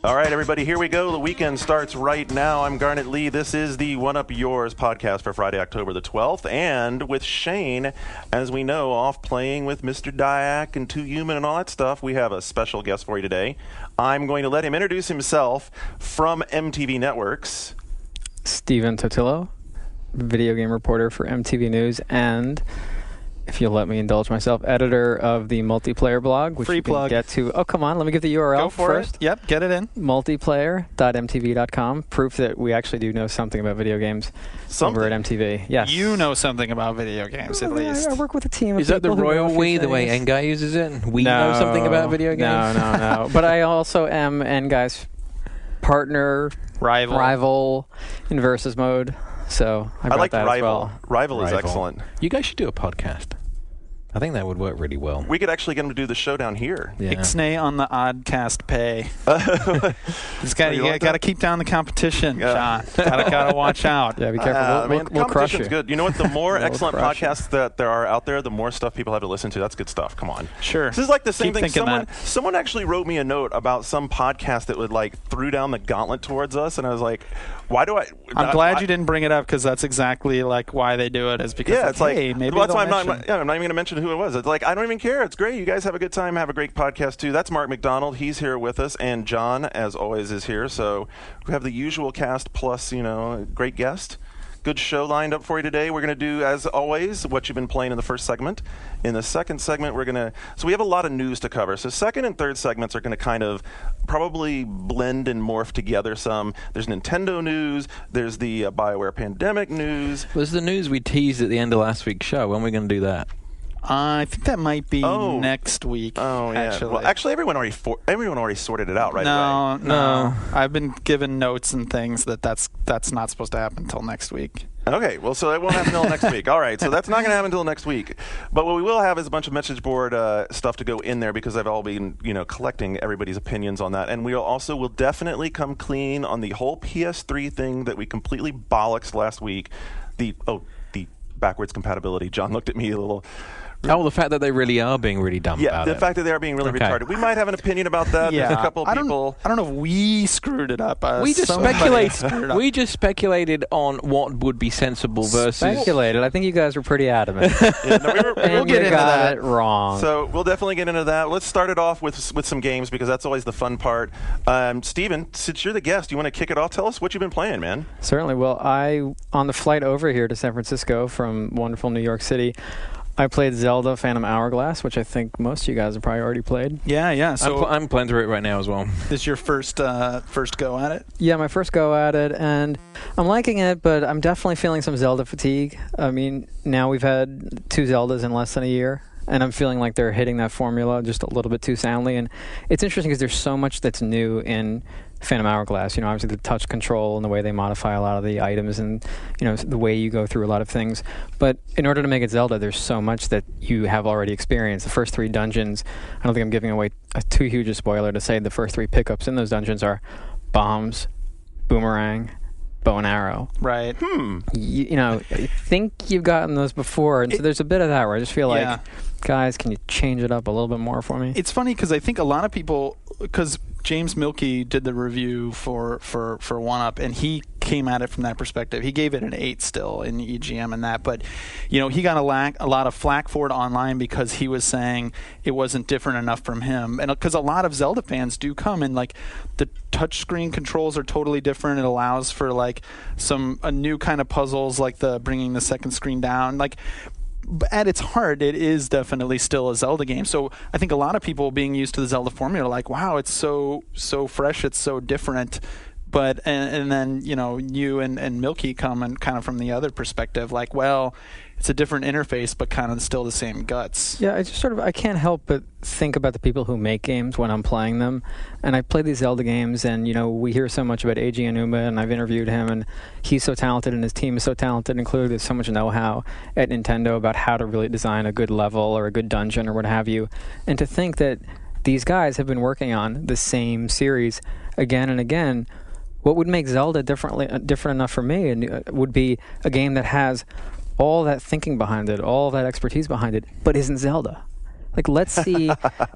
All right, everybody, here we go. The weekend starts right now. I'm Garnet Lee. This is the One Up Yours podcast for Friday, October the 12th. And with Shane, as we know, off playing with Mr. Dyack and Too Human and all that stuff, we have a special guest for you today. I'm going to let him introduce himself from MTV Networks. Steven Totillo, video game reporter for MTV News, and, if you'll let me indulge myself, editor of the multiplayer blog, which Free you can plug. get to. Oh, come on, let me give the URL Go for first. it. Yep, get it in. Multiplayer.mtv.com. Proof that we actually do know something about video games over at MTV. Yes. You know something about video games, at least. I work with a team of Is that the people who know a royal few we, the way things. N-Guy uses it? We know something about video games? No. But I also am N-Guy's partner, rival in versus mode. So I brought like that Rival. as well. Rival is excellent. You guys should do a podcast. I think that would work really well. We could actually get him to do the showdown here. Yeah. Ixnay on the Oddcast pay. You got to keep down the competition, John. Gotta watch out. Yeah, be careful. We'll crush you. Competition's good. You know what? The more We'll excellent crush you. podcasts that there are out there, the more stuff people have to listen to. That's good stuff. Come on. Sure. This is like the same Keep thing. thinking Someone actually wrote me a note about some podcast that would threw down the gauntlet towards us, and I was like, why do I? I'm glad you didn't bring it up, because that's exactly why they do it, is because it's hey, like, maybe well, that's they'll why I'm mention- not even going to mention who it was. It's like, I don't even care. It's great. You guys have a good time. Have a great podcast, too. That's Mark McDonald. He's here with us. And John, as always, is here. So we have the usual cast plus, a great guest. Good show lined up for you today. We're going to do, as always, what you've been playing in the first segment. In the second segment, so we have a lot of news to cover. So second and third segments are going to kind of probably blend and morph together some. There's Nintendo news. There's the BioWare pandemic news. Was the news we teased at the end of last week's show? When are we going to do that? I think that might be next week. Oh, yeah. Actually. Well, actually, everyone already sorted it out right away. No. I've been given notes and things that's not supposed to happen until next week. Okay, well, so that won't happen until next week. All right, so that's not going to happen until next week. But what we will have is a bunch of message board stuff to go in there, because I've all been, collecting everybody's opinions on that. And will definitely come clean on the whole PS3 thing that we completely bollocksed last week. The backwards compatibility. John looked at me a little... Oh, the fact that they really are being really dumb about it. Yeah, the fact that they are being really retarded. We might have an opinion about that. Yeah. There's a couple of people... I don't know if we screwed it up. We just speculated. We just speculated on what would be sensible versus... Speculated. I think you guys were pretty adamant. We'll get into got that. it wrong. So we'll definitely get into that. Let's start it off with some games, because that's always the fun part. Steven, since you're the guest, you want to kick it off? Tell us what you've been playing, man. Certainly. Well, on the flight over here to San Francisco from wonderful New York City, I played Zelda Phantom Hourglass, which I think most of you guys have probably already played. Yeah. So I'm playing through it right now as well. This is your first go at it? Yeah, my first go at it, and I'm liking it, but I'm definitely feeling some Zelda fatigue. I mean, now we've had 2 Zeldas in less than a year, and I'm feeling like they're hitting that formula just a little bit too soundly. And it's interesting because there's so much that's new in Phantom Hourglass. Obviously the touch control and the way they modify a lot of the items, and the way you go through a lot of things. But in order to make it Zelda, there's so much that you have already experienced. The first 3 dungeons, I don't think I'm giving away too huge a spoiler to say the first 3 pickups in those dungeons are bombs, boomerang, bow and arrow. Right. I think you've gotten those before, and so there's a bit of that where I just feel like, guys, can you change it up a little bit more for me? It's funny because I think a lot of people, because James Mielke did the review for 1UP, and he came at it from that perspective. He gave it an 8 still in EGM and that, but he got a lot of flack for it online because he was saying it wasn't different enough from him, and because a lot of Zelda fans do come and the touchscreen controls are totally different. It allows for a new kind of puzzles, like the bringing the second screen down, at its heart, it is definitely still a Zelda game. So I think a lot of people being used to the Zelda formula are like, wow, it's so fresh, it's so different. But and then you and Mielke come and kind of from the other perspective, it's a different interface, but kind of still the same guts. Yeah, I can't help but think about the people who make games when I'm playing them. And I play these Zelda games, and, we hear so much about Eiji Aonuma, and I've interviewed him, and he's so talented, and his team is so talented, and clearly there's so much know-how at Nintendo about how to really design a good level or a good dungeon or what have you. And to think that these guys have been working on the same series again and again, what would make Zelda different enough for me would be a game that has all that thinking behind it, all that expertise behind it, but isn't Zelda. Like, let's see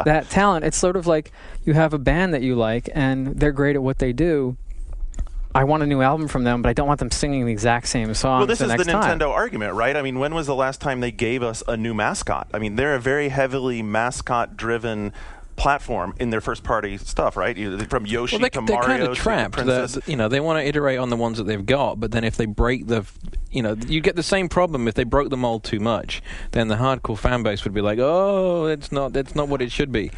that talent. It's sort of like you have a band that you like, and they're great at what they do. I want a new album from them, but I don't want them singing the exact same song. Well, this the is next the time. Nintendo argument, right? I mean, when was the last time they gave us a new mascot? I mean, they're a very heavily mascot-driven platform in their first-party stuff, right? From Yoshi to they're Mario kind of to trapped. Princess. They want to iterate on the ones that they've got, but then if they break you get the same problem if they broke the mold too much. Then the hardcore fan base would be like, "Oh, that's not what it should be."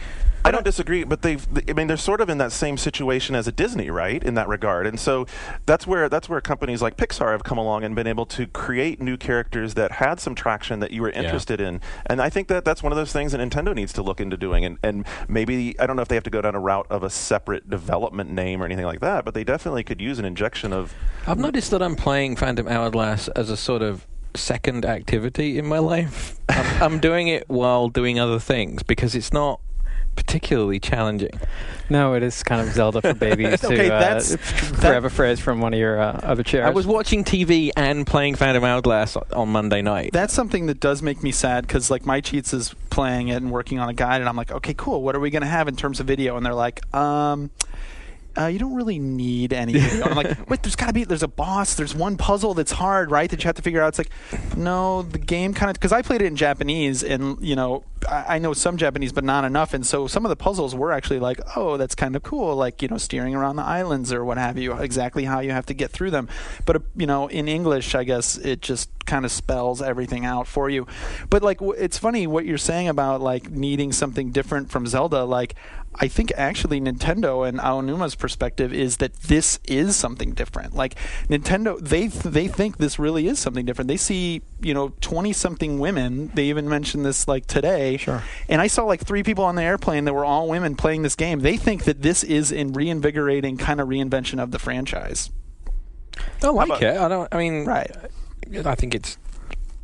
I don't disagree, but they're sort of in that same situation as a Disney, right, in that regard. And so that's where companies like Pixar have come along and been able to create new characters that had some traction that you were interested in. And I think that's one of those things that Nintendo needs to look into doing. And maybe, I don't know if they have to go down a route of a separate development name or anything like that, but they definitely could use an injection of... I've noticed that I'm playing Phantom Hourglass as a sort of second activity in my life. I'm doing it while doing other things because it's not particularly challenging. No, it is kind of Zelda for babies. Okay, to grab a phrase from one of your other chairs. I was watching TV and playing Phantom Hourglass on Monday night. That's something that does make me sad because, like, my Cheats is playing it and working on a guide, and I'm like, okay, cool. What are we going to have in terms of video? And they're like, you don't really need any video. I'm like, wait, there's a boss, there's one puzzle that's hard, right, that you have to figure out. It's like, no, the game kind of, because I played it in Japanese, and, I know some Japanese, but not enough, and so some of the puzzles were actually like, oh, that's kind of cool, like, steering around the islands or what have you, exactly how you have to get through them. But, in English, I guess it just kind of spells everything out for you. But, like, it's funny what you're saying about, like, needing something different from Zelda. Like, I think actually Nintendo and Aonuma's perspective is that this is something different. Like, Nintendo, they think this really is something different. They see, 20-something women. They even mentioned this, like, today. Sure. And I saw, like, 3 people on the airplane that were all women playing this game. They think that this is a reinvigorating kind of reinvention of the franchise. I like it. Right. I think it's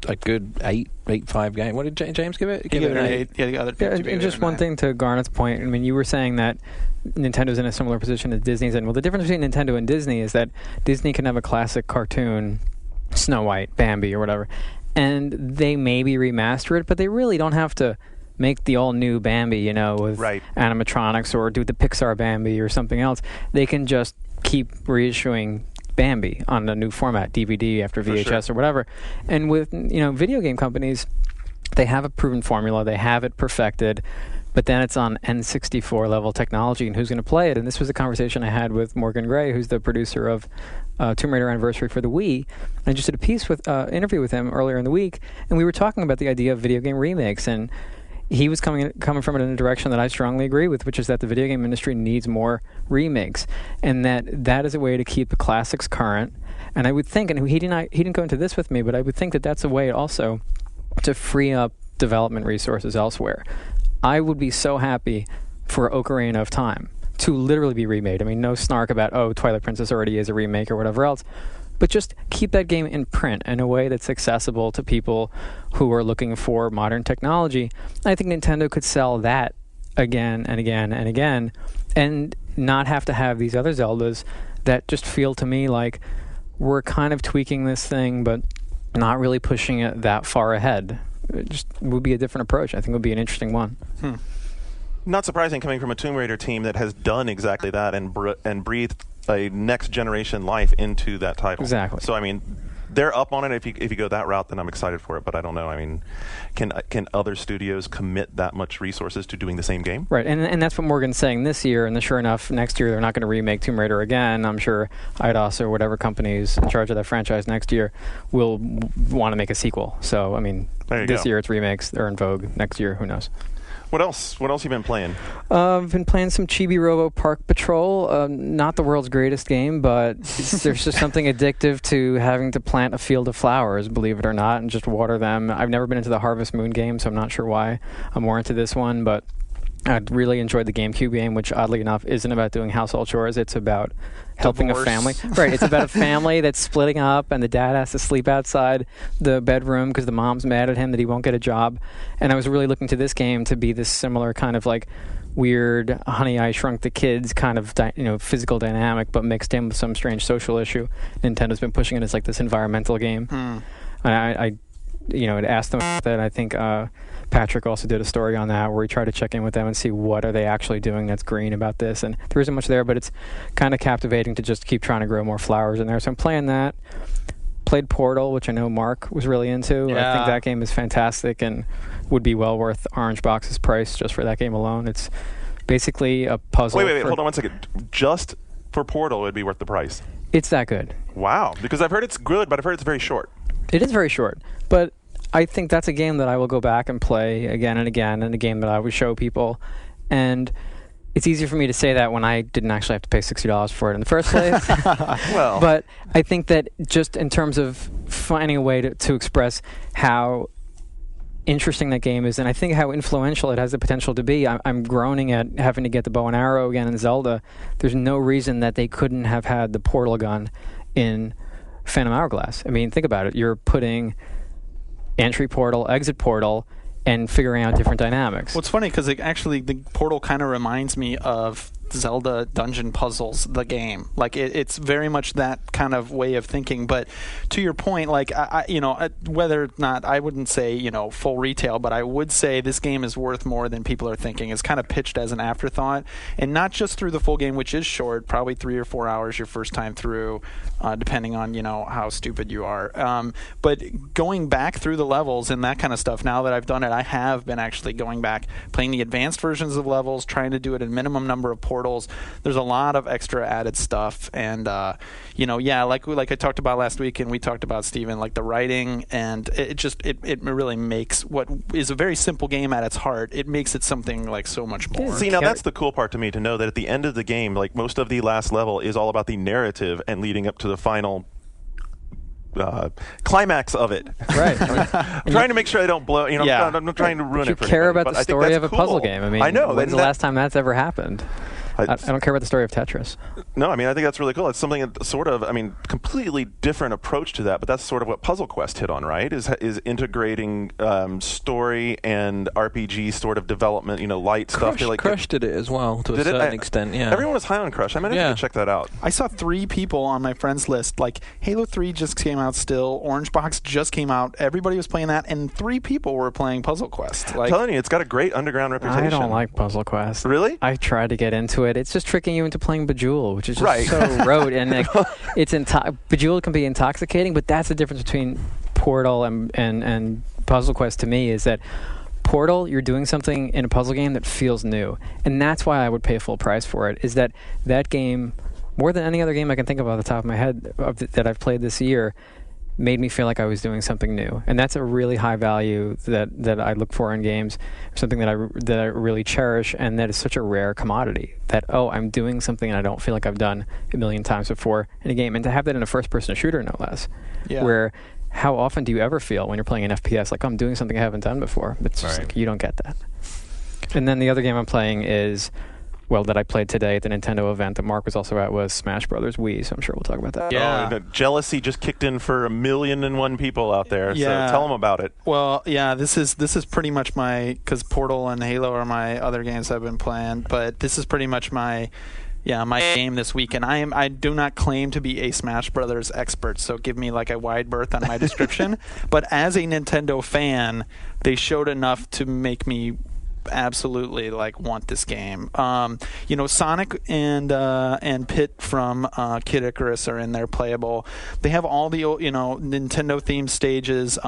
a good 8.5 game. What did James give it? He gave it an 8. Yeah, the other and just one thing to Garnett's point. I mean, you were saying that Nintendo's in a similar position as Disney's in. Well, the difference between Nintendo and Disney is that Disney can have a classic cartoon, Snow White, Bambi, or whatever, and they maybe remaster it, but they really don't have to make the all-new Bambi, with animatronics, or do the Pixar Bambi or something else. They can just keep reissuing Bambi on a new format, DVD after VHS or whatever. And with video game companies, they have a proven formula, they have it perfected, but then it's on N64 level technology, and who's going to play it? And this was a conversation I had with Morgan Gray, who's the producer of Tomb Raider Anniversary for the Wii. And I just did a interview with him earlier in the week, and we were talking about the idea of video game remakes, and he was coming from it in a direction that I strongly agree with, which is that the video game industry needs more remakes, and that is a way to keep the classics current. And I would think, and he didn't go into this with me, but I would think that that's a way also to free up development resources elsewhere. I would be so happy for Ocarina of Time to literally be remade. I mean, no snark about, Twilight Princess already is a remake or whatever else. But just keep that game in print in a way that's accessible to people who are looking for modern technology. I think Nintendo could sell that again and again and again and not have to have these other Zeldas that just feel to me like we're kind of tweaking this thing but not really pushing it that far ahead. It just would be a different approach. I think it would be an interesting one. Not surprising coming from a Tomb Raider team that has done exactly that and breathed a next generation life into that title. Exactly. So I mean, they're up on it. If you go that route, then I'm excited for it. But I don't know. I mean, can other studios commit that much resources to doing the same game? Right, and that's what Morgan's saying this year. And sure enough, next year they're not going to remake Tomb Raider again. I'm sure Eidos or whatever company's in charge of that franchise next year will want to make a sequel. So I mean, this year it's remakes. They're in vogue. Next year, who knows? What else? What else you been playing? I've been playing some Chibi Robo Park Patrol. Not the world's greatest game, but there's just something addictive to having to plant a field of flowers, believe it or not, and just water them. I've never been into the Harvest Moon game, so I'm not sure why I'm more into this one, but I really enjoyed the GameCube game, which oddly enough isn't about doing household chores. It's about helping Divorce. a family. Right. It's about a family that's splitting up, and the dad has to sleep outside the bedroom because the mom's mad at him that he won't get a job. And I was really looking to this game to be this similar kind of like weird Honey, I Shrunk the Kids kind of physical dynamic, but mixed in with some strange social issue. Nintendo's been pushing it as like this environmental game. And I It asked them that. I think Patrick also did a story on that where he tried to check in with them and see what are they actually doing that's green about this. And there isn't much there, but it's kind of captivating to just keep trying to grow more flowers in there. So I'm playing that. Played Portal, which I know Mark was really into. Yeah. I think that game is fantastic and would be well worth Orange Box's price just for that game alone. It's basically a puzzle. Wait, hold on 1 second. Just for Portal, it would be worth the price. It's that good. Wow. Because I've heard it's good, but I've heard it's very short. It is very short, but I think that's a game that I will go back and play again and again, and a game that I would show people. And it's easier for me to say that when I didn't actually have to pay $60 for it in the first place. Well, but I think that just in terms of finding a way to express how interesting that game is, and I think how influential it has the potential to be. I'm groaning at having to get the bow and arrow again in Zelda. There's no reason that they couldn't have had the portal gun in Phantom Hourglass. I mean, think about it. You're putting entry portal, exit portal, and figuring out different dynamics. Well, it's funny because actually the Portal kind of reminds me of Zelda Dungeon Puzzles, the game. Like it's very much that kind of way of thinking. But to your point, like whether or not I wouldn't say full retail, but I would say this game is worth more than people are thinking. It's kind of pitched as an afterthought, and not just through the full game, which is short, probably 3 or 4 hours your first time through, depending on how stupid you are. But going back through the levels and that kind of stuff. Now that I've done it, I have been actually going back, playing the advanced versions of levels, trying to do it in minimum number of portals. There's a lot of extra added stuff, and like I talked about last week, and we talked about, Steven, like the writing, and it really makes what is a very simple game at its heart. It makes it something like so much more. See, now that's the cool part to me, to know that at the end of the game, like most of the last level is all about the narrative and leading up to the final climax of it. Right. I'm trying to make sure I don't blow. I'm not trying to ruin you it for care anybody, about but the I think story that's of a cool. puzzle game. I mean, I know. when's the last time that's ever happened? I don't care about the story of Tetris. No, I mean, I think that's really cool. It's something that sort of, completely different approach to that, but that's sort of what Puzzle Quest hit on, right? Is integrating story and RPG sort of development, light stuff. Crush did it as well, to a certain extent, yeah. Everyone was high on Crush. I might have to check that out. I saw 3 people on my friends list, like Halo 3 just came out still, Orange Box just came out, everybody was playing that, and 3 people were playing Puzzle Quest. I'm telling you, it's got a great underground reputation. I don't like Puzzle Quest. Really? I tried to get into it. It's just tricking you into playing Bejeweled, which is just so rote, and Bejeweled can be intoxicating, but that's the difference between Portal and Puzzle Quest to me, is that Portal, you're doing something in a puzzle game that feels new, and that's why I would pay full price for it, is that game, more than any other game I can think of off the top of my head that I've played this year, made me feel like I was doing something new, and that's a really high value that I look for in games, something that I really cherish, and that is such a rare commodity. That I'm doing something I don't feel like I've done a million times before in a game, and to have that in a first-person shooter, no less. Yeah. Where how often do you ever feel when you're playing an FPS like I'm doing something I haven't done before? It's just like you don't get that. And then the other game I'm playing is, that I played today at the Nintendo event that Mark was also at, was Smash Brothers Wii, so I'm sure we'll talk about that. Yeah. Jealousy just kicked in for 1,000,001 people out there, so tell them about it. Well, yeah, this is pretty much because Portal and Halo are my other games I've been playing, but this is pretty much my game this week, and I do not claim to be a Smash Brothers expert, so give me like a wide berth on my description, but as a Nintendo fan, they showed enough to make me absolutely want this game. Sonic and Pit from Kid Icarus are in there playable. They have all the Nintendo themed stages.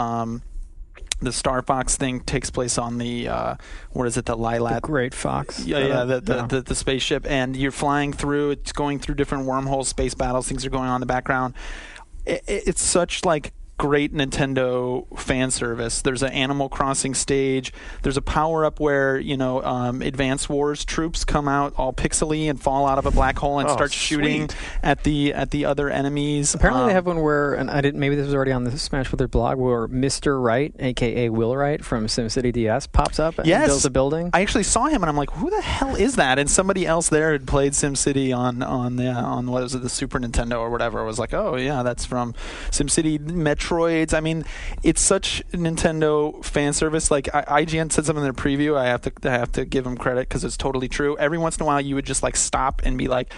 The Star Fox thing takes place on the the Lilat, the Great Fox. The spaceship, and you're flying through. It's going through different wormholes, space battles. Things are going on in the background. It's such great Nintendo fan service. There's an Animal Crossing stage. There's a power-up where, Advance Wars troops come out all pixely and fall out of a black hole and start shooting at the other enemies. Apparently they have one where, and maybe this was already on the Smash Brothers blog, where Mr. Wright, a.k.a. Will Wright from SimCity DS, pops up and builds a building. I actually saw him and I'm like, who the hell is that? And somebody else there had played SimCity on what was it, the Super Nintendo or whatever. I was like, oh yeah, that's from SimCity. Metro Metroids. I mean, it's such Nintendo fan service. Like IGN said something in their preview. I have to give them credit because it's totally true. Every once in a while, you would just like stop and be like,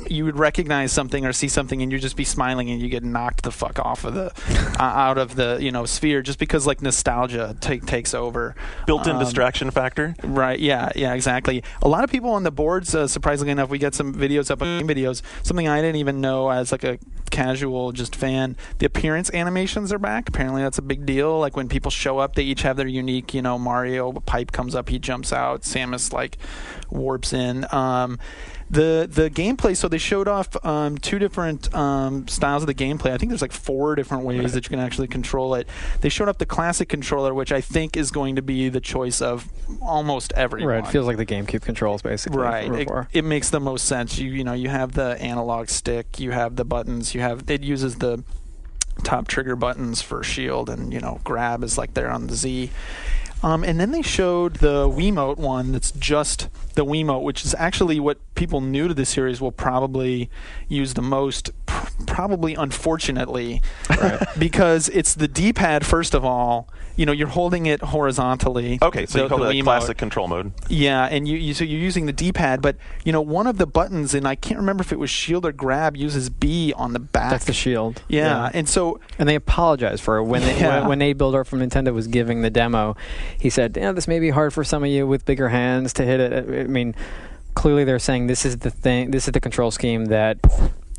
you would recognize something or see something, and you'd just be smiling, and you get knocked the fuck off of the out of the sphere just because like nostalgia takes over. Built-in distraction factor. Right. Yeah. Exactly. A lot of people on the boards. Surprisingly enough, we get some videos up on game videos. Something I didn't even know as like a casual just fan. The appearance animations are back. Apparently, that's a big deal. Like when people show up, they each have their unique. Mario pipe comes up, he jumps out. Samus like warps in. The gameplay, so they showed off 2 different styles of the gameplay. I think there's like 4 different ways that you can actually control it. They showed off the classic controller, which I think is going to be the choice of almost everyone. Right, it feels like the GameCube controls, basically. Right, it makes the most sense. You have the analog stick, you have the buttons, it uses the top trigger buttons for shield, and grab is like there on the Z. And then they showed the Wiimote one that's just the Wiimote, which is actually what people new to the series will probably use the most, probably unfortunately, because it's the D-pad, first of all. You're holding it horizontally. Okay, so you call it classic control mode. Yeah, and so you're using the D-pad, but one of the buttons, and I can't remember if it was shield or grab, uses B on the back. That's the shield. Yeah. And they apologize for it. When Abe Builder from Nintendo was giving the demo, he said, this may be hard for some of you with bigger hands to hit it. I mean, clearly they're saying this is the control scheme that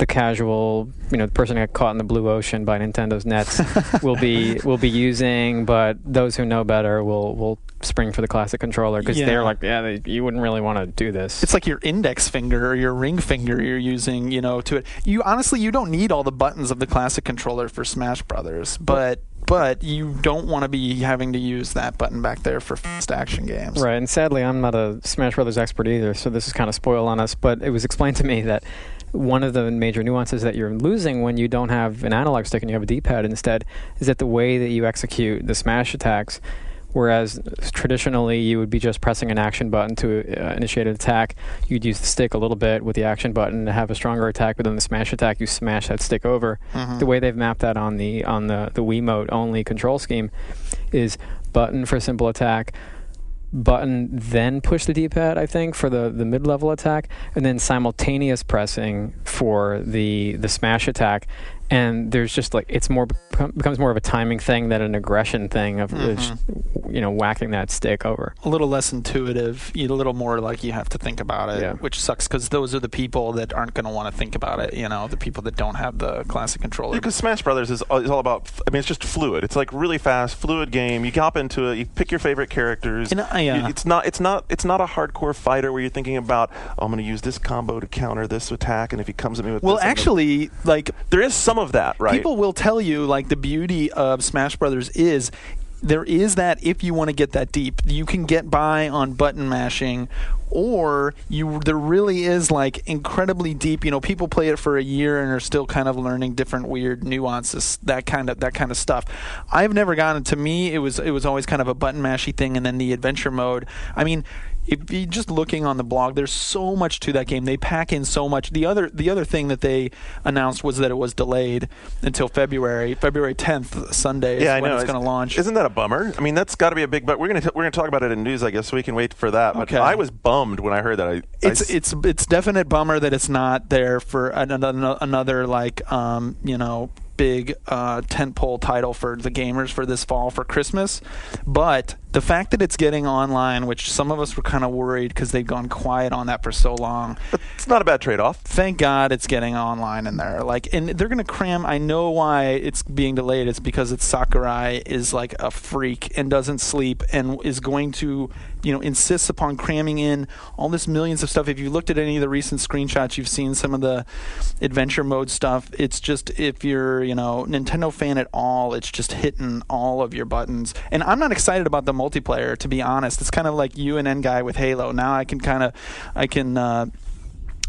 the casual, the person that got caught in the blue ocean by Nintendo's nets will be using, but those who know better will spring for the classic controller because they're like, you wouldn't really want to do this. It's like your index finger or your ring finger you're using, to it. You don't need all the buttons of the classic controller for Smash Brothers, but you don't want to be having to use that button back there for fast action games. Right, and sadly, I'm not a Smash Brothers expert either, so this is kind of spoil on us, but it was explained to me that one of the major nuances that you're losing when you don't have an analog stick and you have a D-pad instead is that the way that you execute the smash attacks, whereas traditionally you would be just pressing an action button to initiate an attack, you'd use the stick a little bit with the action button to have a stronger attack, but then the smash attack, you smash that stick over. Mm-hmm. The way they've mapped that on the Wiimote only control scheme is button for simple attack, button, then push the D-pad, I think, for the mid-level attack, and then simultaneous pressing for the smash attack. And there's just like becomes more of a timing thing than an aggression thing of whacking that stick over. A little less intuitive, a little more like you have to think about it, which sucks because those are the people that aren't going to want to think about it. The people that don't have the classic controller. Because Smash Brothers is all about. It's just fluid. It's like really fast, fluid game. You hop into it. You pick your favorite characters. And, it's not a hardcore fighter where you're thinking about, I'm going to use this combo to counter this attack, and if he comes at me with this, actually, there is some of that, right? People will tell you, like, the beauty of Smash Brothers is there is that if you want to get that deep, you can get by on button mashing, or there really is like incredibly deep. People play it for a year and are still kind of learning different weird nuances, that kind of stuff. I've never gotten. To me, it was always kind of a button mashy thing, and then the adventure mode. I mean, if you're just looking on the blog, there's so much to that game. They pack in so much. The other thing that they announced was that it was delayed until February 10th, Sunday is when it's going to launch. Isn't that a bummer? I mean, that's got to be a big. But we're going to talk about it in news, I guess, so we can wait for that. But I was bummed when I heard that. It's definite bummer that it's not there for another like big tentpole title for the gamers for this fall for Christmas. But the fact that it's getting online, which some of us were kind of worried because they'd gone quiet on that for so long. But it's not a bad trade-off. Thank God it's getting online in there. And they're going to cram. I know why it's being delayed. It's because Sakurai is like a freak and doesn't sleep and is going to, insists upon cramming in all this millions of stuff. If you looked at any of the recent screenshots, you've seen some of the adventure mode stuff. It's just, if you're, Nintendo fan at all, it's just hitting all of your buttons. And I'm not excited about the multiplayer, to be honest. It's kind of like you and N-Guy with Halo. Now I can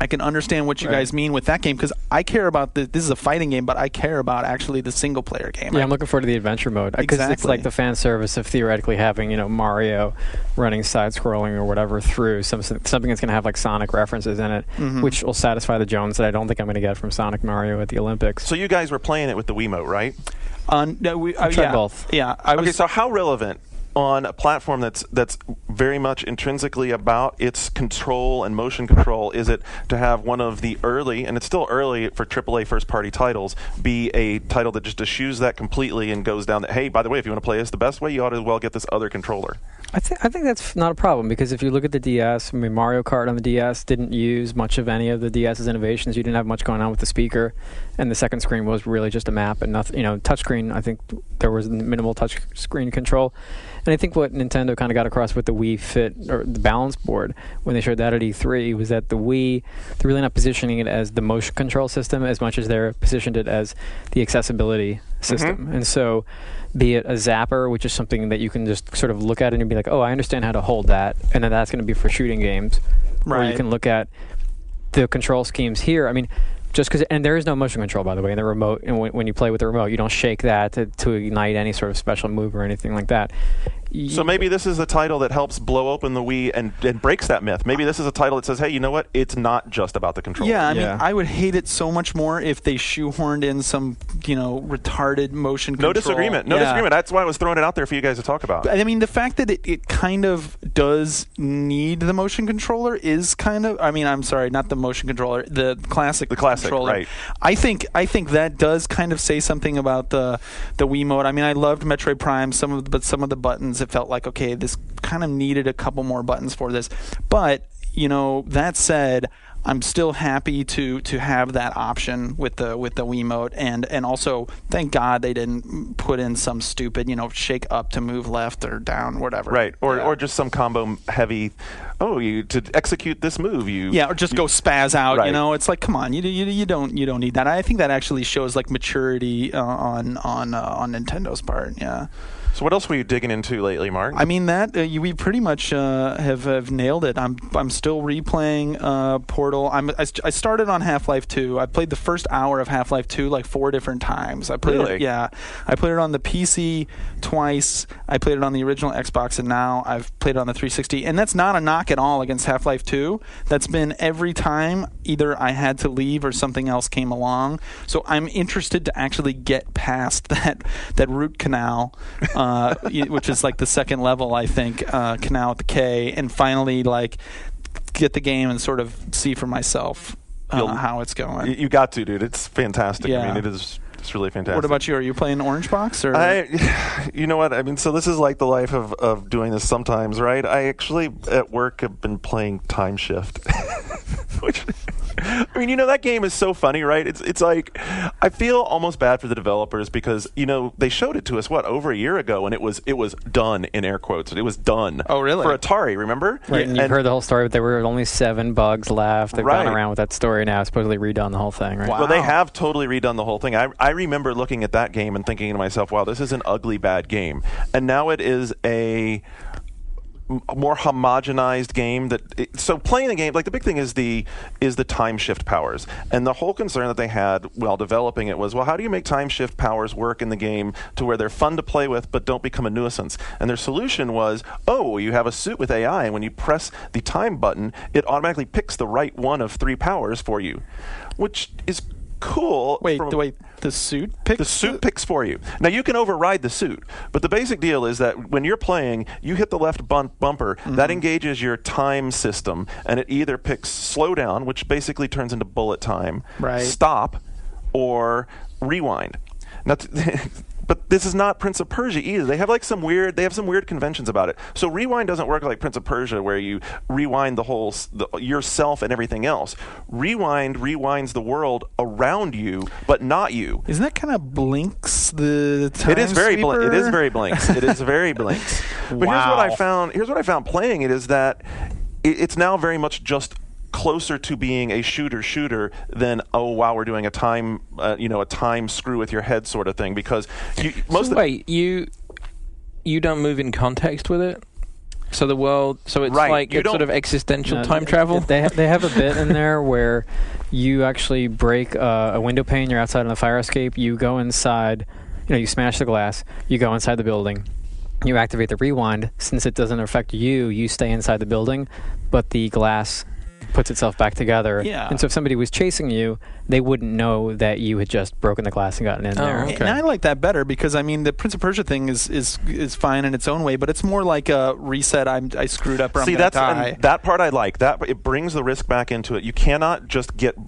I can understand what you Right. guys mean with that game because I care about this is a fighting game, but I care about actually the single player game. Yeah, I'm looking forward to the adventure mode because it's Exactly. like the fan service of theoretically having Mario running side scrolling or whatever through something that's going to have like Sonic references in it, Mhm. which will satisfy the Jones that I don't think I'm going to get from Sonic Mario at the Olympics. So you guys were playing it with the Wiimote, right? No, tried yeah, both. Yeah, I was. Okay, so how relevant on a platform that's very much intrinsically about its control and motion control is it to have one of the early, and it's still early for AAA first-party titles, be a title that just eschews that completely and goes down that, hey, by the way, if you want to play this the best way, you ought to well get this other controller. I think that's not a problem because if you look at the DS, I mean Mario Kart on the DS didn't use much of any of the DS's innovations. You didn't have much going on with the speaker, and the second screen was really just a map and nothing. Touchscreen. I think there was minimal touchscreen control, and I think what Nintendo kind of got across with the Wii Fit or the balance board when they showed that at E3 was that the Wii, they're really not positioning it as the motion control system as much as they're positioned it as the accessibility system, and so. Be it a zapper, which is something that you can just sort of look at and be like, oh, I understand how to hold that, and then that's going to be for shooting games. Or you Right. can look at the control schemes here. I mean, just because, and there is no motion control, by the way, in the remote. And when you play with the remote, you don't shake that to ignite any sort of special move or anything like that. So maybe this is a title that helps blow open the Wii and breaks that myth. Maybe this is a title that says, hey, you know what? It's not just about the controller. Yeah, I Yeah. mean, I would hate it so much more if they shoehorned in some, retarded motion control. No disagreement. No Yeah. disagreement. That's why I was throwing it out there for you guys to talk about. I mean, the fact that it kind of does need the motion controller is kind of. I mean, I'm sorry, not the motion controller, the classic. The classic, controller. right. I think that does kind of say something about the Wiimote. I mean, I loved Metroid Prime. Some of the buttons, it felt like okay, this kind of needed a couple more buttons for this. But that said. I'm still happy to have that option with the Wiimote, and also thank God they didn't put in some stupid shake up to move left or down, whatever. Right, or Yeah. or just some combo heavy. Oh, you to execute this move, or just go spaz out. Right. It's like, come on, you don't need that. I think that actually shows like maturity on Nintendo's part. Yeah. So what else were you digging into lately, Mark? I mean that we pretty much have nailed it. I'm still replaying Portal. I started on Half-Life 2. I played the first hour of Half-Life 2 like 4 different times. I played Really? it. Yeah, I played it on the PC twice. I played it on the original Xbox, and now I've played it on the 360. And that's not a knock at all against Half-Life 2. That's been every time either I had to leave or something else came along. So I'm interested to actually get past that root canal. Which is like the second level, I think, canal with the K, and finally like get the game and sort of see for myself how it's going. You got to, dude. It's fantastic. Yeah. I mean, it's really fantastic. What about you? Are you playing Orange Box? Or You know what? I mean, so this is like the life of doing this sometimes, right? I actually, at work, have been playing Time Shift. Which, I mean, that game is so funny, right? It's like, I feel almost bad for the developers because, they showed it to us, over a year ago, and it was done, in air quotes. It was done. Oh, really? For Atari, remember? Right, and you've heard the whole story, but there were only 7 bugs left. They've Right. gone around with that story now, supposedly redone the whole thing, right? Wow. Well, they have totally redone the whole thing. I remember looking at that game and thinking to myself, wow, this is an ugly, bad game. And now it is a more homogenized game so playing the game, like the big thing is the time shift powers, and the whole concern that they had while developing it was, well, how do you make time shift powers work in the game to where they're fun to play with but don't become a nuisance? And their solution was, you have a suit with AI, and when you press the time button, it automatically picks the right one of 3 powers for you, which is cool. wait, the suit picks? The suit picks for you. Now, you can override the suit, but the basic deal is that when you're playing, you hit the left bumper, that engages your time system, and it either picks slow down, which basically turns into bullet time, Right. stop, or rewind. Now, but this is not Prince of Persia either. They have some weird conventions about it. So rewind doesn't work like Prince of Persia, where you rewind yourself and everything else. Rewind rewinds the world around you, but not you. Isn't that kind of Blinks the time It is very sweeper? It is very Blinks. It is very Blinks. But here's what I found. Here's what I found playing it is that it's now very much just closer to being a shooter than we're doing a time a time screw with your head sort of thing, because Wait, you don't move in context with it? So the world, so it's Right. like You it's sort don't- of existential time travel. They have a bit in there where you actually break a window pane. You're outside on the fire escape. You go inside. You smash the glass. You go inside the building. You activate the rewind. Since it doesn't affect you, you stay inside the building, but the glass puts itself back together. Yeah. And so if somebody was chasing you, they wouldn't know that you had just broken the glass and gotten in there. okay. And I like that better because the Prince of Persia thing is fine in its own way, but it's more like a reset. I screwed up, or I'm gonna die. And that part I like. That it brings the risk back into it. You cannot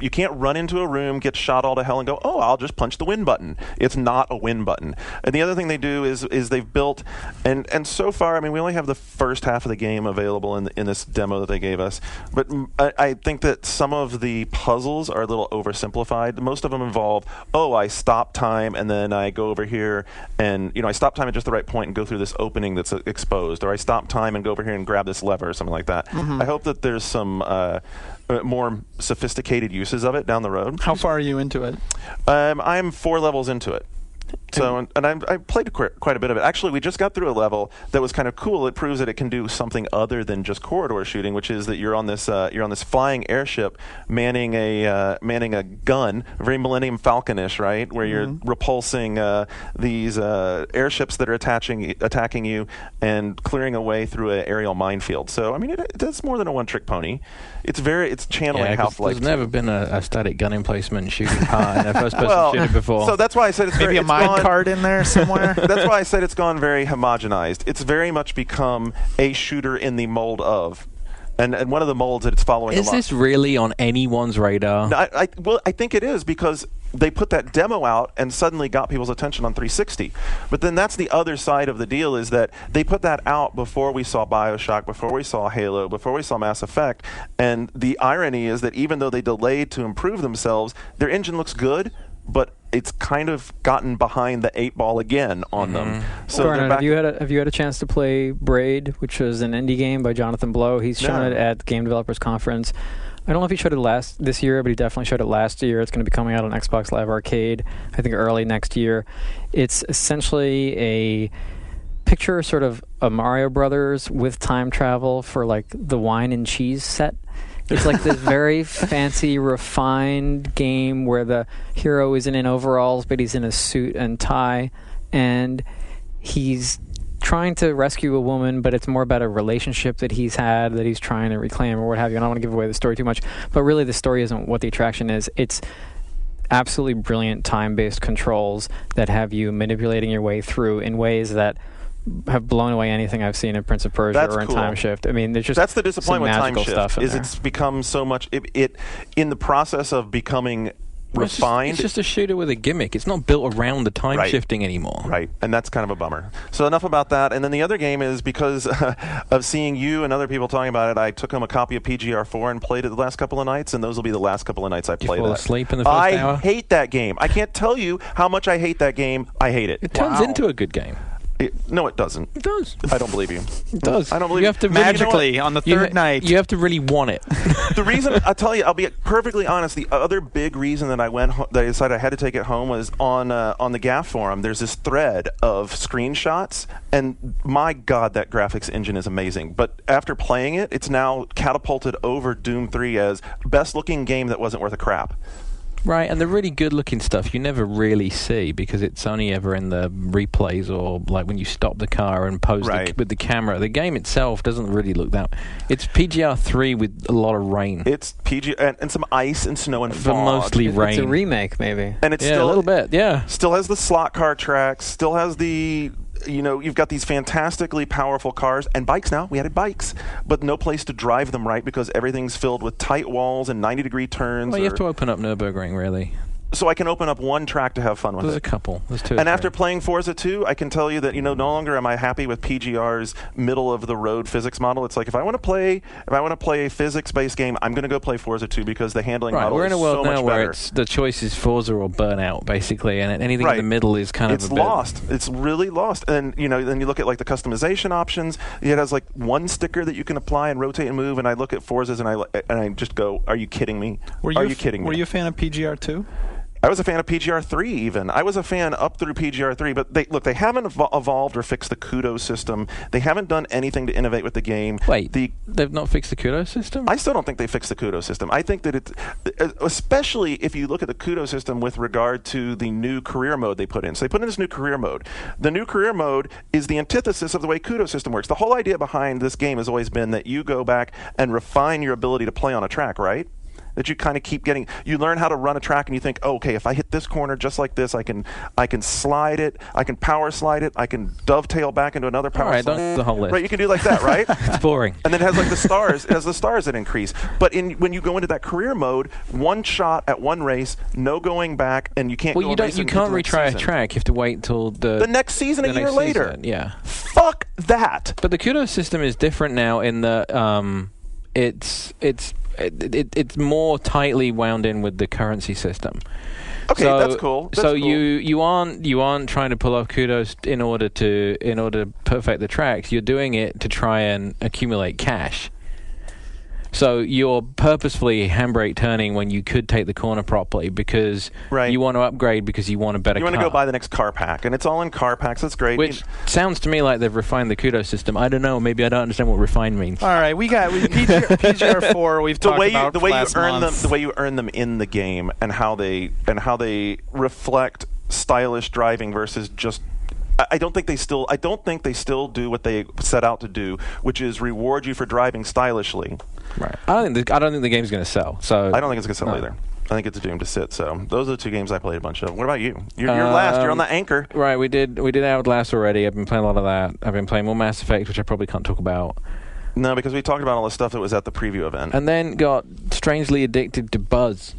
you can't run into a room, get shot all to hell, and go, oh, I'll just punch the win button. It's not a win button. And the other thing they do is they've built, and so far, I mean, we only have the first half of the game available in this demo that they gave us, but I think that some of the puzzles are a little oversimplified. Most of them involve, I stop time and then I go over here and I stop time at just the right point and go through this opening that's exposed, or I stop time and go over here and grab this lever or something like that. I hope that there's some more sophisticated uses of it down the road. How far are you into it? I'm 4 levels into it. So, and I played quite a bit of it. Actually, we just got through a level that was kind of cool. It proves that it can do something other than just corridor shooting, which is that you're on this flying airship manning a gun, very Millennium Falcon-ish, right? Where you're repulsing these airships that are attacking you and clearing a way through an aerial minefield. So, I mean, it's more than a one-trick pony. It's channeling Half-Life. There's never been a static gun emplacement shooting part in a first-person shooter before. So that's why I said it's Maybe a mine card in there somewhere. That's why I said it's gone very homogenized. It's very much become a shooter in the mold of. And one of the molds that it's following Is this really on anyone's radar? No, I think it is because they put that demo out and suddenly got people's attention on 360. But then that's the other side of the deal, is that they put that out before we saw BioShock, before we saw Halo, before we saw Mass Effect. And the irony is that even though they delayed to improve themselves, their engine looks good, but it's kind of gotten behind the 8 ball again on them. So Garnet, have you had a chance to play Braid, which was an indie game by Jonathan Blow? He's shown it at the Game Developers Conference. I don't know if he showed it this year, but he definitely showed it last year. It's going to be coming out on Xbox Live Arcade, I think early next year. It's essentially a picture sort of a Mario Brothers with time travel for like the wine and cheese set. It's like this very fancy, refined game where the hero isn't in overalls, but he's in a suit and tie, and he's trying to rescue a woman, but it's more about a relationship that he's had that he's trying to reclaim or what have you. I don't want to give away the story too much, but really the story isn't what the attraction is. It's absolutely brilliant time-based controls that have you manipulating your way through in ways that have blown away anything I've seen in Prince of Persia or in Time Shift. I mean, there's just that's the disappointment with Time Shift stuff is it's become so much. It in the process of becoming refined. It's just a shooter with a gimmick. It's not built around the time shifting anymore. Right, and that's kind of a bummer. So enough about that. And then the other game is because of seeing you and other people talking about it, I took home a copy of PGR4 and played it the last couple of nights, and those will be the last couple of nights I play that. You fall asleep in the first hour? I hate that game. I can't tell you how much I hate that game. I hate it. It turns into a good game. No, it doesn't. It does. I don't believe you. It does. I don't believe you. Have to magically on the third night. You have to really want it. The reason I'll tell you, I'll be perfectly honest. The other big reason that that I decided I had to take it home was on the GAF forum. There's this thread of screenshots, and my God, that graphics engine is amazing. But after playing it, it's now catapulted over Doom 3 as best looking game that wasn't worth a crap. Right, and the really good-looking stuff you never really see because it's only ever in the replays or like when you stop the car and pose with the camera. The game itself doesn't really look that. It's PGR3 with a lot of rain. It's PG and some ice and snow and fog. Mostly rain. It's a remake, maybe. And it's still a little bit. Yeah, still has the slot car tracks. Still has the. You've got these fantastically powerful cars and bikes now. We added bikes, but no place to drive them right because everything's filled with tight walls and 90-degree turns. Well, you have to open up Nürburgring, really. So I can open up one track to have fun with. There's a couple. There's two. And after playing Forza 2, I can tell you that no longer am I happy with PGR's middle of the road physics model. It's like if I want to play a physics-based game, I'm going to go play Forza 2 because the handling model is so much better. We're in a world now where the choice is Forza or Burnout, basically, and anything in the middle is kind of it's lost. It's really lost. And then you look at like the customization options. It has like one sticker that you can apply and rotate and move. And I look at Forza's and I just go, "Are you kidding me? Are you kidding me?" Were you a fan of PGR 2? I was a fan of PGR3 even. I was a fan up through PGR3, but they haven't evolved or fixed the kudos system. They haven't done anything to innovate with the game. Wait, they've not fixed the kudos system? I still don't think they fixed the kudos system. I think that it's, especially if you look at the kudos system with regard to the new career mode they put in. So they put in this new career mode. The new career mode is the antithesis of the way kudos system works. The whole idea behind this game has always been that you go back and refine your ability to play on a track, right? That you kind of keep getting, you learn how to run a track and you think, oh, okay, if I hit this corner just like this, I can slide it, I can power slide it, I can dovetail back into another power slide. Don't do the whole list. Right, you can do like that, right? It's boring. And then it has like the stars, it has the stars that increase. But when you go into that career mode, one shot at one race, no going back, and you can't you can't retry a track, you have to wait until the next season a year later. Yeah. Fuck that. But the kudos system is different now in that it's more tightly wound in with the currency system. Okay, that's cool. You aren't trying to pull off kudos in order to perfect the tracks. You're doing it to try and accumulate cash. So you're purposefully handbrake turning when you could take the corner properly because you want to upgrade because you want a better car. You want to go buy the next car pack, and it's all in car packs. That's great. Which sounds to me like they've refined the kudos system. I don't know. Maybe I don't understand what refined means. All right, we PGR4. We've talked about the way you earn them, the way you earn them in the game, and how they reflect stylish driving versus just. I don't think they still do what they set out to do, which is reward you for driving stylishly. Right. I don't think the game's going to sell. So I don't think it's going to sell either. I think it's doomed to sit. So those are the two games I played a bunch of. What about you? You're last. You're on the anchor. Right. We did Outlast already. I've been playing a lot of that. I've been playing more Mass Effect, which I probably can't talk about. No, because we talked about all the stuff that was at the preview event. And then got strangely addicted to Buzz.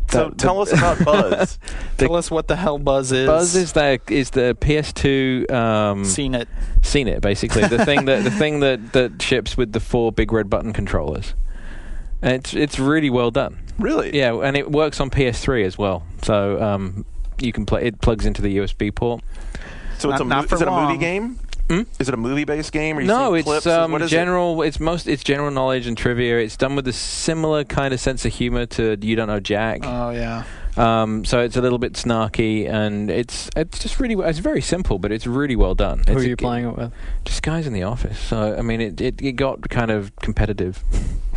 So tell us about Buzz. Tell us what the hell Buzz is. Buzz is the PS2 Seen it basically. The thing that ships with the 4 big red button controllers. And it's really well done. Really? Yeah, and it works on PS3 as well. So you can play. It plugs into the USB port. So is it a movie game? Is it a movie-based game? No, it's general. It's general knowledge and trivia. It's done with a similar kind of sense of humor to You Don't Know Jack. Oh yeah. So it's a little bit snarky, and it's just really. It's very simple, but it's really well done. Who are you playing it with? Just guys in the office. So I mean, it got kind of competitive.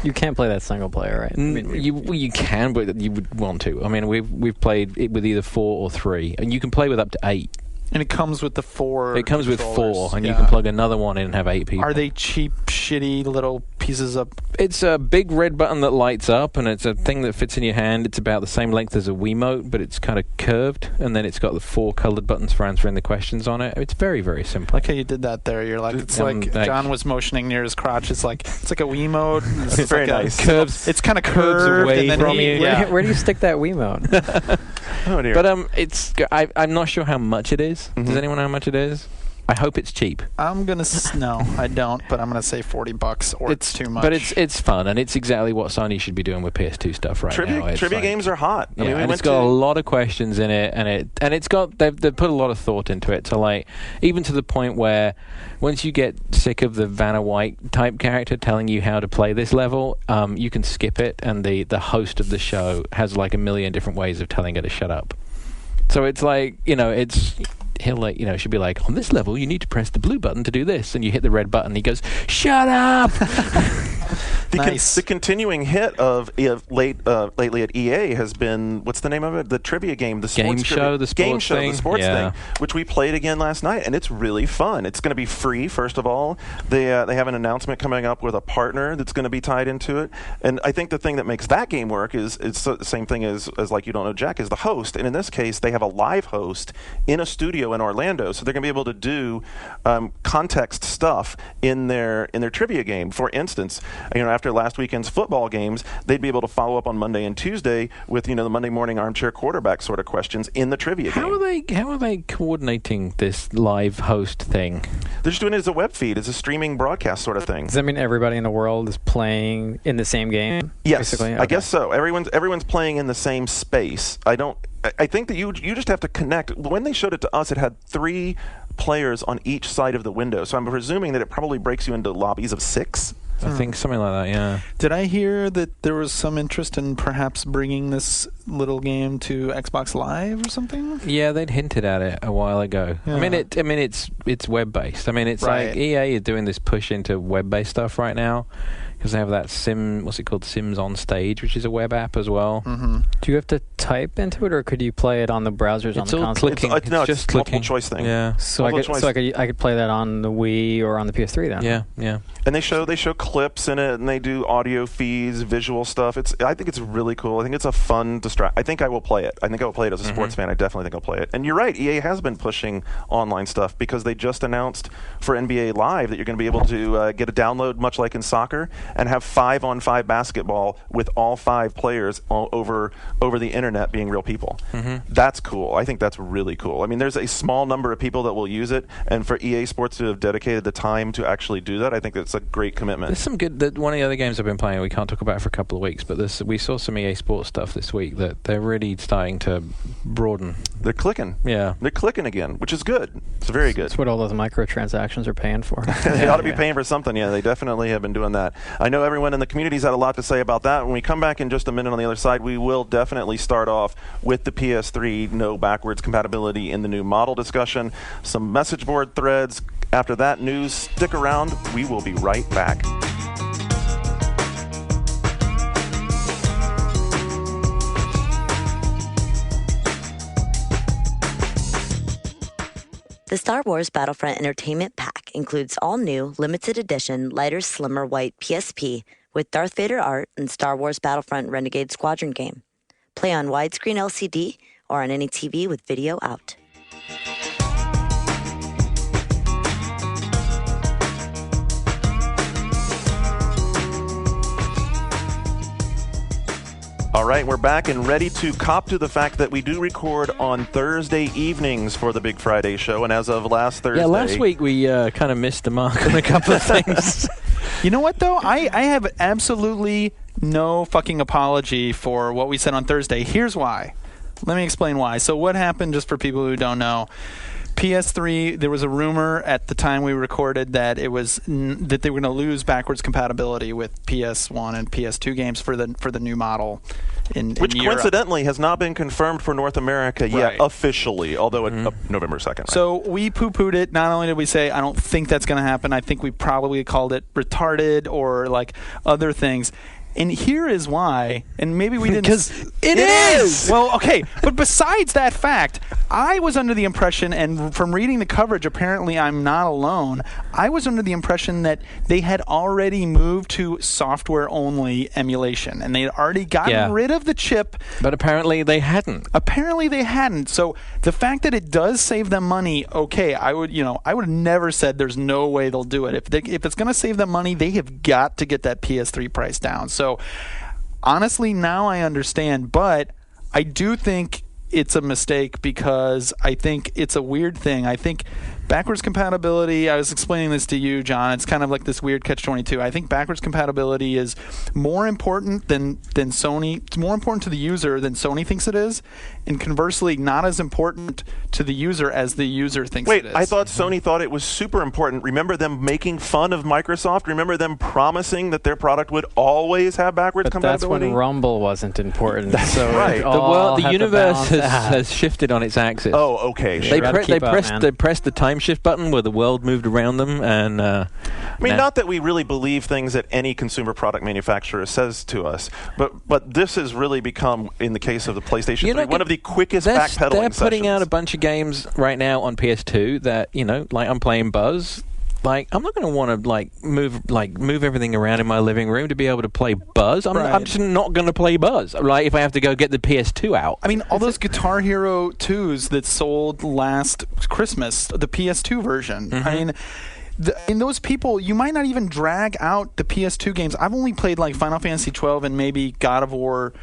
You can't play that single player, right? I mean, you can, but you would want to. I mean, we've played it with either 4 or 3, and you can play with up to 8. And it comes with the 4. It comes with 4, and you can plug another one in and have 8 people. Are they cheap, shitty little pieces of? It's a big red button that lights up, and it's a thing that fits in your hand. It's about the same length as a Wiimote, but it's kind of curved, and then it's got the 4 colored buttons for answering the questions on it. It's very, very simple. Like how you did that there. You're like, it's like John was motioning near his crotch. It's like a Wiimote. It's very nice. Curves. It's kind of curved away and then from you. Yeah. Where do you stick that Wiimote? Oh dear. But I'm not sure how much it is. Mm-hmm. Does anyone know how much it is? I hope it's cheap. I'm gonna no, I don't. But I'm gonna say $40, or it's too much. But it's fun, and it's exactly what Sony should be doing with PS2 stuff now. Trivia games are hot. Yeah, and it's got a lot of questions in it, and it's got they've put a lot of thought into it. So like even to the point where once you get sick of the Vanna White type character telling you how to play this level, you can skip it, and the host of the show has like a million different ways of telling her to shut up. So it's like he'll should be like, on this level you need to press the blue button to do this, and you hit the red button, he goes, shut up. The continuing hit of lately at EA has been, what's the name of it? The trivia game, the sports thing, which we played again last night, and it's really fun. It's going to be free. First of all, they have an announcement coming up with a partner that's going to be tied into it, and I think the thing that makes that game work is it's the same thing as like You Don't Know Jack, is the host, and in this case they have a live host in a studio in Orlando, so they're going to be able to do context stuff in their trivia game. For instance, after last weekend's football games, they'd be able to follow up on Monday and Tuesday with the Monday morning armchair quarterback sort of questions in the trivia game. How are they coordinating this live host thing? They're just doing it as a web feed, as a streaming broadcast sort of thing. Does that mean everybody in the world is playing in the same game? Yes, basically? I guess so. Everyone's playing in the same space. I think that you just have to connect. When they showed it to us, it had 3 players on each side of the window. So I'm presuming that it probably breaks you into lobbies of 6. I think something like that, yeah. Did I hear that there was some interest in perhaps bringing this little game to Xbox Live or something? Yeah, they'd hinted at it a while ago. Yeah. I mean, it's web based. I mean, it's Right. like EA is doing this push into web based stuff right now because they have that Sims on Stage, which is a web app as well. Mm-hmm. Do you have to type into it, or could you play it on the browsers on It's the all console? clicking. It's just just multiple clicking. choice thing. Yeah. So I could play that on the Wii or on the PS3 then. Yeah. And they show clips in it, and they do audio feeds, visual stuff. I think it's really cool. I think it's a fun I think I will play it. I think I will play it as a sports fan. I definitely think I'll play it. And you're right, EA has been pushing online stuff because they just announced for NBA Live that you're going to be able to get a download, much like in soccer, and have 5-on-5 basketball with all 5 players over the internet being real people. That's cool. I think that's really cool. I mean, there's a small number of people that will use it, and for EA Sports to have dedicated the time to actually do that, I think that's a great commitment. There's some good. One of the other games I've been playing, we can't talk about it for a couple of weeks, but we saw some EA Sports stuff this week that they're really starting to broaden. They're clicking. Yeah. They're clicking again, which is good. It's very good. That's what all those microtransactions are paying for. They ought to be paying for something. Yeah, they definitely have been doing that. I know everyone in the community's had a lot to say about that. When we come back in just a minute on the other side, we will definitely start off with the PS3 no backwards compatibility in the new model discussion, some message board threads. After that news, stick around. We will be right back. The Star Wars Battlefront Entertainment Pack includes all new, limited edition, lighter, slimmer white PSP with Darth Vader art and Star Wars Battlefront Renegade Squadron game. Play on widescreen LCD or on any TV with video out. All right, we're back and ready to cop to the fact that we do record on Thursday evenings for the Big Friday show, and as of last Thursday... Yeah, last week we kind of missed the mark on a couple of things. You know what, though? I have absolutely no fucking apology for what we said on Thursday. Here's why. Let me explain why. So what happened, just for people who don't know, PS3, there was a rumor at the time we recorded that it was that they were going to lose backwards compatibility with PS1 and PS2 games for the new model in Which Europe. coincidentally has not been confirmed for North America yet officially, although November 2nd. Right? So we poo-pooed it. Not only did we say, I don't think that's going to happen, I think we probably called it retarded or like other things. And here is why, and maybe we didn't... Because it is! Well, okay, but besides that fact, I was under the impression, and from reading the coverage, apparently I'm not alone, I was under the impression that they had already moved to software-only emulation, and they had already gotten rid of the chip. But apparently they hadn't. So the fact that it does save them money, okay, I would have never said there's no way they'll do it. If it's going to save them money, they have got to get that PS3 price down. So honestly, now I understand, but I do think it's a mistake because I think it's a weird thing. I think backwards compatibility, I was explaining this to you, John, it's kind of like this weird catch-22. I think backwards compatibility is more important than Sony. It's more important to the user than Sony thinks it is, and conversely, not as important to the user as the user thinks it is. Wait, I thought Sony thought it was super important. Remember them making fun of Microsoft? Remember them promising that their product would always have backwards compatibility? That's when Rumble wasn't important. So right. The universe has shifted on its axis. Oh, okay. They pressed the time shift button where the world moved around them, and I mean, not that we really believe things that any consumer product manufacturer says to us, but this has really become, in the case of the PlayStation 3, one of the quickest backpedaling They're putting sessions. out a bunch of games right now on PS2 that, like I'm playing Buzz. Like, I'm not going to want to move everything around in my living room to be able to play Buzz. I'm just not going to play Buzz. Like, if I have to go get the PS2 out. I mean, all those Guitar Hero 2s that sold last Christmas, the PS2 version. I mean, in those people, you might not even drag out the PS2 games. I've only played like Final Fantasy 12 and maybe God of War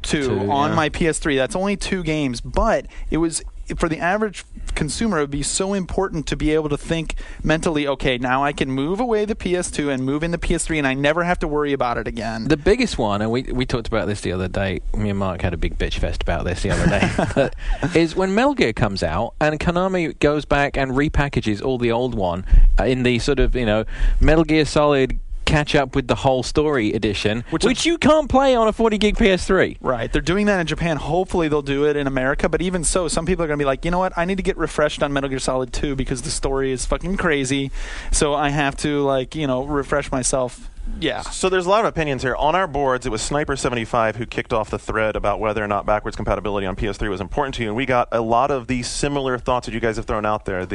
2 on my PS3. That's only 2 games, but it was, for the average consumer, it would be so important to be able to think mentally, okay, now I can move away the PS2 and move in the PS3 and I never have to worry about it again. The biggest one, and we talked about this the other day, me and Mark had a big bitch fest about this the other day, is when Metal Gear comes out and Konami goes back and repackages all the old one in the sort of, Metal Gear Solid catch up with the whole story edition, which you can't play on a 40 gig PS3. Right. They're doing that in Japan. Hopefully they'll do it in America. But even so, some people are going to be like, you know what? I need to get refreshed on Metal Gear Solid 2 because the story is fucking crazy. So I have to, refresh myself. Yeah. So there's a lot of opinions here. On our boards, it was Sniper75 who kicked off the thread about whether or not backwards compatibility on PS3 was important to you. And we got a lot of these similar thoughts that you guys have thrown out there.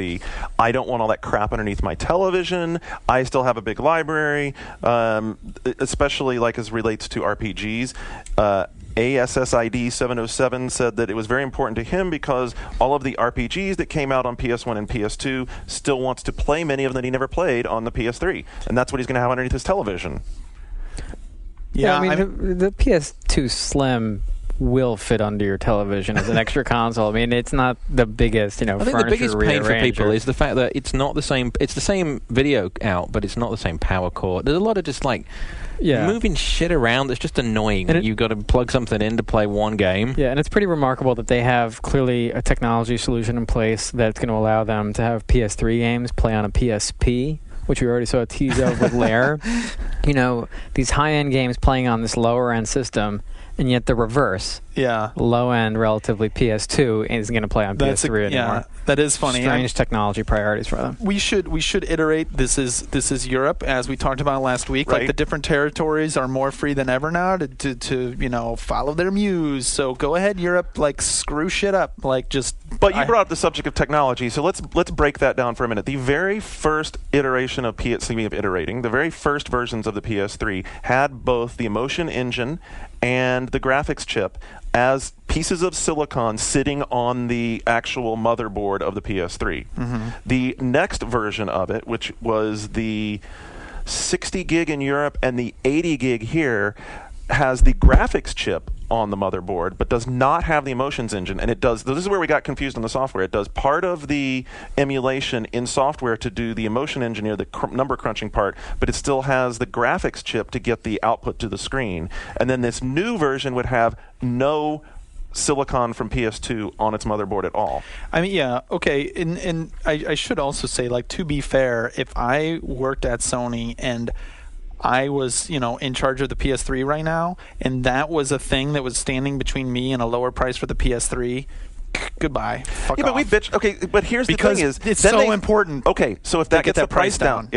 I don't want all that crap underneath my television. I still have a big library, especially as relates to RPGs. ASSID 707 said that it was very important to him because all of the RPGs that came out on PS1 and PS2 still wants to play many of them that he never played on the PS3. And that's what he's going to have underneath his television. Yeah, I mean, the PS2 Slim will fit under your television as an extra console. I mean, it's not the biggest, I think the biggest pain for people is the fact that it's not the same. It's the same video out, but it's not the same power cord. There's a lot of just moving shit around that's just annoying. You've got to plug something in to play one game. Yeah, and it's pretty remarkable that they have clearly a technology solution in place that's going to allow them to have PS3 games play on a PSP, which we already saw a tease of with Lair. These high-end games playing on this lower-end system, and yet the reverse. Yeah. Low-end, relatively PS2 isn't going to play on PS3 anymore. Yeah, that is funny. Strange technology priorities for them. We should iterate. This is Europe, as we talked about last week. Right. The different territories are more free than ever now to follow their muse. So go ahead, Europe. Screw shit up. But you brought up the subject of technology, so let's break that down for a minute. The very first iteration of speaking of iterating, the very first versions of the PS3 had both the Emotion Engine and the graphics chip as pieces of silicon sitting on the actual motherboard of the PS3. Mm-hmm. The next version of it, which was the 60 gig in Europe and the 80 gig here, has the graphics chip on the motherboard, but does not have the Emotions Engine. And this is where we got confused on the software. It does part of the emulation in software to do the Emotion Engineer, the number crunching part, but it still has the graphics chip to get the output to the screen. And then this new version would have no silicon from PS2 on its motherboard at all. I mean, yeah, okay. And I should also say, to be fair, if I worked at Sony and I was, in charge of the PS3 right now, and that was a thing that was standing between me and a lower price for the PS3, goodbye. Fuck off. But we bitch. Okay, but here's the thing: is it's so important. Okay, so if that gets the price down,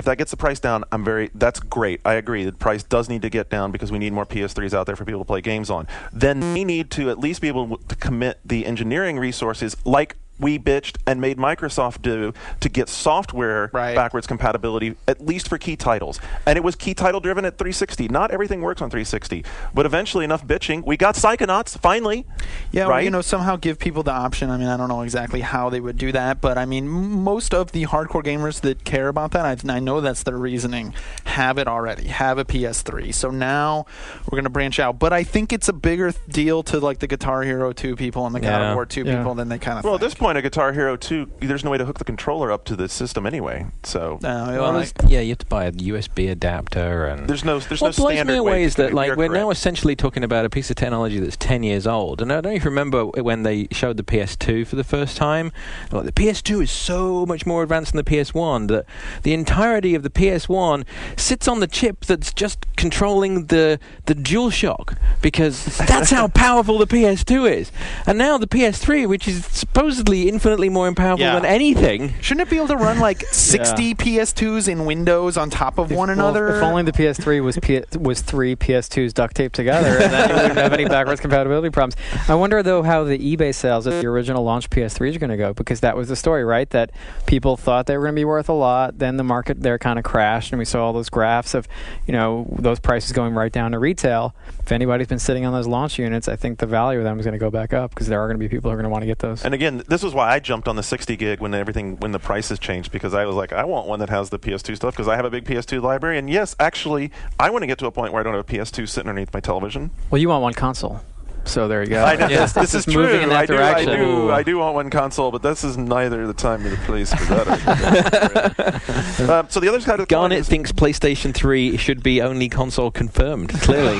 that's great. I agree. The price does need to get down because we need more PS3s out there for people to play games on. Then we need to at least be able to commit the engineering resources, like we bitched and made Microsoft do, to get software backwards compatibility, at least for key titles. And it was key title driven at 360. Not everything works on 360. But eventually, enough bitching, we got Psychonauts, finally. Yeah, right? Somehow give people the option. I mean, I don't know exactly how they would do that, but I mean, most of the hardcore gamers that care about that, I know that's their reasoning, have it already, have a PS3. So now we're going to branch out. But I think it's a bigger deal to the Guitar Hero 2 people and the God of War 2 people than they kind of think. At this point, a Guitar Hero 2, there's no way to hook the controller up to the system anyway. So you have to buy a USB adapter, and there's no standard way. What blows me away is that we're now essentially talking about a piece of technology that's 10 years old. And I don't even remember when they showed the PS2 for the first time. The PS2 is so much more advanced than the PS1 that the entirety of the PS1 sits on the chip that's just controlling the DualShock, because that's how powerful the PS2 is. And now the PS3, which is supposedly infinitely more powerful than anything. Shouldn't it be able to run 60 PS2s in Windows on top of one another? If only the PS3 was three PS2s duct taped together, and then you wouldn't have any backwards compatibility problems. I wonder, though, how the eBay sales of the original launch PS3s are going to go, because that was the story, right? That people thought they were going to be worth a lot. Then the market there kind of crashed, and we saw all those graphs of, those prices going right down to retail. If anybody's been sitting on those launch units, I think the value of them is going to go back up, because there are going to be people who are going to want to get those. And again, this was why I jumped on the 60 gig when the prices changed, because I was like, I want one that has the PS2 stuff, because I have a big PS2 library. And yes, actually, I want to get to a point where I don't have a PS2 sitting underneath my television. Well, you want one console. So there you go. I know, this is true. Moving in that direction. I do want one console, but this is neither the time or the place for that. So the other side of the Garnet thinks PlayStation 3 should be only console confirmed, clearly.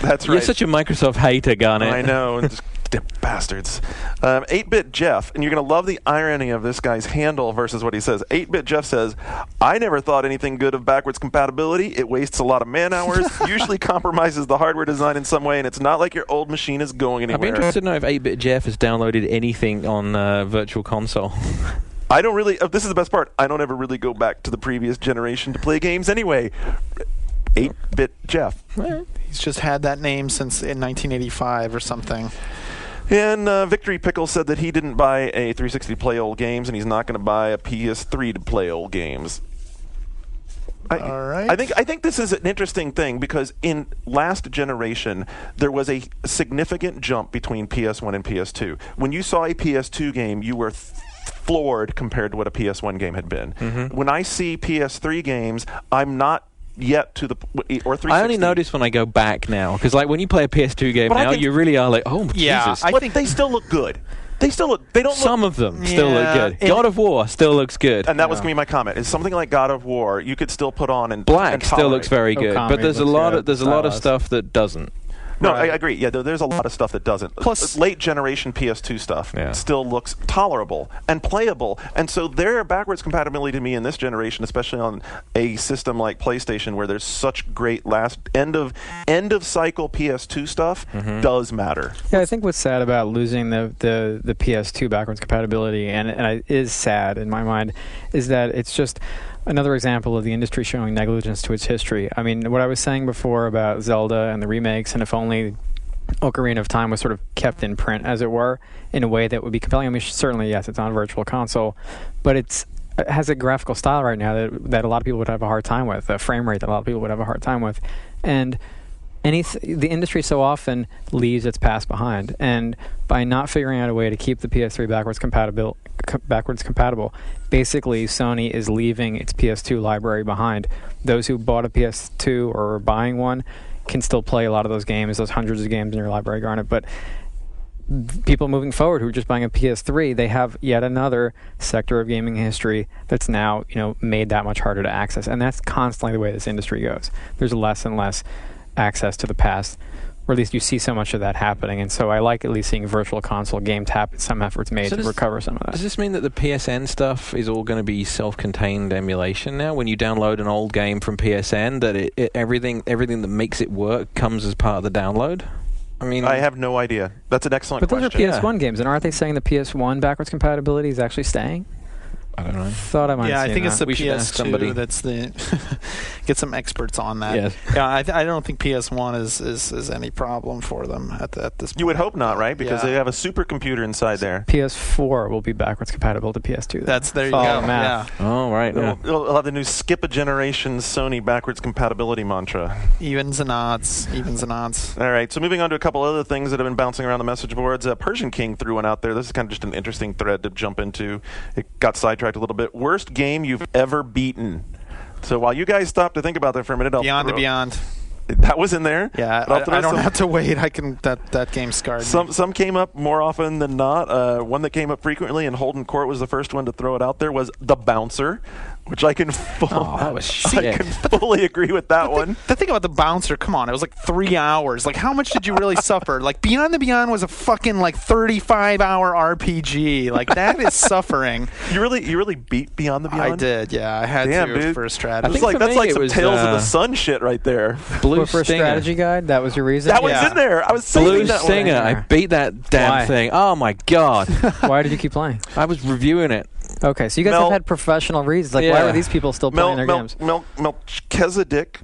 That's right. You're such a Microsoft hater, Garnet. I know. And just Bastards. 8-Bit Jeff, and you're going to love the irony of this guy's handle versus what he says. 8-Bit Jeff says, I never thought anything good of backwards compatibility. It wastes a lot of man hours, usually compromises the hardware design in some way, and it's not like your old machine is going anywhere. I'd be interested to know if 8-Bit Jeff has downloaded anything on Virtual Console. I don't really, this is the best part, I don't ever really go back to the previous generation to play games anyway. 8-Bit Jeff. He's just had that name since in 1985 or something. And Victory Pickle said that he didn't buy a 360 to play old games, and he's not going to buy a PS3 to play old games. All right. I think this is an interesting thing because in last generation there was a significant jump between PS1 and PS2. When you saw a PS2 game, you were floored compared to what a PS1 game had been. Mm-hmm. When I see PS3 games, I'm not yet to the or 360. I only notice when I go back now because like when you play a PS2 game now, you really are like, oh Jesus! I think they still look good. They still look. They don't. Some of them still look good. God of War still looks good, and that was going to be my comment. Is something like God of War you could still put on and Black and still looks very good, but there's a lot of stuff that doesn't. No, right. I agree. Yeah, there's a lot of stuff that doesn't. Plus, late generation PS2 stuff still looks tolerable and playable. And so their backwards compatibility to me in this generation, especially on a system like PlayStation, where there's such great end of cycle PS2 stuff, does matter. Yeah, I think what's sad about losing the PS2 backwards compatibility, and it is sad in my mind, is that it's just another example of the industry showing negligence to its history. I mean, what I was saying before about Zelda and the remakes, and if only Ocarina of Time was sort of kept in print, as it were, in a way that would be compelling. I mean, certainly, yes, it's on Virtual Console, but it has a graphical style right now that a lot of people would have a hard time with, a frame rate that a lot of people would have a hard time with. And the industry so often leaves its past behind, and by not figuring out a way to keep the PS3 backwards compatible, basically Sony is leaving its PS2 library behind. Those who bought a PS2 or are buying one can still play a lot of those games, those hundreds of games in your library, granted, but people moving forward who are just buying a PS3, they have yet another sector of gaming history that's now made that much harder to access, and that's constantly the way this industry goes. There's less and less access to the past, or at least you see so much of that happening, and so I like at least seeing Virtual Console games happen, some efforts made to recover some of that. Does this mean that the PSN stuff is all going to be self-contained emulation now? When you download an old game from PSN, that everything that makes it work comes as part of the download? I mean, I have no idea. That's an excellent question. But those are PS1 games, and aren't they saying the PS1 backwards compatibility is actually staying? I don't know. Thought I might. Yeah, I think it's the we PS2 that's the. Get some experts on that. Yes. Yeah, I don't think PS1 is any problem for them at this point. You would hope not, right? Because they have a supercomputer inside there. PS4 will be backwards compatible to PS2. There you go. Math. Yeah. Oh, right. Yeah. We'll have the new skip a generation Sony backwards compatibility mantra. Evens and odds. All right, so moving on to a couple other things that have been bouncing around the message boards. Persian King threw one out there. This is kind of just an interesting thread to jump into. It got sidetracked a little bit. Worst game you've ever beaten. So while you guys stop to think about that for a minute, Beyond. That was in there. Yeah, I don't have to wait. I can. That game scarred me. Some came up more often than not. One that came up frequently, and Holden Court was the first one to throw it out there, was The Bouncer, which I can that was shit. I can fully agree with that one. The thing about The Bouncer, come on, it was like 3 hours. Like, how much did you really suffer? Like, Beyond the Beyond was a fucking 35-hour RPG. Like, that is suffering. You really beat Beyond the Beyond? I did, yeah. I had to dude. for a strategy. That's like some Tales of the Sun shit right there. Blue for a strategy guide, that was your reason? That was in there. I was saving Blue that Stinger. one. I beat that damn thing. Oh my god. Why did you keep playing? I was reviewing it. Okay, so you guys have had professional reasons. Like, why were these people still playing their games? Melchizedek,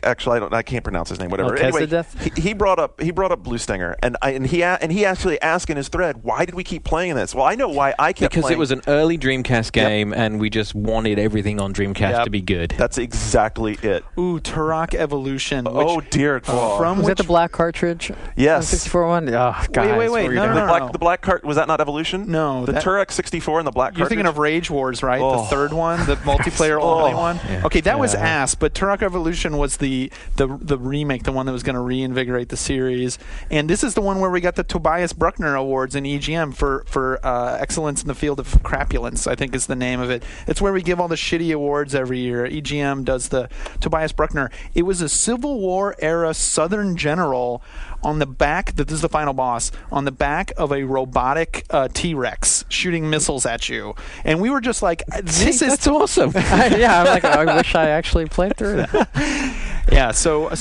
actually, I can't pronounce his name. Whatever. Anyway, he brought up Blue Stinger, and he actually asked in his thread, why did we keep playing this? Well, I know why I kept playing. Because it was an early Dreamcast game, and we just wanted everything on Dreamcast to be good. That's exactly it. Ooh, Turok Evolution. Oh dear God. Was that the black cartridge? Yes. 64 one. Oh, guys, wait. No. The black cart, was that not Evolution? No. The Turok 64 and the black cart. You're thinking of Rage Wars, right? The third one, the multiplayer only one. Yeah. Okay, that was ass. But Turok Evolution was the remake, the one that was going to reinvigorate the series. And this is the one where we got the Tobias Bruckner Awards in EGM for excellence in the field of crapulence, I think is the name of it. It's where we give all the shitty awards every year. EGM does the Tobias Bruckner. It was a Civil War era Southern general on the back. This is the final boss on the back of a robotic T-Rex shooting missiles at you, and we were just like, that's awesome. Yeah, I'm like, I wish I actually played through that. Yeah, so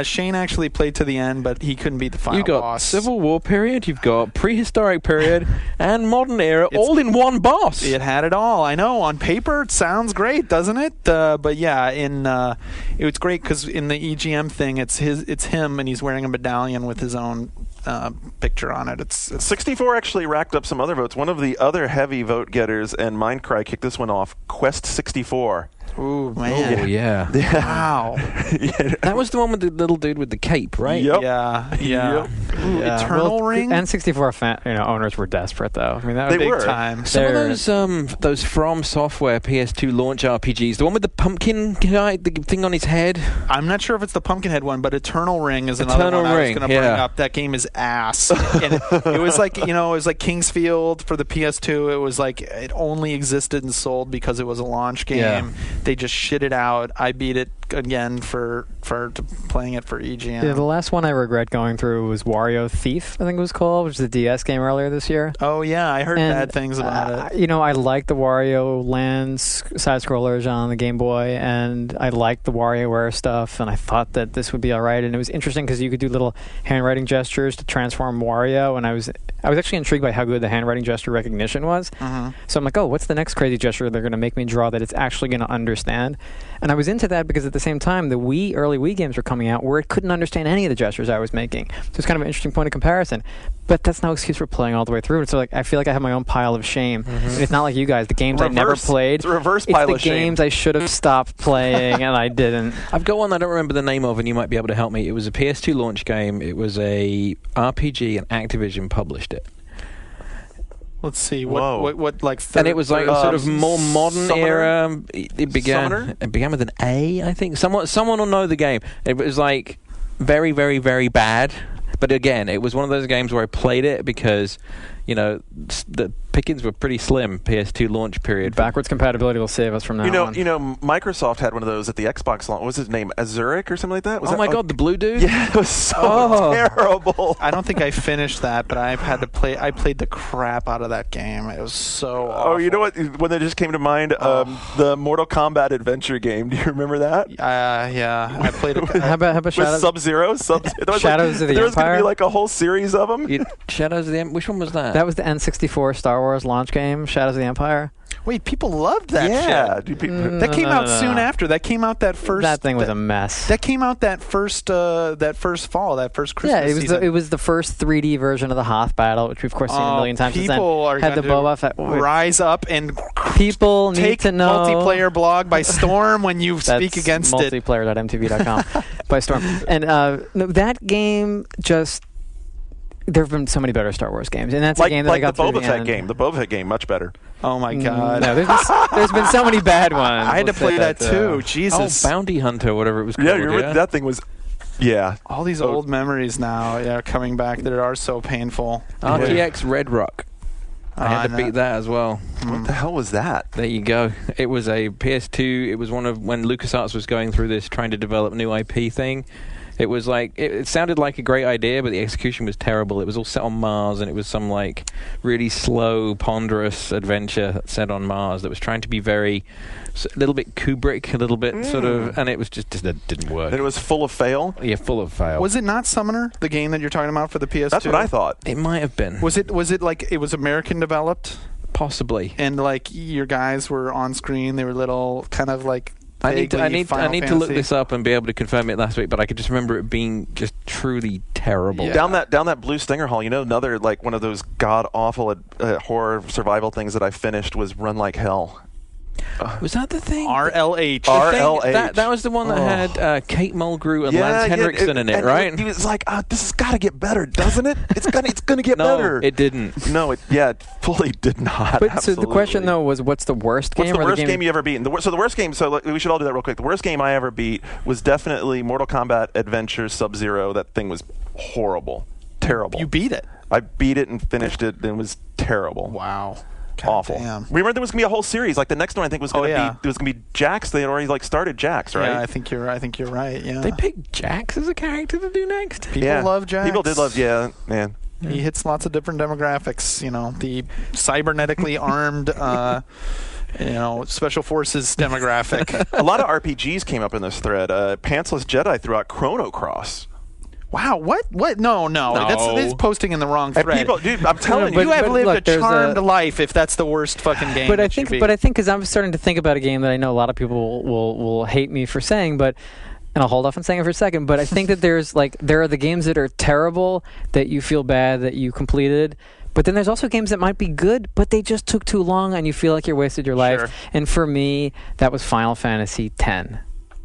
Shane actually played to the end, but he couldn't beat the final boss. You've got boss. Civil War period, you've got prehistoric period, and modern era, all in one boss. It had it all. I know. On paper, it sounds great, doesn't it? But yeah, it was great because in the EGM thing, it's him, and he's wearing a medallion with his own picture on it. It's 64 actually racked up some other votes. One of the other heavy vote getters, and Mindcry kicked this one off, Quest 64. Ooh, man. Oh, yeah. Wow. Yeah. That was the one with the little dude with the cape, right? Yep. Yeah. Yep. Ooh, Eternal Ring? N64 owners were desperate, though. I mean, that was They big were. time. Some of those From Software PS2 launch RPGs, the one with the pumpkin guy, the thing on his head. I'm not sure if it's the Pumpkinhead one, but Eternal Ring is another Eternal one I was Ring, going to bring yeah. up. That game is ass. And it was like, it was like Kingsfield for the PS2. It was like it only existed and sold because it was a launch game. Yeah. They just shit it out. I beat it again for playing it for EGM. Yeah, the last one I regret going through was Wario Thief, I think it was called, which is a DS game earlier this year. Oh, yeah. I heard And, bad things about it. I like the Wario Lands side-scrollers on the Game Boy, and I liked the WarioWare stuff, and I thought that this would be all right. And it was interesting because you could do little handwriting gestures to transform Wario, and I was actually intrigued by how good the handwriting gesture recognition was. Mm-hmm. So I'm like, oh, what's the next crazy gesture they're going to make me draw that it's actually going to understand? And I was into that because at the same time, the early Wii games were coming out where it couldn't understand any of the gestures I was making. So it's kind of an interesting point of comparison. But that's no excuse for playing all the way through. So I feel like I have my own pile of shame. Mm-hmm. And it's not like you guys. The games I never played. It's a reverse pile the of shame. games I should have stopped playing and I didn't. I've got one I don't remember the name of, and you might be able to help me. It was a PS2 launch game. It was a RPG, and Activision published it. Let's see. Whoa. What like And it was like a sort of more modern Summoner? era. It began with an A, I think. Someone will know the game. It was like very, very, very bad. But again, it was one of those games where I played it because, the pickings were pretty slim. PS2 launch period. Backwards compatibility will save us from now on. Microsoft had one of those at the Xbox launch. What was his name? Azuric or something like that? Oh my God, the blue dude? Yeah, it was so terrible. I don't think I finished that, but I played the crap out of that game. It was so awful. Oh, you know what? When that just came to mind, the Mortal Kombat adventure game. Do you remember that? Yeah. I played it. How about With Shadows? Sub-Zero? Shadows of the There was going to Empire? be like a whole series of them. Shadows of the Empire. Which one was that? That was the N64 Star Wars launch game, Shadows of the Empire. Wait, people loved that Yeah. shit. That Came out no. soon after. That came out that first. That thing was a mess. That came out that first fall, that first Christmas Yeah, season. it was the first 3D version of the Hoth battle, which we've of course seen a million times since then. People are Had the going Boba Fett. to rise up and People need take to know multiplayer blog by storm when you speak against it. multiplayer.mtv.com by storm. And no, that game just. There have been so many better Star Wars games, and that's a game that I got the through Boba the Fett end. game. The Boba Fett game, much better. Oh my god! No, there's been so many bad ones. I had to Let's play say that too. Oh, Jesus! Bounty Hunter, whatever it was called. Yeah, you remember that thing was. Yeah. All these old memories now, coming back that are so painful. RTX Red Rock. I had to beat that as well. What the hell was that? There you go. It was a PS2. It was one of when LucasArts was going through this, trying to develop new IP thing. It was like it sounded like a great idea, but the execution was terrible. It was all set on Mars, and it was some like really slow, ponderous adventure set on Mars that was trying to be a little bit Kubrick, a little bit sort of, and it was just it didn't work. And it was full of fail? Yeah, full of fail. Was it not Summoner, the game that you're talking about for the PS2? That's what I thought. It might have been. Was it like it was American developed, Possibly. and like your guys were on screen? They were little, kind of like. I need Final to look Fantasy. this up and be able to confirm it last week, but I could just remember it being just truly terrible. Yeah. Down that Blue Stinger Hall, another like one of those god awful horror survival things that I finished was Run Like Hell. Was that the thing? RLH. RLH. That was the one that had Kate Mulgrew and Lance Henriksen in it, and right? He was like, this has got to get better, doesn't it? It's gonna get No, better. it didn't. No, it fully did not. But so the question though was, what's the worst game? What's the or worst game you ever beaten? So the worst game. So we should all do that real quick. The worst game I ever beat was definitely Mortal Kombat Adventure Sub-Zero. That thing was horrible, terrible. You beat it. I beat it and finished it, and it was terrible. Wow. awful. Damn. Remember there was going to be a whole series. Like the next one I think was going to be Jax. They had already like started Jax, right? Yeah, I think you're right. Yeah. They picked Jax as a character to do next. People love Jax. People did love, man. He hits lots of different demographics. The cybernetically armed, special forces demographic. A lot of RPGs came up in this thread. Pantsless Jedi threw out Chrono Cross. Wow, what? No. That's posting in the wrong thread. People, dude, I'm telling you, you have lived a charmed life if that's the worst fucking game. But I think because I'm starting to think about a game that I know a lot of people will hate me for saying, but. And I'll hold off on saying it for a second, but I think that there are the games that are terrible that you feel bad that you completed, but then there's also games that might be good, but they just took too long and you feel like you wasted your life. Sure. And for me, that was Final Fantasy X.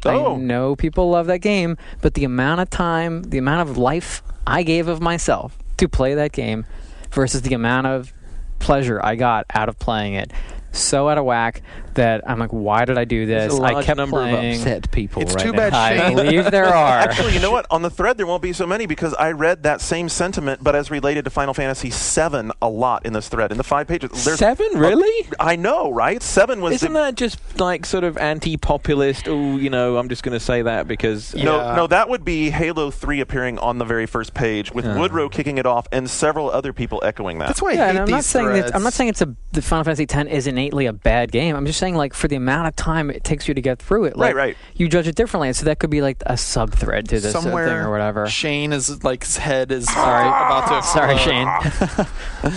Oh. I know people love that game, but the amount of time, the amount of life I gave of myself to play that game versus the amount of pleasure I got out of playing it, so out of whack that I'm like, why did I do this? There's a large I kept number playing. of upset people. It's right too now. bad I Shane. believe there are. Actually, you know what? On the thread, there won't be so many because I read that same sentiment, but as related to Final Fantasy VII a lot in this thread. In the 5 pages. There's 7, really? I know, right? 7 was Isn't that just like sort of anti-populist? Oh, I'm just going to say that because... No, that would be Halo 3 appearing on the very first page with Woodrow kicking it off and several other people echoing that. That's why I hate and these threads. I'm not saying the Final Fantasy X is innately a bad game. I'm just saying, like, for the amount of time it takes you to get through it, like, right. You judge it differently, and so that could be like a sub-thread to this thing Somewhere or whatever. Shane is like his head is about to Sorry, Shane.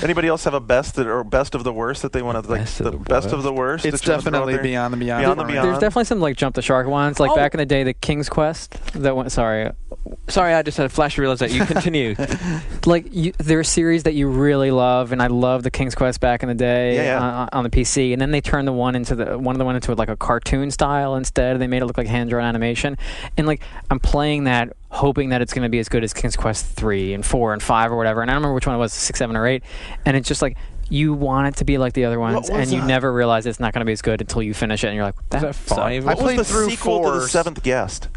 Anybody else have a best of the worst that they want to like? Best of the worst. It's that you wanna throw out definitely there? Beyond the Beyond. Beyond the Beyond. There's definitely some like jump the shark ones, like back in the day, the King's Quest. That went. Sorry, I just had a flash of realization. You continue. There's a series that you really love, and I love the King's Quest back in the day on the PC, and then they turned one into like a cartoon style instead. They made it look like hand-drawn animation, and like I'm playing that, hoping that it's going to be as good as King's Quest 3 and 4 and 5 or whatever. And I don't remember which one it was, 6, 7, or 8. And it's just like you want it to be like the other ones, and you never realize it's not going to be as good until you finish it, and you're like, that 5? What was the through sequel to 4. The Seventh Guest?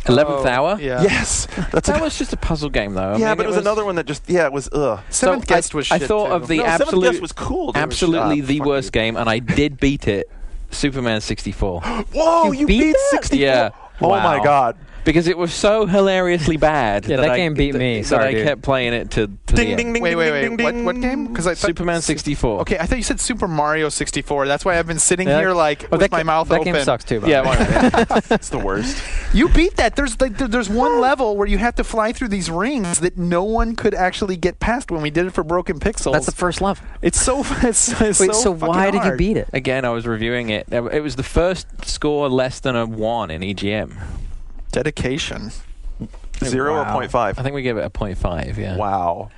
11th Hour? Yeah. Yes. That was just a puzzle game, though. But it was another one that just, it was, Seventh Guest was shit, I thought too. of the Seventh Guest was cool. Dude. absolutely the worst game, and I did beat it. Superman 64. Whoa, you beat that? 64? Yeah. Oh my God. Because it was so hilariously bad. Yeah, that game beat me. Sorry, I kept playing it to the Ding, end. ding, ding, Wait. ding, ding, What game? Because I thought Superman 64. Okay, I thought you said Super Mario 64. That's why I've been sitting here like with my mouth that open. game sucks too. It's the worst. You beat that. There's one level where you have to fly through these rings that no one could actually get past when we did it for Broken Pixels. That's the first level. It's so. Wait, so why did you beat it? Again, I was reviewing it. It was the first score less than a 1 in EGM. Dedication. 0 or 0.5? I think we gave it a 0.5, yeah. Wow.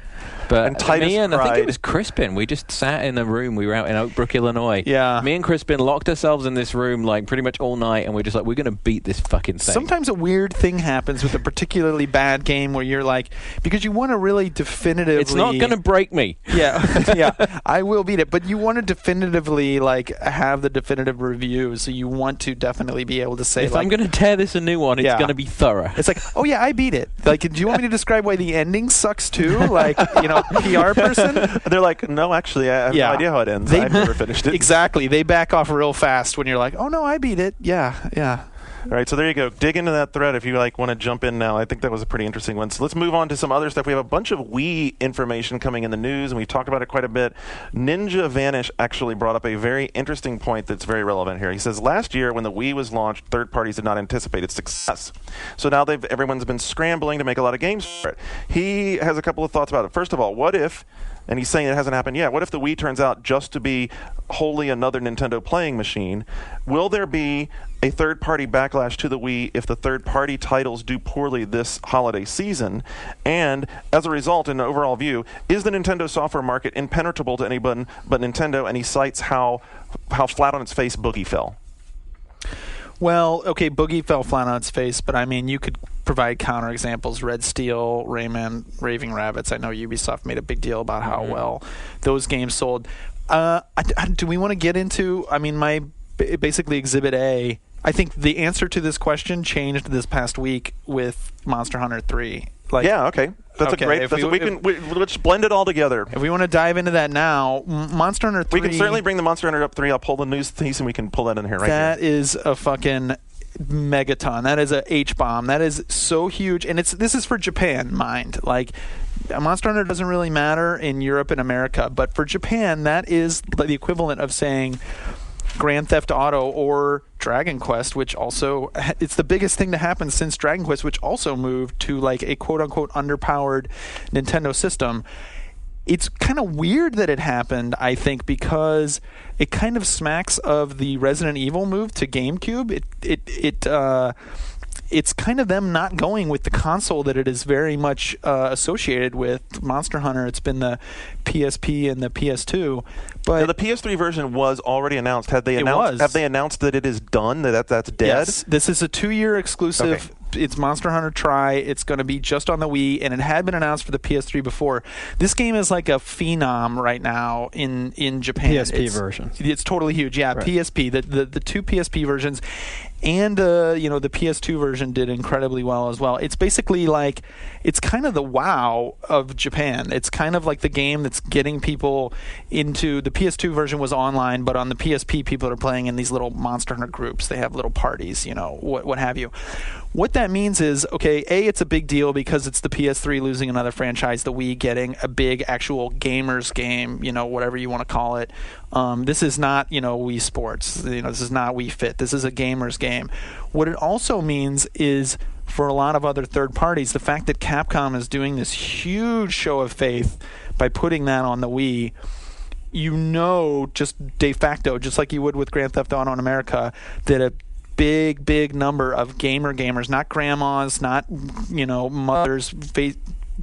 But And Titus me and I think cried. it was Crispin. We just sat in a room. We were out in Oak Brook, Illinois. Yeah. Me and Crispin locked ourselves in this room like pretty much all night, and we're just like, we're going to beat this fucking thing. Sometimes a weird thing happens with a particularly bad game where you're like, because you want to really definitively. It's not going to break me. Yeah, I will beat it. But you want to definitively like have the definitive review, so you want to definitely be able to say, If like, I'm going to tear this a new one, it's going to be thorough. it's like, oh yeah, I beat it. Like, do you want me to describe why the ending sucks too? Like, PR person. They're like, no, actually, I have no idea how it ends. I've never finished it. Exactly. They back off real fast when you're like, oh no, I beat it. Yeah. All right, so there you go. Dig into that thread if you want to jump in now. I think that was a pretty interesting one. So let's move on to some other stuff. We have a bunch of Wii information coming in the news, and we've talked about it quite a bit. Ninja Vanish actually brought up a very interesting point that's very relevant here. He says, last year when the Wii was launched, third parties did not anticipate its success. So now everyone's been scrambling to make a lot of games for it. He has a couple of thoughts about it. First of all, what if, and he's saying it hasn't happened yet, what if the Wii turns out just to be wholly another Nintendo playing machine? Will there be a third-party backlash to the Wii if the third-party titles do poorly this holiday season? And as a result, in an overall view, is the Nintendo software market impenetrable to anyone but Nintendo? And he cites how flat on its face Boogie fell. Well, okay, Boogie fell flat on its face, but I mean, you could provide counterexamples. Red Steel, Rayman, Raving Rabbids. I know Ubisoft made a big deal about how well those games sold. Do we want to get into, basically Exhibit A, I think the answer to this question changed this past week with Monster Hunter 3. Like, yeah, okay. That's okay, a great. Let's blend it all together. If we want to dive into that now, Monster Hunter 3. We can certainly bring the Monster Hunter Up 3. I'll pull the news piece and we can pull that in here right That here. is a fucking megaton. That is a H-bomb. That is so huge. And this is for Japan, mind. Like, Monster Hunter doesn't really matter in Europe and America, but for Japan, that is the equivalent of saying Grand Theft Auto or Dragon Quest, which also, it's the biggest thing to happen since Dragon Quest, which also moved to like a quote-unquote underpowered Nintendo system. It's kind of weird that it happened, I think, because it kind of smacks of the Resident Evil move to GameCube. It's kind of them not going with the console that it is very much associated with. Monster Hunter, it's been the PSP and the PS2. But the PS3 version was already announced. Have they announced that it is done? That's dead? Yes. This is a 2-year exclusive. Okay. It's Monster Hunter Tri. It's going to be just on the Wii, and it had been announced for the PS3 before. This game is like a phenom right now in Japan. PSP version. It's totally huge. Yeah, right. PSP. The two PSP versions. And the PS2 version did incredibly well as well. It's basically like, it's kind of the WoW of Japan. It's kind of like the game that's getting people into, the PS2 version was online, but on the PSP people are playing in these little Monster Hunter groups. They have little parties, what have you. What that means is, okay, it's a big deal because it's the PS3 losing another franchise, the Wii getting a big actual gamers game, whatever you want to call it. This is not, Wii Sports. This is not Wii Fit. This is a gamers game. What it also means is, for a lot of other third parties, the fact that Capcom is doing this huge show of faith by putting that on the Wii, just de facto, just like you would with Grand Theft Auto in America, that a big number of gamers, not grandmas, not mothers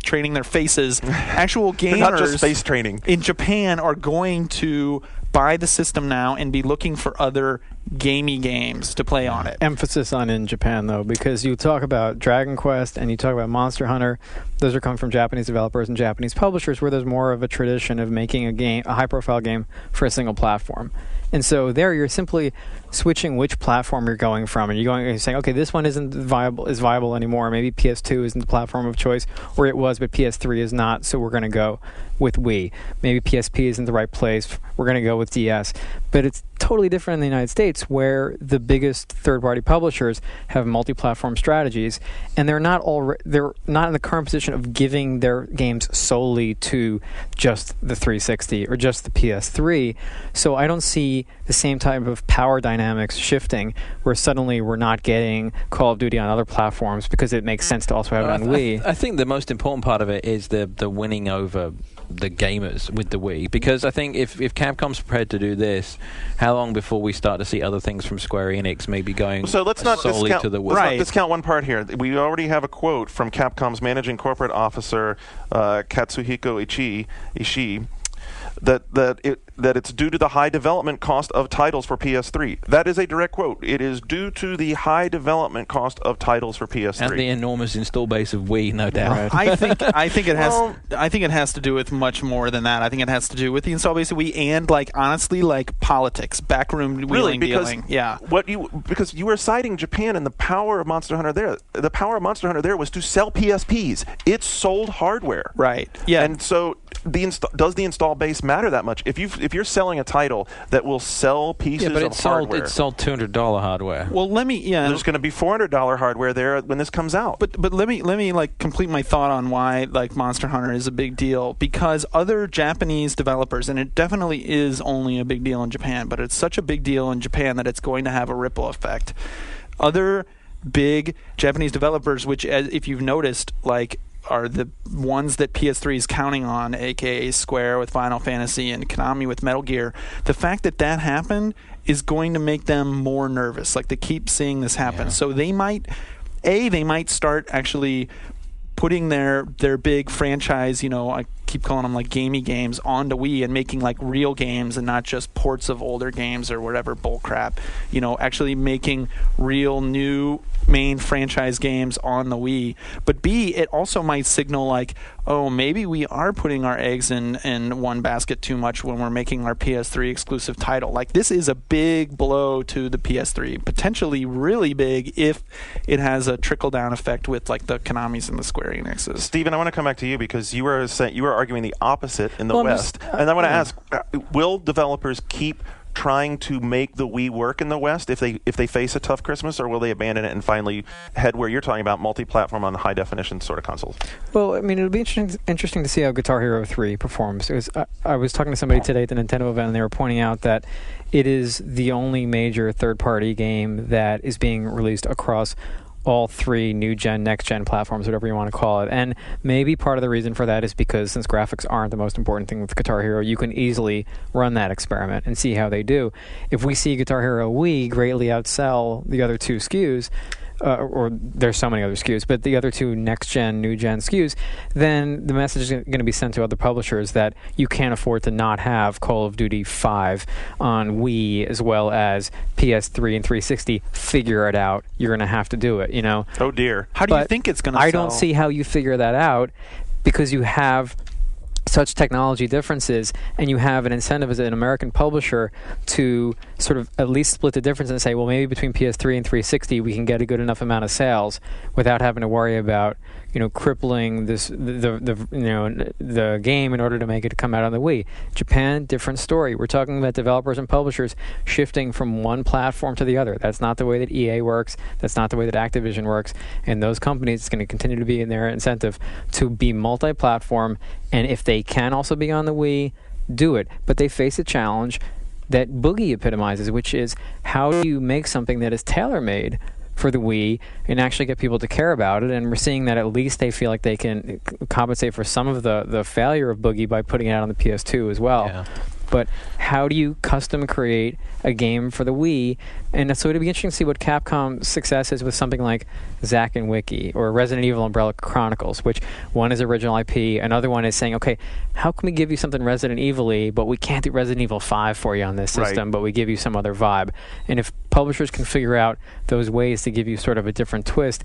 training their faces, actual gamers not just face training in Japan are going to buy the system now and be looking for other gamey games to play on it. Emphasis on in Japan, though, because you talk about Dragon Quest and you talk about Monster Hunter. Those are coming from Japanese developers and Japanese publishers, where there's more of a tradition of making a high-profile game for a single platform. And so there, you're simply switching which platform you're going from, and you're saying, okay, this one isn't viable anymore. Maybe PS2 isn't the platform of choice, or it was, but PS3 is not. So we're going to go with Wii. Maybe PSP isn't the right place. We're going to go with DS. But it's totally different in the United States, where the biggest third-party publishers have multi-platform strategies, and they're not in the current position of giving their games solely to just the 360 or just the PS3. So I don't see the same type of power dynamics shifting, where suddenly we're not getting Call of Duty on other platforms because it makes sense to also have it on Wii. I think the most important part of it is the winning over the gamers with the Wii, because I think if Capcom's prepared to do this, how long before we start to see other things from Square Enix maybe going solely to the Wii? Let's not discount one part here. We already have a quote from Capcom's managing corporate officer, Katsuhiko Ishii, that it's due to the high development cost of titles for PS3. That is a direct quote. It is due to the high development cost of titles for PS3 and the enormous install base of Wii, no doubt. I think it has to do with much more than that. I think it has to do with the install base of Wii and honestly politics, backroom wheeling, dealing. Yeah. Because you were citing Japan and the power of Monster Hunter there. The power of Monster Hunter there was to sell PSPs. It sold hardware. Right. Yeah. And so does the install base matter that much? If you're selling a title that will sell pieces of hardware, it sold $200 hardware. Well, there's going to be $400 hardware there when this comes out. But let me complete my thought on why Monster Hunter is a big deal, because other Japanese developers, and it definitely is only a big deal in Japan, but it's such a big deal in Japan that it's going to have a ripple effect. Other big Japanese developers, which, if you've noticed, are the ones that PS3 is counting on, aka Square with Final Fantasy and Konami with Metal Gear. The fact that happened is going to make them more nervous. They keep seeing this happen. Yeah. So they might start actually putting their big franchise, keep calling them like gamey games onto Wii and making like real games and not just ports of older games or whatever bull crap. Actually making real new main franchise games on the Wii. But B, it also might signal like, oh, maybe we are putting our eggs in one basket too much when we're making our PS3 exclusive title. Like, this is a big blow to the PS3, potentially really big if it has a trickle-down effect with like the Konamis and the Square Enixes. Stephen, I want to come back to you because you were arguing the opposite in the West. And I want to ask, will developers keep trying to make the Wii work in the West if they face a tough Christmas, or will they abandon it and finally head where you're talking about multi-platform on high definition sort of consoles? Well, I mean, it'll be interesting to see how Guitar Hero 3 performs. I was talking to somebody today at the Nintendo event, and they were pointing out that it is the only major third-party game that is being released across all three new-gen, next-gen platforms, whatever you want to call it. And maybe part of the reason for that is because since graphics aren't the most important thing with Guitar Hero, you can easily run that experiment and see how they do. If we see Guitar Hero Wii greatly outsell the other two SKUs, or there's so many other SKUs, but the other two next-gen, new-gen SKUs, then the message is going to be sent to other publishers that you can't afford to not have Call of Duty 5 on Wii as well as PS3 and 360. Figure it out. You're going to have to do it, Oh, dear. How do you think it's going to sell? I don't see how you figure that out because you have such technology differences, and you have an incentive as an American publisher to sort of at least split the difference and say, well, maybe between PS3 and 360 we can get a good enough amount of sales without having to worry about crippling the game in order to make it come out on the Wii. Japan, different story. We're talking about developers and publishers shifting from one platform to the other. That's not the way that EA works. That's not the way that Activision works. And those companies, it's going to continue to be in their incentive to be multi-platform, and if they can also be on the Wii, do it. But they face a challenge that Boogie epitomizes, which is how do you make something that is tailor-made for the Wii and actually get people to care about it. And we're seeing that at least they feel like they can compensate for some of the failure of Boogie by putting it out on the PS2 as well. Yeah. But how do you custom create a game for the Wii? And so it'd be interesting to see what Capcom's success is with something like Zack and Wiki or Resident Evil Umbrella Chronicles, which one is original IP, another one is saying, okay, how can we give you something Resident Evil-y, but we can't do Resident Evil 5 for you on this system, but we give you some other vibe. And if publishers can figure out those ways to give you sort of a different twist,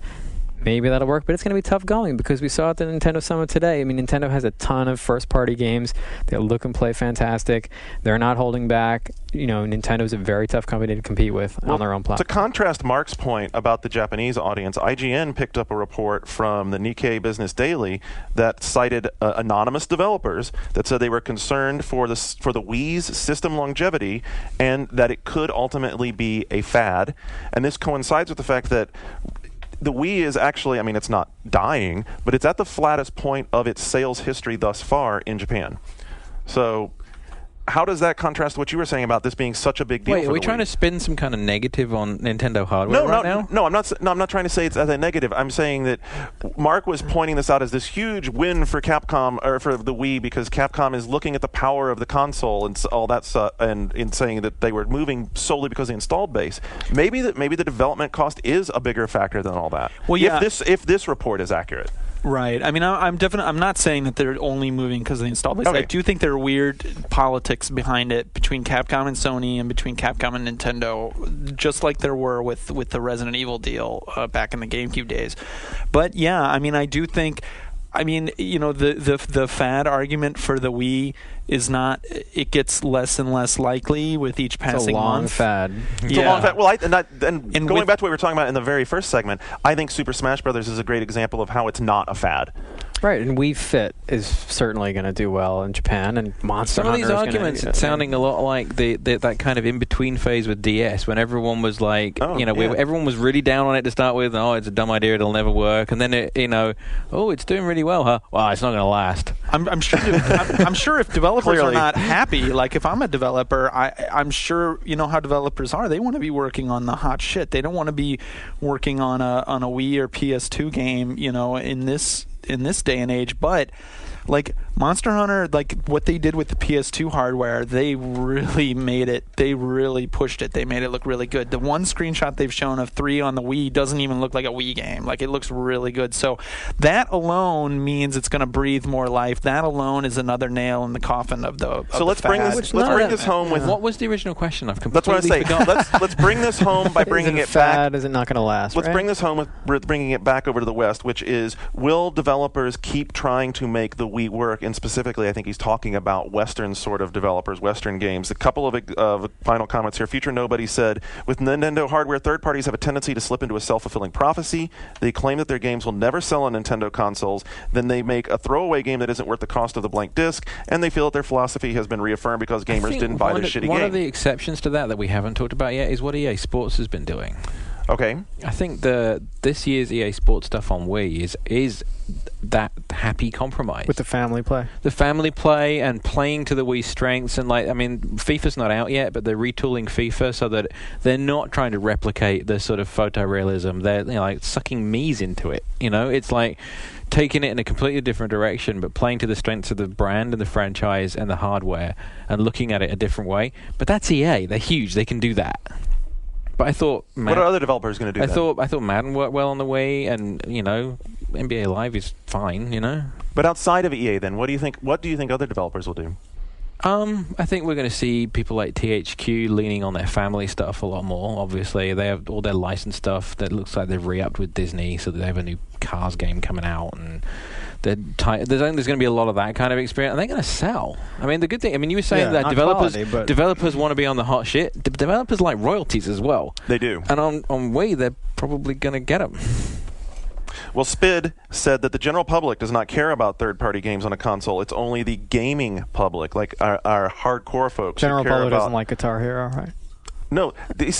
maybe that'll work, but it's going to be tough going because we saw at the Nintendo Summit today. I mean, Nintendo has a ton of first-party games that look and play fantastic. They're not holding back. Nintendo's a very tough company to compete with on their own platform. To contrast Mark's point about the Japanese audience, IGN picked up a report from the Nikkei Business Daily that cited anonymous developers that said they were concerned for the Wii's system longevity and that it could ultimately be a fad. And this coincides with the fact that the Wii is actually, it's not dying, but it's at the flattest point of its sales history thus far in Japan. So how does that contrast what you were saying about this being such a big deal? Wait, are we trying to spin some kind of negative on Nintendo hardware now? No, I'm not trying to say it's as a negative. I'm saying that Mark was pointing this out as this huge win for Capcom or for the Wii because Capcom is looking at the power of the console and all that stuff, and in saying that they were moving solely because of the installed base. Maybe the development cost is a bigger factor than all that. Well, yeah. If this report is accurate. Right. I'm not saying that they're only moving because of the install base. Okay. I do think there are weird politics behind it between Capcom and Sony and between Capcom and Nintendo, just like there were with the Resident Evil deal back in the GameCube days. But yeah, I do think the fad argument for the Wii is not. It gets less and less likely with each passing month. It's a long fad. It's a long fad. Well, and going back to what we were talking about in the very first segment, I think Super Smash Bros. Is a great example of how it's not a fad. Right, and Wii Fit is certainly going to do well in Japan, and Monster Hunter. Some of these arguments are sounding a lot like that kind of in-between phase with DS, when everyone was like, everyone was really down on it to start with. Oh, it's a dumb idea; it'll never work. And then it's doing really well, huh? Well, it's not going to last. I'm sure. I'm sure if developers are not happy, like if I'm a developer, I'm sure how developers are. They want to be working on the hot shit. They don't want to be working on a Wii or PS2 game, in this day and age. But like Monster Hunter, like what they did with the PS2 hardware, they really made it. They really pushed it. They made it look really good. The one screenshot they've shown of 3 on the Wii doesn't even look like a Wii game. Like, it looks really good. So that alone means it's going to breathe more life. That alone is another nail in the coffin of the. So let's bring this home with. What was the original question? I've completely That's what I say. let's bring this home by bringing it back. Is it not going to last? Let's bring this home with bringing it back over to the West, which is, will developers keep trying to make the Wii work? And specifically, I think he's talking about Western sort of developers, Western games. A couple of final comments here. Future Nobody said, with Nintendo hardware, third parties have a tendency to slip into a self-fulfilling prophecy. They claim that their games will never sell on Nintendo consoles. Then they make a throwaway game that isn't worth the cost of the blank disc, and they feel that their philosophy has been reaffirmed because gamers didn't buy this shitty game. One of the exceptions to that we haven't talked about yet is what EA Sports has been doing. Okay. I think this year's EA Sports stuff on Wii is that happy compromise. With the family play. The family play and playing to the Wii strengths. And, FIFA's not out yet, but they're retooling FIFA so that they're not trying to replicate the sort of photorealism. They're, sucking Mii's into it. It's like taking it in a completely different direction, but playing to the strengths of the brand and the franchise and the hardware and looking at it a different way. But that's EA. They're huge. They can do that. But I thought, what are other developers going to do? I thought Madden worked well on the Wii, and NBA Live is fine. But outside of EA, then, what do you think other developers will do? I think we're going to see people like THQ leaning on their family stuff a lot more. Obviously, they have all their licensed stuff that looks like they've re-upped with Disney, so they have a new Cars game coming out, and there's going to be a lot of that kind of experience, and they're going to sell. I mean, the good thing, you were saying that developers want to be on the hot shit. Developers like royalties as well. They do. And on Wii, they're probably going to get them. Well, Spid said that the general public does not care about third-party games on a console. It's only the gaming public, like our hardcore folks. General public doesn't like Guitar Hero, right? No,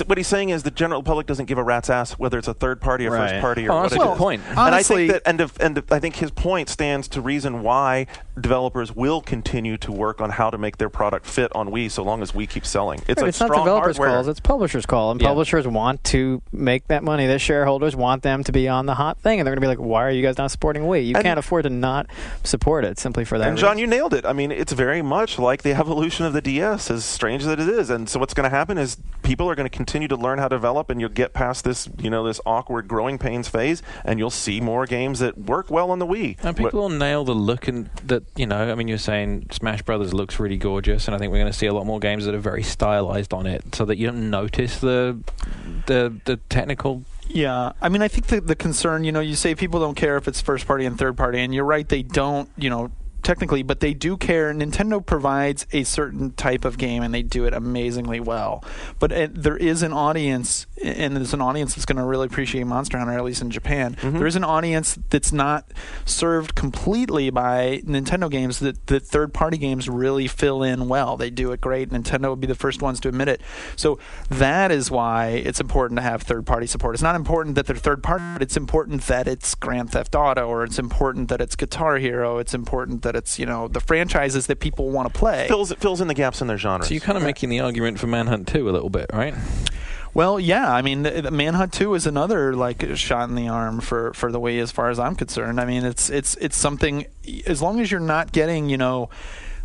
what he's saying is the general public doesn't give a rat's ass whether it's a third party or first party or what that's it a good is. point. Honestly, and I think his point stands to reason why developers will continue to work on how to make their product fit on Wii so long as Wii keeps selling. It's not developers' calls, it's publishers' call, and publishers want to make that money. Their shareholders want them to be on the hot thing, and they're going to be like, why are you guys not supporting Wii? You can't afford to not support it simply for that reason. John, you nailed it. It's very much like the evolution of the DS, as strange as it is. And so what's going to happen is people are going to continue to learn how to develop, and you'll get past this, this awkward growing pains phase, and you'll see more games that work well on the Wii. And people will nail the look, and that, you're saying Smash Brothers looks really gorgeous, and I think we're going to see a lot more games that are very stylized on it, so that you don't notice the technical. Yeah, I think the concern, you say people don't care if it's first party and third party, and you're right, they don't, technically, but they do care. Nintendo provides a certain type of game, and they do it amazingly well. But there is an audience, and there's an audience that's going to really appreciate Monster Hunter, at least in Japan. Mm-hmm. There is an audience that's not served completely by Nintendo games, that third-party games really fill in well. They do it great. Nintendo would be the first ones to admit it. So that is why it's important to have third-party support. It's not important that they're third-party, but it's important that it's Grand Theft Auto, or it's important that it's Guitar Hero. It's important that it's the franchises that people want to play. It fills in the gaps in their genres. So you're kind of making the argument for Manhunt 2 a little bit, right? Well, yeah. The Manhunt 2 is another shot in the arm for the Wii, as far as I'm concerned. It's something. As long as you're not getting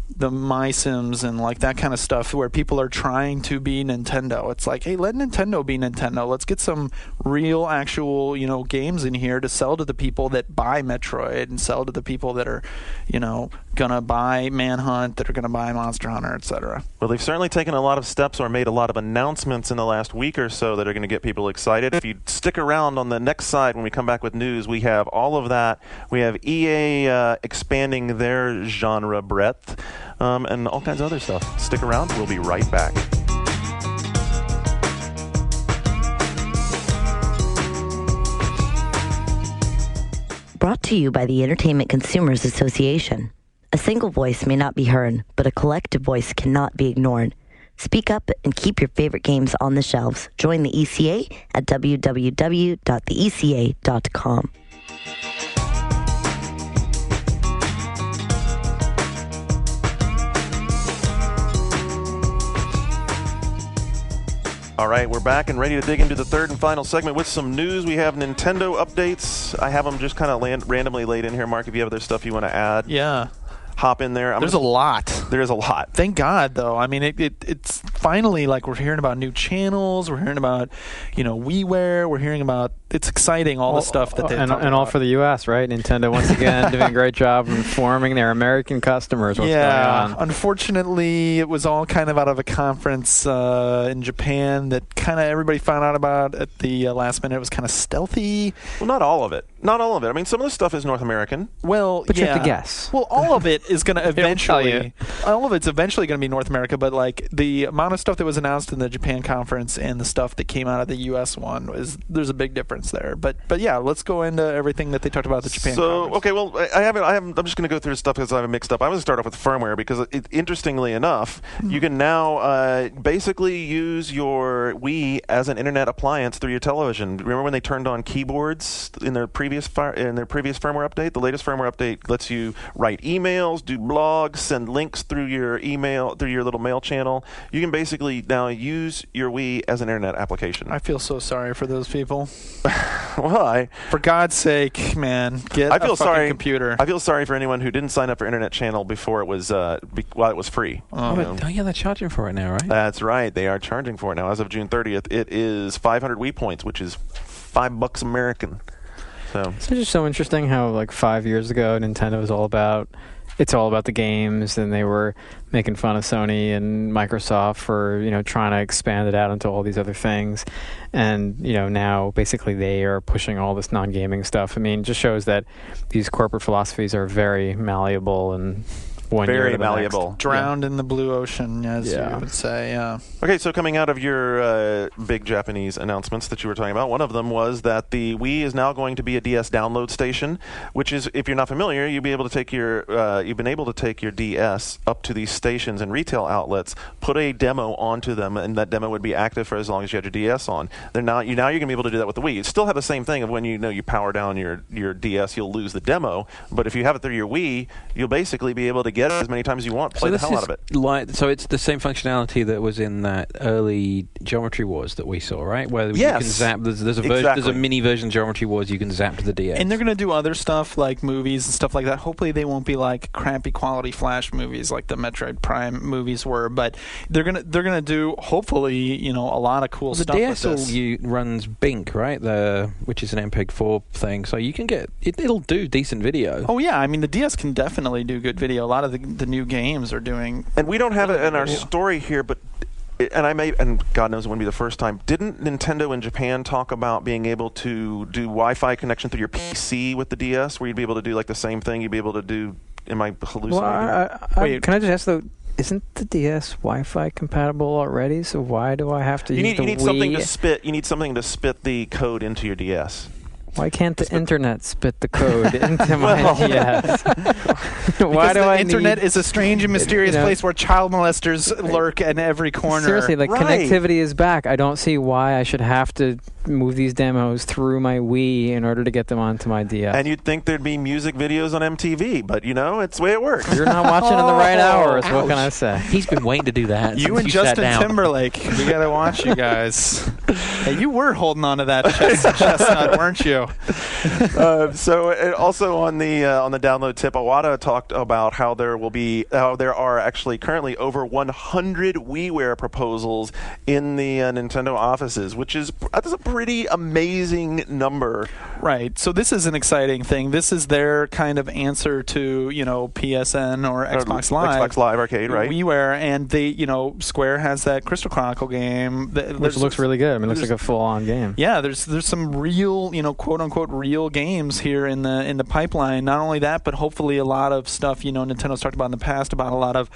the MySims and that kind of stuff where people are trying to be Nintendo. It's like, hey, let Nintendo be Nintendo. Let's get some real, actual, games in here to sell to the people that buy Metroid, and sell to the people that are, gonna buy Manhunt, that are gonna buy Monster Hunter, etc. Well, they've certainly taken a lot of steps or made a lot of announcements in the last week or so that are going to get people excited. If you stick around on the next side when we come back with news, we have all of that. We have EA expanding their genre breadth. And all kinds of other stuff. Stick around. We'll be right back. Brought to you by the Entertainment Consumers Association. A single voice may not be heard, but a collective voice cannot be ignored. Speak up and keep your favorite games on the shelves. Join the ECA at www.theeca.com. All right, we're back and ready to dig into the third and final segment with some news. We have Nintendo updates. I have them just kind of randomly laid in here. Mark, if you have other stuff you want to add. Yeah. hop in there. There's a lot. There is a lot. Thank God, though. I mean, it's finally like we're hearing about new channels. We're hearing about, WiiWare. We're hearing about. It's exciting, all the stuff that they and all for the U.S., right? Nintendo once again doing a great job informing their American customers what's going on. Unfortunately, it was all kind of out of a conference in Japan that kind of everybody found out about at the last minute. It was kind of stealthy. Well, not all of it. Not all of it. I mean, some of the stuff is North American. Well, but you have to guess. Well, all of it is going to eventually. All of it's eventually going to be North America, but like the amount of stuff that was announced in the Japan conference and the stuff that came out of the U.S. one there's a big difference there. But yeah, let's go into everything that they talked about at the Japan conference. Okay, well, I'm just going to go through stuff because I have it mixed up. I'm going to start off with firmware because, interestingly enough, you can now basically use your Wii as an internet appliance through your television. Remember when they turned on keyboards in their previous firmware update? The latest firmware update lets you write emails, do blogs, send links through your email, through your little mail channel. You can basically now use your Wii as an internet application. I feel so sorry for those people. Why? For God's sake, man, get a fucking computer. I feel sorry for anyone who didn't sign up for Internet Channel before it was while it was free. Oh yeah, they're charging for it now, right? That's right. They are charging for it now. As of June 30th, it is 500 Wii points, which is $5 American. So it's just so interesting how like 5 years ago Nintendo was all about the games, and they were making fun of Sony and Microsoft for trying to expand it out into all these other things, and now basically they are pushing all this non-gaming stuff. I mean, it just shows that these corporate philosophies are very malleable and very malleable, drowned in the blue ocean, as you would say. Yeah. Okay, so coming out of your big Japanese announcements that you were talking about, one of them was that the Wii is now going to be a DS download station, which is, if you're not familiar, you'll be able to take you've been able to take your DS up to these stations and retail outlets, put a demo onto them, and that demo would be active for as long as you had your DS on. Now you're going to be able to do that with the Wii. You still have the same thing of when you power down your DS, you'll lose the demo, but if you have it through your Wii, you'll basically be able to get it as many times as you want, play the hell out of it. So it's the same functionality that was in that early Geometry Wars that we saw, right? Where you can zap. There's a mini version of Geometry Wars you can zap to the DS. And they're going to do other stuff like movies and stuff like that. Hopefully they won't be like crappy quality Flash movies like the Metroid Prime movies were, but they're gonna do hopefully a lot of cool stuff. The DS runs Bink, right? Which is an MPEG-4 thing, so you can get it'll do decent video. Oh yeah, I mean the DS can definitely do good video. A lot of the new games are doing. And we don't have it in our story here, but and God knows it wouldn't be the first time. Didn't Nintendo in Japan talk about being able to do Wi-Fi connection through your PC with the DS, where you'd be able to do like the same thing you'd be able to do? Am I hallucinating? Well, wait, can I just ask though? Isn't the DS Wi-Fi compatible already? So why do I have to use the Wii? You need something to spit. You need something to spit the code into your DS. Why can't the internet spit the code into my DS? Why do the internet is a strange and mysterious place where child molesters lurk in every corner. Seriously, connectivity is back. I don't see why I should have to move these demos through my Wii in order to get them onto my DS. And you'd think there'd be music videos on MTV, but it's the way it works. You're not watching in the right hours. Ouch. What can I say? He's been waiting to do that. You and Justin Timberlake, we gotta watch you guys. Hey, you were holding on to that chestnut, weren't you? So also on the download tip, Iwata talked about how there are actually currently over 100 WiiWare proposals in the Nintendo offices, that's a pretty amazing number. Right. So this is an exciting thing. This is their kind of answer to PSN or Xbox Live. Xbox Live Arcade, right? WiiWare, and they Square has that Crystal Chronicle game, which looks really good. I mean, it looks like a full-on game. Yeah. There's some real quote unquote real games here in the pipeline. Not only that, but hopefully a lot of stuff Nintendo's talked about in the past about a lot of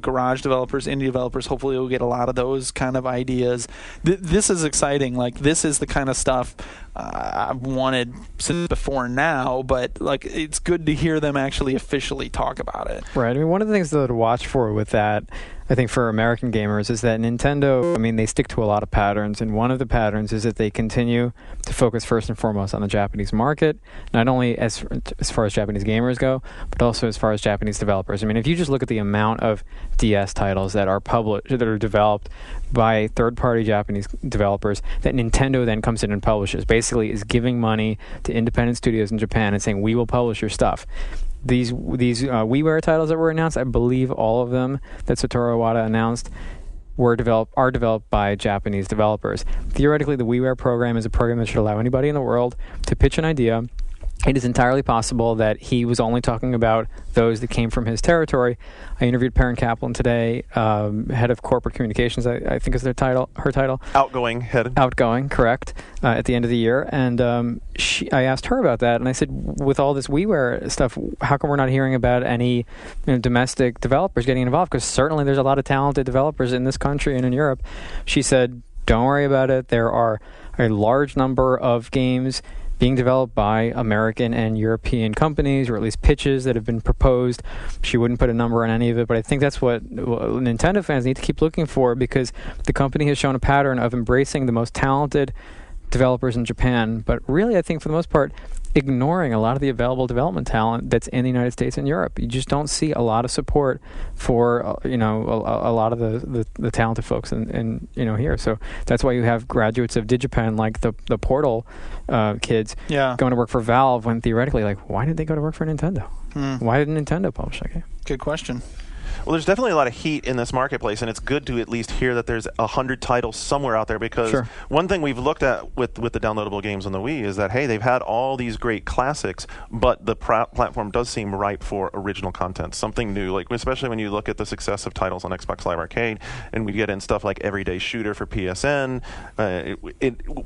garage developers, indie developers. Hopefully we'll get a lot of those kind of ideas. This is exciting. Like this is the kind of stuff I've wanted since before now, but it's good to hear them actually officially talk about it. Right. I mean, one of the things to watch for with that, I think for American gamers, is that Nintendo, they stick to a lot of patterns, and one of the patterns is that they continue to focus first and foremost on the Japanese market, not only as far as Japanese gamers go, but also as far as Japanese developers. I mean, if you just look at the amount of DS titles that are developed by third-party Japanese developers that Nintendo then comes in and publishes, basically is giving money to independent studios in Japan and saying, we will publish your stuff. these WiiWare titles that were announced, I believe all of them that Satoru Iwata announced are developed by Japanese developers. Theoretically, the WiiWare program is a program that should allow anybody in the world to pitch an idea. It is entirely possible that he was only talking about those that came from his territory. I interviewed Perrin Kaplan today, head of corporate communications, I think is her title. Outgoing head. Outgoing, correct, at the end of the year. And I asked her about that, and I said, with all this WiiWare stuff, how come we're not hearing about any domestic developers getting involved? Because certainly there's a lot of talented developers in this country and in Europe. She said, don't worry about it. There are a large number of games being developed by American and European companies, or at least pitches that have been proposed. She wouldn't put a number on any of it, but I think that's what Nintendo fans need to keep looking for, because the company has shown a pattern of embracing the most talented developers in Japan, but really, I think for the most part, ignoring a lot of the available development talent that's in the United States and Europe. You just don't see a lot of support for a lot of the talented folks in here. So that's why you have graduates of Digipen like the Portal kids going to work for Valve, when theoretically, like, why did they go to work for Nintendo? Why did Nintendo publish that game? Good question. Well, there's definitely a lot of heat in this marketplace, and it's good to at least hear that there's 100 titles somewhere out there, because one thing we've looked at with the downloadable games on the Wii is that, hey, they've had all these great classics, but the platform does seem ripe for original content, something new, like especially when you look at the success of titles on Xbox Live Arcade, and we get in stuff like Everyday Shooter for PSN.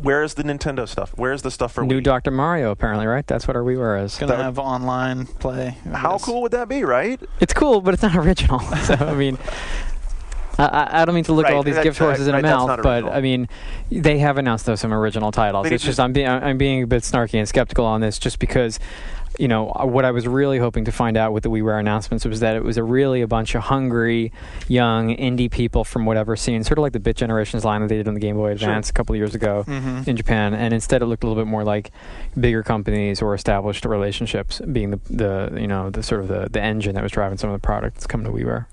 Where's the Nintendo stuff? Where's the stuff for New Wii? Dr. Mario, apparently, right? That's what our WiiWare is. Going to have online play. How cool would that be, right? It's cool, but it's not original. So, I mean, I don't mean to look at all these gift horses in a mouth, but I mean, they have announced some original titles. It's just I'm being a bit snarky and skeptical on this, just because, what I was really hoping to find out with the WiiWare announcements was that it was really a bunch of hungry, young, indie people from whatever scene, sort of like the Bit Generations line that they did on the Game Boy Advance a couple of years ago in Japan, and instead it looked a little bit more like bigger companies or established relationships being the sort of the engine that was driving some of the products coming to WiiWare.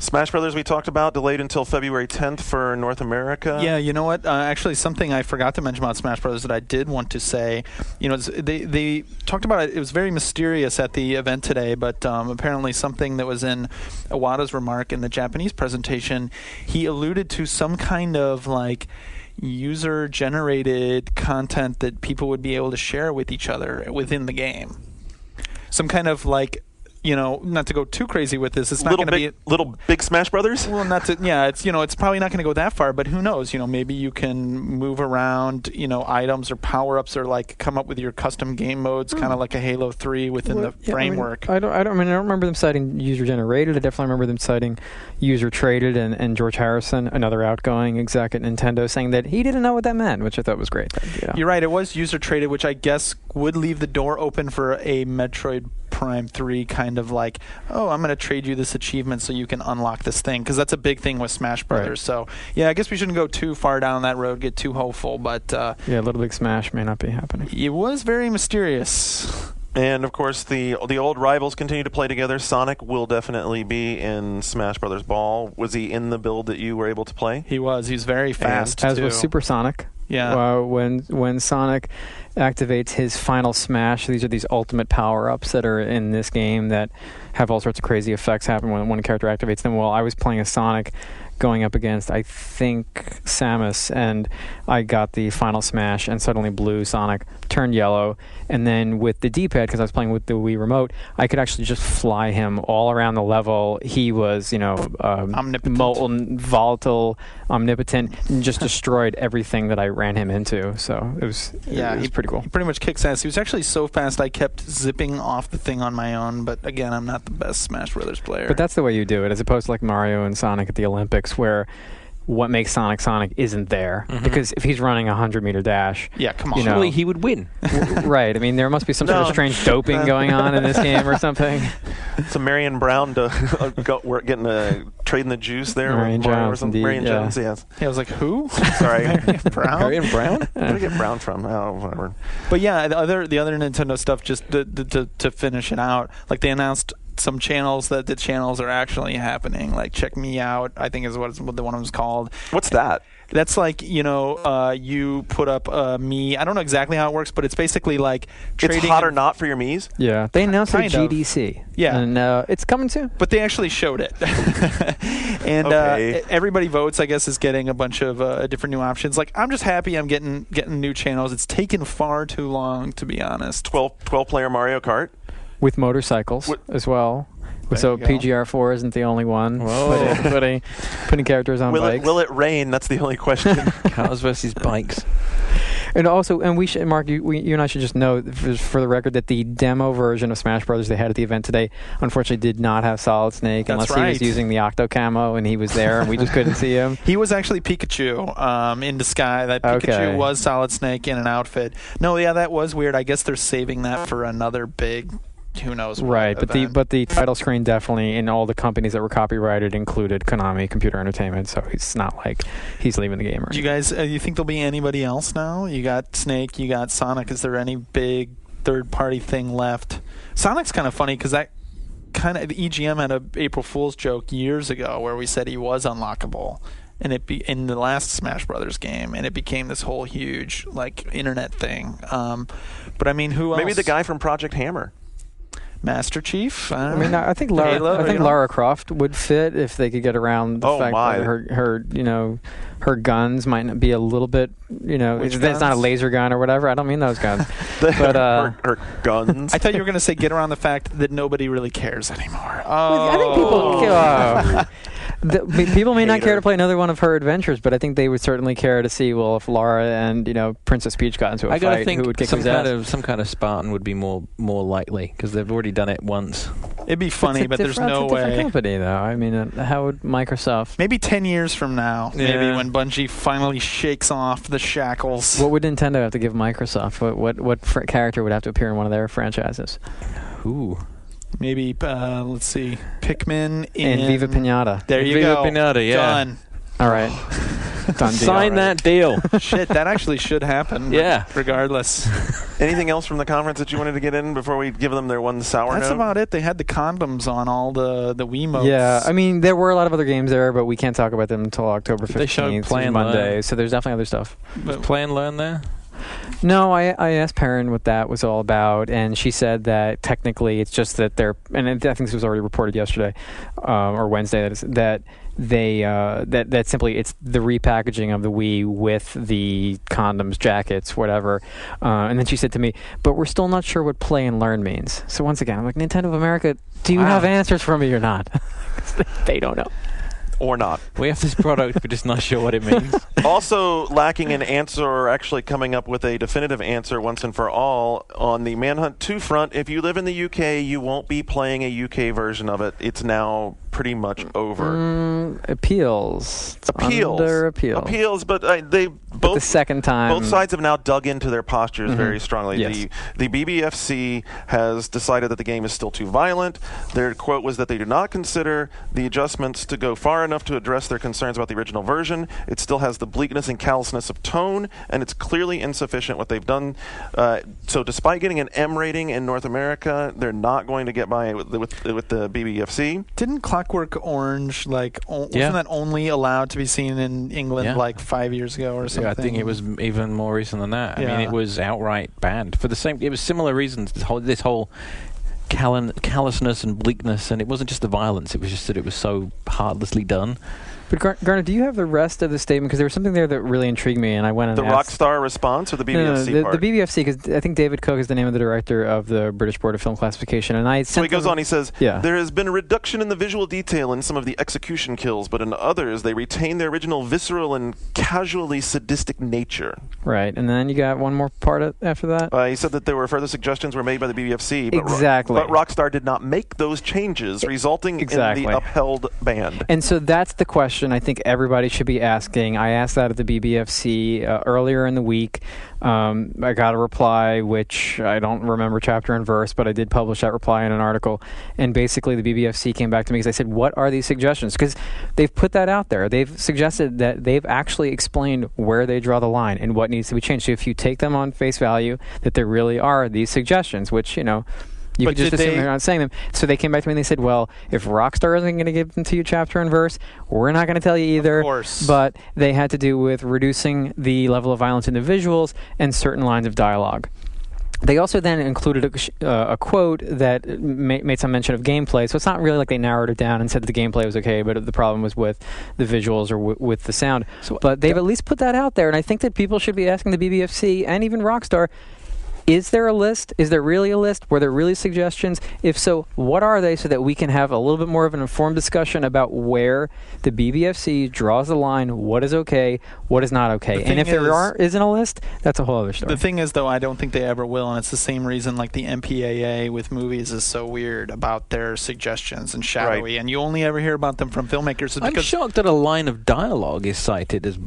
Smash Brothers, we talked about, delayed until February 10th for North America. Yeah, you know what? Actually, something I forgot to mention about Smash Brothers that I did want to say. They talked about it. It was very mysterious at the event today, but apparently something that was in Iwata's remark in the Japanese presentation, he alluded to some kind of like user-generated content that people would be able to share with each other within the game. Some kind of like, not to go too crazy with this. It's not going to be little big Smash Brothers. Well, not to. Yeah, it's it's probably not going to go that far. But who knows? Maybe you can move around, items or power ups, or like come up with your custom game modes, kind of like a Halo 3 within the framework. I don't remember them citing user generated. I definitely remember them citing user traded, and George Harrison, another outgoing exec at Nintendo, saying that he didn't know what that meant, which I thought was great. You're right. It was user traded, which I guess would leave the door open for a Metroid Prime 3 kind of like, oh, I'm going to trade you this achievement so you can unlock this thing, because that's a big thing with Smash Brothers. Right. So, yeah, I guess we shouldn't go too far down that road, get too hopeful, but... Little Big Smash may not be happening. It was very mysterious. And, of course, the old rivals continue to play together. Sonic will definitely be in Smash Brothers Ball. Was he in the build that you were able to play? He was. He's very fast, as was Super Sonic. Yeah. When Sonic activates his final smash, these are these ultimate power-ups that are in this game that have all sorts of crazy effects happen when one character activates them. Well, I was playing as Sonic going up against, I think, Samus, and I got the final smash, and suddenly blue Sonic turned yellow, and then with the D-pad, because I was playing with the Wii Remote, I could actually just fly him all around the level. He was, molten, volatile, omnipotent, and just destroyed everything that I ran him into. So it was pretty cool. He pretty much kicks ass. He was actually so fast I kept zipping off the thing on my own, but again, I'm not the best Smash Brothers player. But that's the way you do it, as opposed to like Mario and Sonic at the Olympics, where what makes Sonic isn't there, because if he's running a 100-meter dash, come on, surely he would win. Right. I mean, there must be some sort of strange doping going on in this game or something. So Marion Brown trading the juice there. Marion Jones, indeed. Marion Jones, yes. Yeah, I was like, who? Sorry, Brown. Marion Brown. Where did I get Brown from? Oh, whatever. But yeah, the other Nintendo stuff, just to finish it out, like they announced some channels that the channels are actually happening. Like Check Me Out, I think is what the one was called. What's that? That's like, you put up me. I don't know exactly how it works, but it's basically like trading. It's hot or not for your Mies? Yeah, they announced it at Kind of. GDC. Yeah. And it's coming soon. But they actually showed it. And Okay. everybody votes, I guess, is getting a bunch of different new options. Like, I'm just happy I'm getting new channels. It's taken far too long, to be honest. 12-player Mario Kart. With motorcycles as well. There So you go. PGR4 isn't the only one putting characters on bikes. Will it rain? That's the only question. Cars versus bikes. And also, and we should, Mark, you and I should just know for the record that the demo version of Smash Brothers they had at the event today, unfortunately, did not have Solid Snake That's unless he was right. using the Octo Camo and he was there and we just couldn't see him. He was actually Pikachu in disguise. That Pikachu Okay. was Solid Snake in an outfit. No, yeah, that was weird. I guess they're saving that for another big, who knows what Right, event. but the title screen definitely in all the companies that were copyrighted included Konami Computer Entertainment, so it's not like he's leaving the game. Do you guys, you think there'll be anybody else now? You got Snake, you got Sonic. Is there any big third-party thing left? Sonic's kind of funny because that kind of EGM had a April Fool's joke years ago where we said he was unlockable, and in the last Smash Brothers game, and it became this whole huge like internet thing. But I mean, who else? Maybe the guy from Project Hammer. Master Chief. I mean, I think Lara, Halo, I think you know? Lara Croft would fit if they could get around the Oh, fact my. that her guns might not be a little bit, Which it's not a guns? laser gun or whatever. I don't mean those guns. But But, her guns. I thought you were going to say get around the fact that nobody really cares anymore. I think people may not care Hater. to play another one of her adventures, but I think they would certainly care to see, well, if Laura and Princess Peach got into a I gotta fight, think who would kick some whose kind ass? of Spartan would be more likely because they've already done it once. It'd be funny, but there's no It's a different way. company, though. I mean, how would Microsoft? Maybe 10 years from now, maybe Yeah. when Bungie finally shakes off the shackles. What would Nintendo have to give Microsoft? What character would have to appear in one of their franchises? Ooh. Maybe, let's see, Pikmin And Viva Pinata. There you Viva go. Pinata, yeah. Done. All right. Done deal. Sign that deal. Shit, that actually should happen. Yeah. Regardless. Anything else from the conference that you wanted to get in before we give them their one sour That's note? about it. They had the condoms on all the Wiimotes. Yeah, I mean, there were a lot of other games there, but we can't talk about them until October 15th. They showed which is Play and Monday, Learn. so there's definitely other stuff. But Play and Learn there? No, I asked Perrin what that was all about, and she said that technically it's just that they're, and I think this was already reported yesterday or Wednesday, that that simply it's the repackaging of the Wii with the condoms, jackets, whatever. And then she said to me, "But we're still not sure what Play and Learn means." So once again, I'm like, Nintendo of America, do you have answers for me or not? 'Cause they don't know. Or not. We have this product, we're just not sure what it means. Also lacking an answer, or actually coming up with a definitive answer once and for all on the Manhunt 2 front. If you live in the UK, you won't be playing a UK version of it. It's now pretty much over. Appeals. It's Appeals. Under appeal. Appeals, but they The both second time. both sides have now dug into their postures very strongly. Yes. The BBFC has decided that the game is still too violent. Their quote was that they do not consider the adjustments to go far enough to address their concerns about the original version. It still has the bleakness and callousness of tone, and it's clearly insufficient what they've done. So despite getting an M rating in North America, they're not going to get by with the BBFC. didn't Clockwork Orange, wasn't Yeah. that only allowed to be seen in England Yeah. like 5 years ago or something? Yeah, I think it was even more recent than that. I Yeah. mean, it was outright banned for the same. It was similar reasons. This whole callousness and bleakness, and it wasn't just the violence. It was just that it was so heartlessly done. But Garner, do you have the rest of the statement? Because there was something there that really intrigued me, and I went and The asked. Rockstar response or the BBFC the part? BBFC, because I think David Cook is the name of the director of the British Board of Film Classification, and I So he sent goes them- on, he says, Yeah. there has been a reduction in the visual detail in some of the execution kills, but in others they retain their original visceral and casually sadistic nature. Right, and then you got one more part after that. He said that there were further suggestions were made by the BBFC, but, Exactly. but Rockstar did not make those changes, resulting in Exactly. the upheld ban. And so that's the question I think everybody should be asking. I asked that at the BBFC earlier in the week. I got a reply, which I don't remember chapter and verse, but I did publish that reply in an article. And basically the BBFC came back to me because I said, what are these suggestions? Because they've put that out there. They've suggested that they've actually explained where they draw the line and what needs to be changed. So if you take them on face value, that there really are these suggestions, which, You could just assume they're not saying them. So they came back to me and they said, well, if Rockstar isn't going to give them to you chapter and verse, we're not going to tell you either. Of course. But they had to do with reducing the level of violence in the visuals and certain lines of dialogue. They also then included a quote that made some mention of gameplay. So it's not really like they narrowed it down and said that the gameplay was okay, but the problem was with the visuals or with the sound. But they've at least put that out there, and I think that people should be asking the BBFC and even Rockstar, is there a list? Is there really a list? Were there really suggestions? If so, what are they, so that we can have a little bit more of an informed discussion about where the BBFC draws the line, what is okay, what is not okay. And if there isn't a list, that's a whole other story. The thing is, though, I don't think they ever will, and it's the same reason like the MPAA with movies is so weird about their suggestions and shadowy, and you only ever hear about them from filmmakers. I'm shocked that a line of dialogue is cited as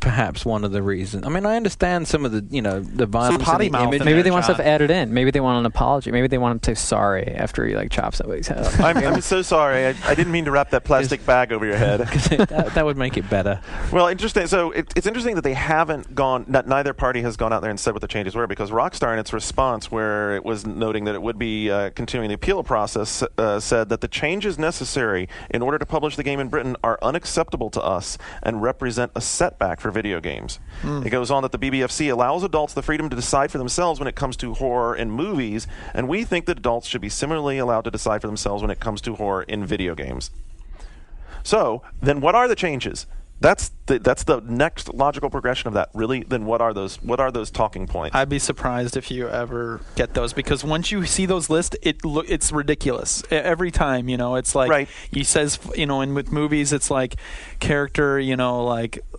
perhaps one of the reasons. I mean, I understand some of the, the violence in the image. Maybe they want stuff added in. Maybe they want an apology. Maybe they want him to say sorry after he chops somebody's head off. I'm so sorry. I didn't mean to wrap that plastic bag over your head. that would make it better. Well, interesting. So it's interesting that they haven't gone. Neither party has gone out there and said what the changes were, because Rockstar, in its response, where it was noting that it would be continuing the appeal process, said that the changes necessary in order to publish the game in Britain are unacceptable to us and represent a setback for video games. It goes on that the BBFC allows adults the freedom to decide for themselves when it comes to horror in movies, and we think that adults should be similarly allowed to decide for themselves when it comes to horror in video games. So, then what are the changes? That's the next logical progression of that. Really, then what are those talking points? I'd be surprised if you ever get those, because once you see those lists, it's ridiculous every time. It's like he says, and with movies, it's like character,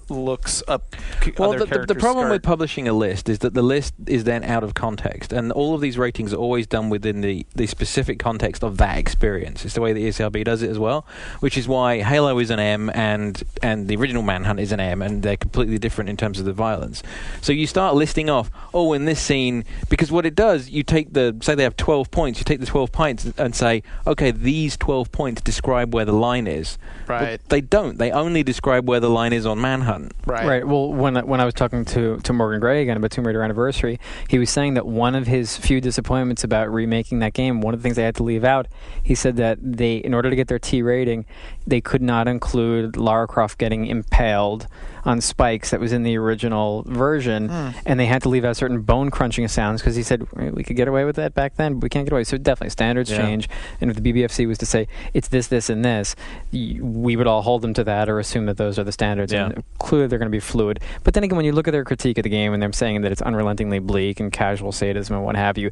looks up. Well, the problem with publishing a list is that the list is then out of context, and all of these ratings are always done within the specific context of that experience. It's the way the ESRB does it as well, which is why Halo is an M and the original Manhunt is an M, and they're completely different in terms of the violence. So you start listing off, in this scene, because what it does, you take say they have 12 points, you take the 12 points and say, okay, these 12 points describe where the line is. Right. But they don't. They only describe where the line is on Manhunt. Right. Well, when I was talking to Morgan Gray again about Tomb Raider Anniversary, he was saying that one of his few disappointments about remaking that game, one of the things they had to leave out, he said that in order to get their T rating, they could not include Lara Croft getting impaled on spikes that was in the original version, and they had to leave out certain bone crunching sounds, because he said we could get away with that back then, but we can't get away. So definitely standards change, and if the BBFC was to say it's this, and this, we would all hold them to that or assume that those are the standards, and clearly they're going to be fluid. But then again, when you look at their critique of the game and they're saying that it's unrelentingly bleak and casual sadism and what have you,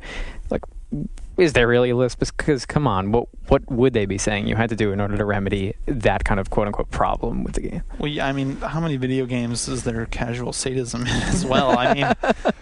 like, is there really a list? Because, come on, what would they be saying you had to do in order to remedy that kind of quote-unquote problem with the game? Well, I mean, how many video games is there casual sadism in as well? I mean,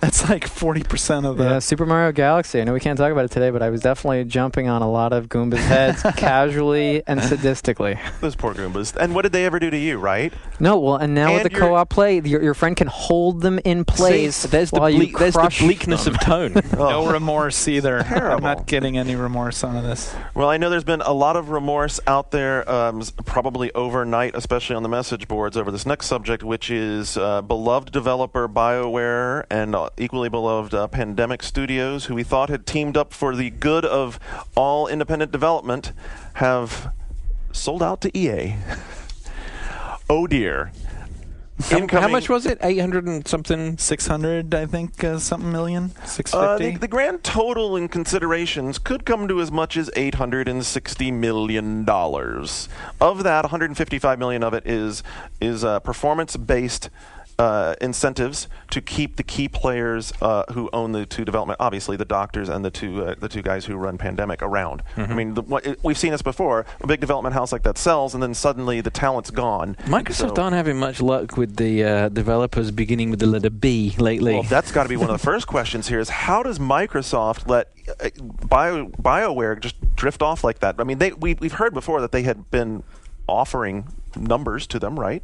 that's like 40% of the... Yeah, Super Mario Galaxy. I know we can't talk about it today, but I was definitely jumping on a lot of Goombas' heads casually and sadistically. Those poor Goombas. And what did they ever do to you, right? No, well, and now with the co-op play, your friend can hold them in place. There's the bleakness of tone. No remorse either. Terrible. I'm not getting any remorse on this. Well, I know there's been a lot of remorse out there, probably overnight, especially on the message boards over this next subject, which is beloved developer BioWare and equally beloved Pandemic Studios, who we thought had teamed up for the good of all independent development, have sold out to EA. Oh dear. How much was it? 800 and something? 600, I think, something million? 650? The grand total in considerations could come to as much as $860 million. Of that, $155 million of it is performance-based incentives to keep the key players who own the two development, obviously the doctors and the two guys who run Pandemic around. I mean, we've seen this before. A big development house like that sells, and then suddenly the talent's gone. Microsoft aren't having much luck with the developers beginning with the letter B lately. Well, that's got to be one of the first questions here: is how does Microsoft let BioWare just drift off like that? I mean, we've heard before that they had been offering numbers to them, right?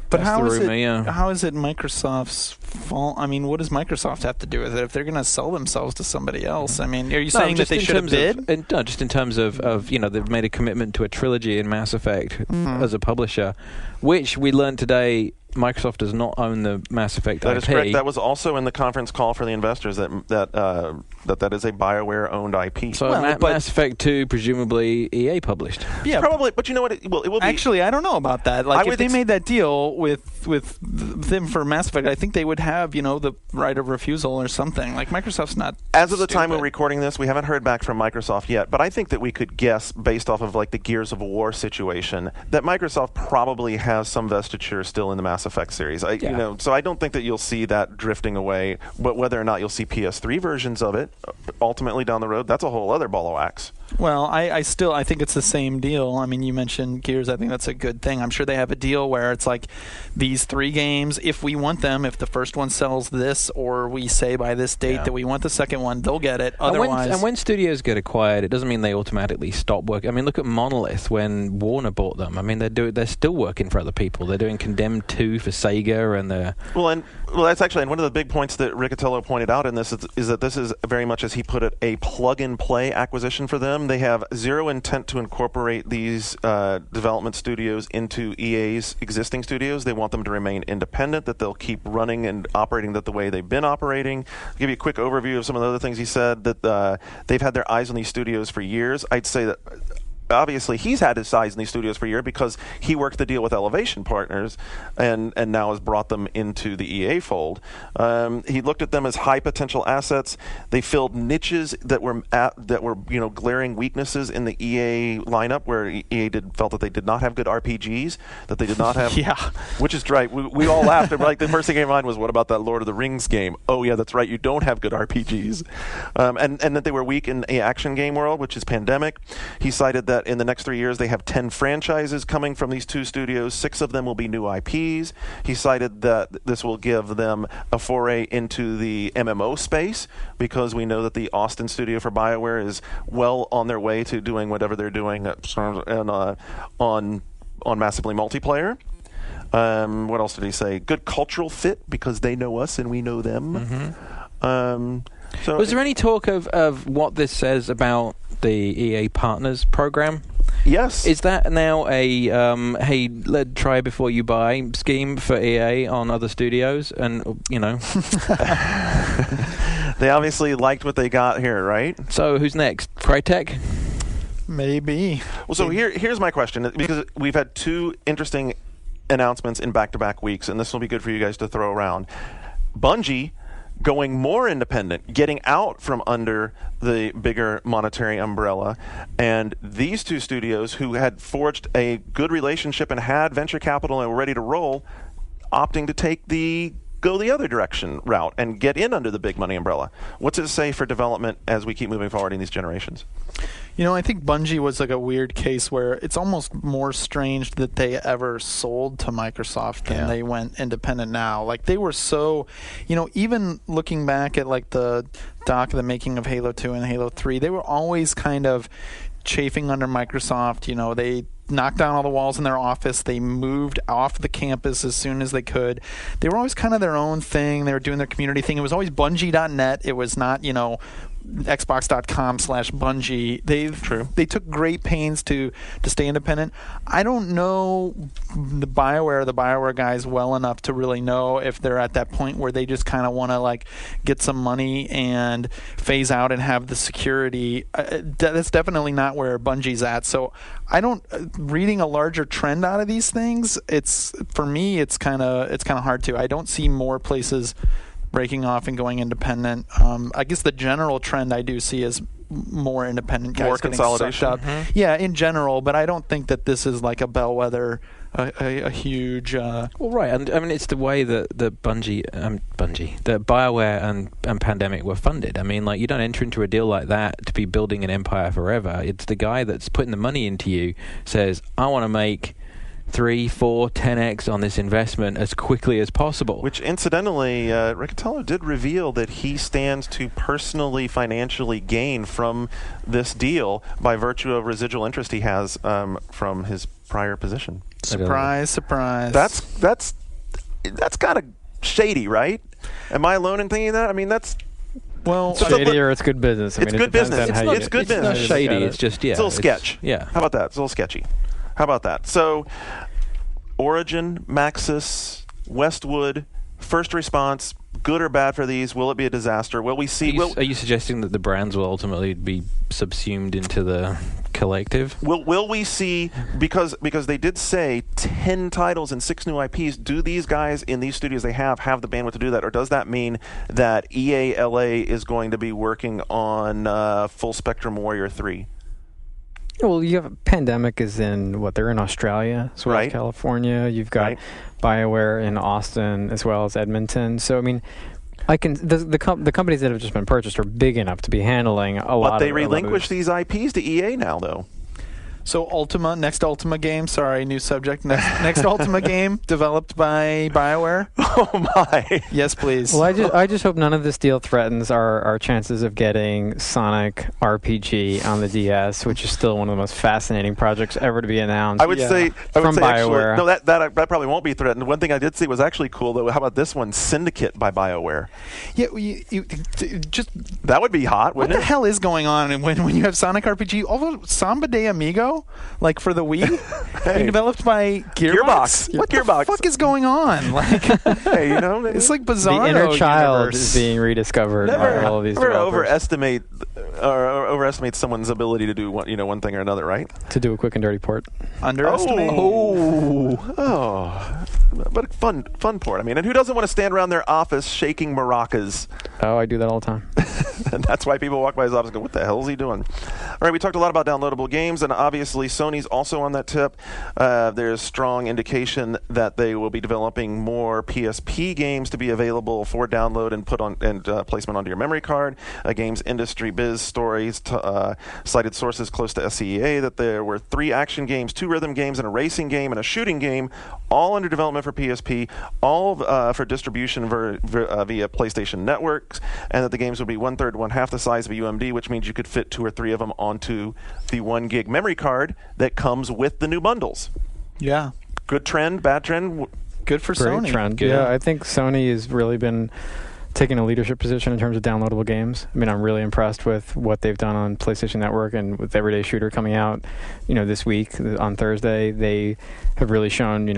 But how is it Microsoft's fault? I mean, what does Microsoft have to do with it if they're going to sell themselves to somebody else? I mean, are you saying that they should have bid? No, just in terms of they've made a commitment to a trilogy in Mass Effect as a publisher, which we learned today Microsoft does not own the Mass Effect That IP. is correct. That was also in the conference call for the investors that is a BioWare-owned IP. So Mass Effect 2, presumably EA published. Yeah, probably. But you know what? It will be. Actually, I don't know about that. Like, if they made that deal with them for Mass Effect, I think they would have, the right of refusal or something. Like, Microsoft's not. As of the time we're recording this, we haven't heard back from Microsoft yet. But I think that we could guess, based off of like the Gears of War situation, that Microsoft probably has some vestiture still in the Mass Effect series. So I don't think that you'll see that drifting away. But whether or not you'll see PS3 versions of it ultimately down the road, that's a whole other ball of wax. Well, I think it's the same deal. I mean, you mentioned Gears. I think that's a good thing. I'm sure they have a deal where it's like these 3 games, if we want them, if the first one sells this, or we say by this date that we want the second one, they'll get it. Otherwise, and when studios get acquired, it doesn't mean they automatically stop working. I mean, look at Monolith when Warner bought them. I mean, they're still working for other people. They're doing Condemned 2 for Sega, and they're that's actually one of the big points that Riccatello pointed out in this is that this is very much, as he put it, a plug-and-play acquisition for them. They have zero intent to incorporate these development studios into EA's existing studios. They want them to remain independent, that they'll keep running and operating the way they've been operating. I'll give you a quick overview of some of the other things he said, that they've had their eyes on these studios for years. I'd say that obviously he's had his eyes in these studios for a year because he worked the deal with Elevation Partners and now has brought them into the EA fold. He looked at them as high potential assets. They filled niches that were glaring weaknesses in the EA lineup, where EA felt that they did not have good RPGs, that they did not have which is right. We all laughed. Like, the first thing came to mind was, what about that Lord of the Rings game? Oh yeah, that's right, you don't have good RPGs. And that they were weak in the action game world, which is Pandemic. He cited that in the next 3 years, they have 10 franchises coming from these 2 studios. 6 of them will be new IPs. He cited that this will give them a foray into the MMO space, because we know that the Austin studio for BioWare is well on their way to doing whatever they're doing on massively multiplayer. What else did he say? Good cultural fit, because they know us and we know them. So, was there any talk of what this says about the EA Partners program? Yes. Is that now a hey, let's try before you buy scheme for EA on other studios? And they obviously liked what they got here, right? So who's next? Crytek? Maybe. Well, so here's my question, because we've had 2 interesting announcements in back-to-back weeks, and this will be good for you guys to throw around. Bungie going more independent, getting out from under the bigger monetary umbrella, and these 2 studios who had forged a good relationship and had venture capital and were ready to roll, opting to go the other direction route and get in under the big money umbrella. What's it say for development as we keep moving forward in these generations? I think Bungie was like a weird case where it's almost more strange that they ever sold to Microsoft than they went independent now. Like, they were so, even looking back at like the the making of Halo 2 and Halo 3, they were always kind of chafing under Microsoft. They knocked down all the walls in their office. They moved off the campus as soon as they could. They were always kind of their own thing. They were doing their community thing. It was always Bungie.net. It was not, Xbox.com/Bungie. They took great pains to stay independent. I don't know the BioWare guys well enough to really know if they're at that point where they just kind of want to like get some money and phase out and have the security. That's definitely not where Bungie's at. So I don't reading a larger trend out of these things. It's for me, it's kind of hard to. I don't see more places breaking off and going independent. I guess the general trend I do see is more independent guys, more getting consolidation. sucked up. Yeah, in general, but I don't think that this is like a bellwether, a huge. Well, right, and I mean it's the way that the that BioWare and Pandemic were funded. I mean, like, you don't enter into a deal like that to be building an empire forever. It's the guy that's putting the money into you says, I want to make 3, 4, 10x on this investment as quickly as possible. Which, incidentally, Riccatello did reveal that he stands to personally, financially gain from this deal by virtue of residual interest he has from his prior position. Surprise! That's kind of shady, right? Am I alone in thinking that? I mean, that's. Well, shady or it's good business. It's good business. It's good business. It's not shady. It's just It's a little sketch. Yeah. How about that? It's a little sketchy. How about that? So, Origin, Maxis, Westwood, First Response, good or bad for these? Will it be a disaster? Will we see? Are you suggesting that the brands will ultimately be subsumed into the collective? Will we see, because they did say 10 titles and 6 new IPs, do these guys in these studios they have the bandwidth to do that? Or does that mean that EA LA is going to be working on Full Spectrum Warrior 3? Well, you have Pandemic is they're in Australia as well as California. You've got BioWare in Austin as well as Edmonton. So, I mean, the companies that have just been purchased are big enough to be handling a lot. But they relinquish these IPs to EA now, though. So next Ultima game, sorry, new subject. Next Ultima game developed by BioWare. Oh my! Yes, please. Well, I just hope none of this deal threatens our chances of getting Sonic RPG on the DS, which is still one of the most fascinating projects ever to be announced. I would say from BioWare. Actually, no, that probably won't be threatened. One thing I did see was actually cool though. How about this one, Syndicate by BioWare? Yeah, that would be hot. What the hell is going on when you have Sonic RPG? Although Samba de Amigo. Like for the Wii, being developed by Gearbox. What the fuck is going on? Like, hey, it's like bizarre. The inner child is being rediscovered by all of these developers. overestimate someone's ability to do one thing or another, right? To do a quick and dirty port. Underestimate. But fun port. I mean, and who doesn't want to stand around their office shaking maracas? Oh, I do that all the time. And that's why people walk by his office and go, what the hell is he doing? All right, we talked a lot about downloadable games, and obviously Sony's also on that tip. There's strong indication that they will be developing more PSP games to be available for download and put on and placement onto your memory card. Games Industry Biz stories cited sources close to SCEA that there were 3 action games, 2 rhythm games, and a racing game and a shooting game, all under development for PSP, all for distribution via PlayStation Networks, and that the games would be 1/3, 1/2 the size of a UMD, which means you could fit 2 or 3 of them onto the 1 gig memory card that comes with the new bundles. Yeah. Good trend, bad trend? Good for Great Sony. Trend. Yeah, I think Sony has really been taking a leadership position in terms of downloadable games. I mean, I'm really impressed with what they've done on PlayStation Network and with Everyday Shooter coming out, this week on Thursday. They have really shown,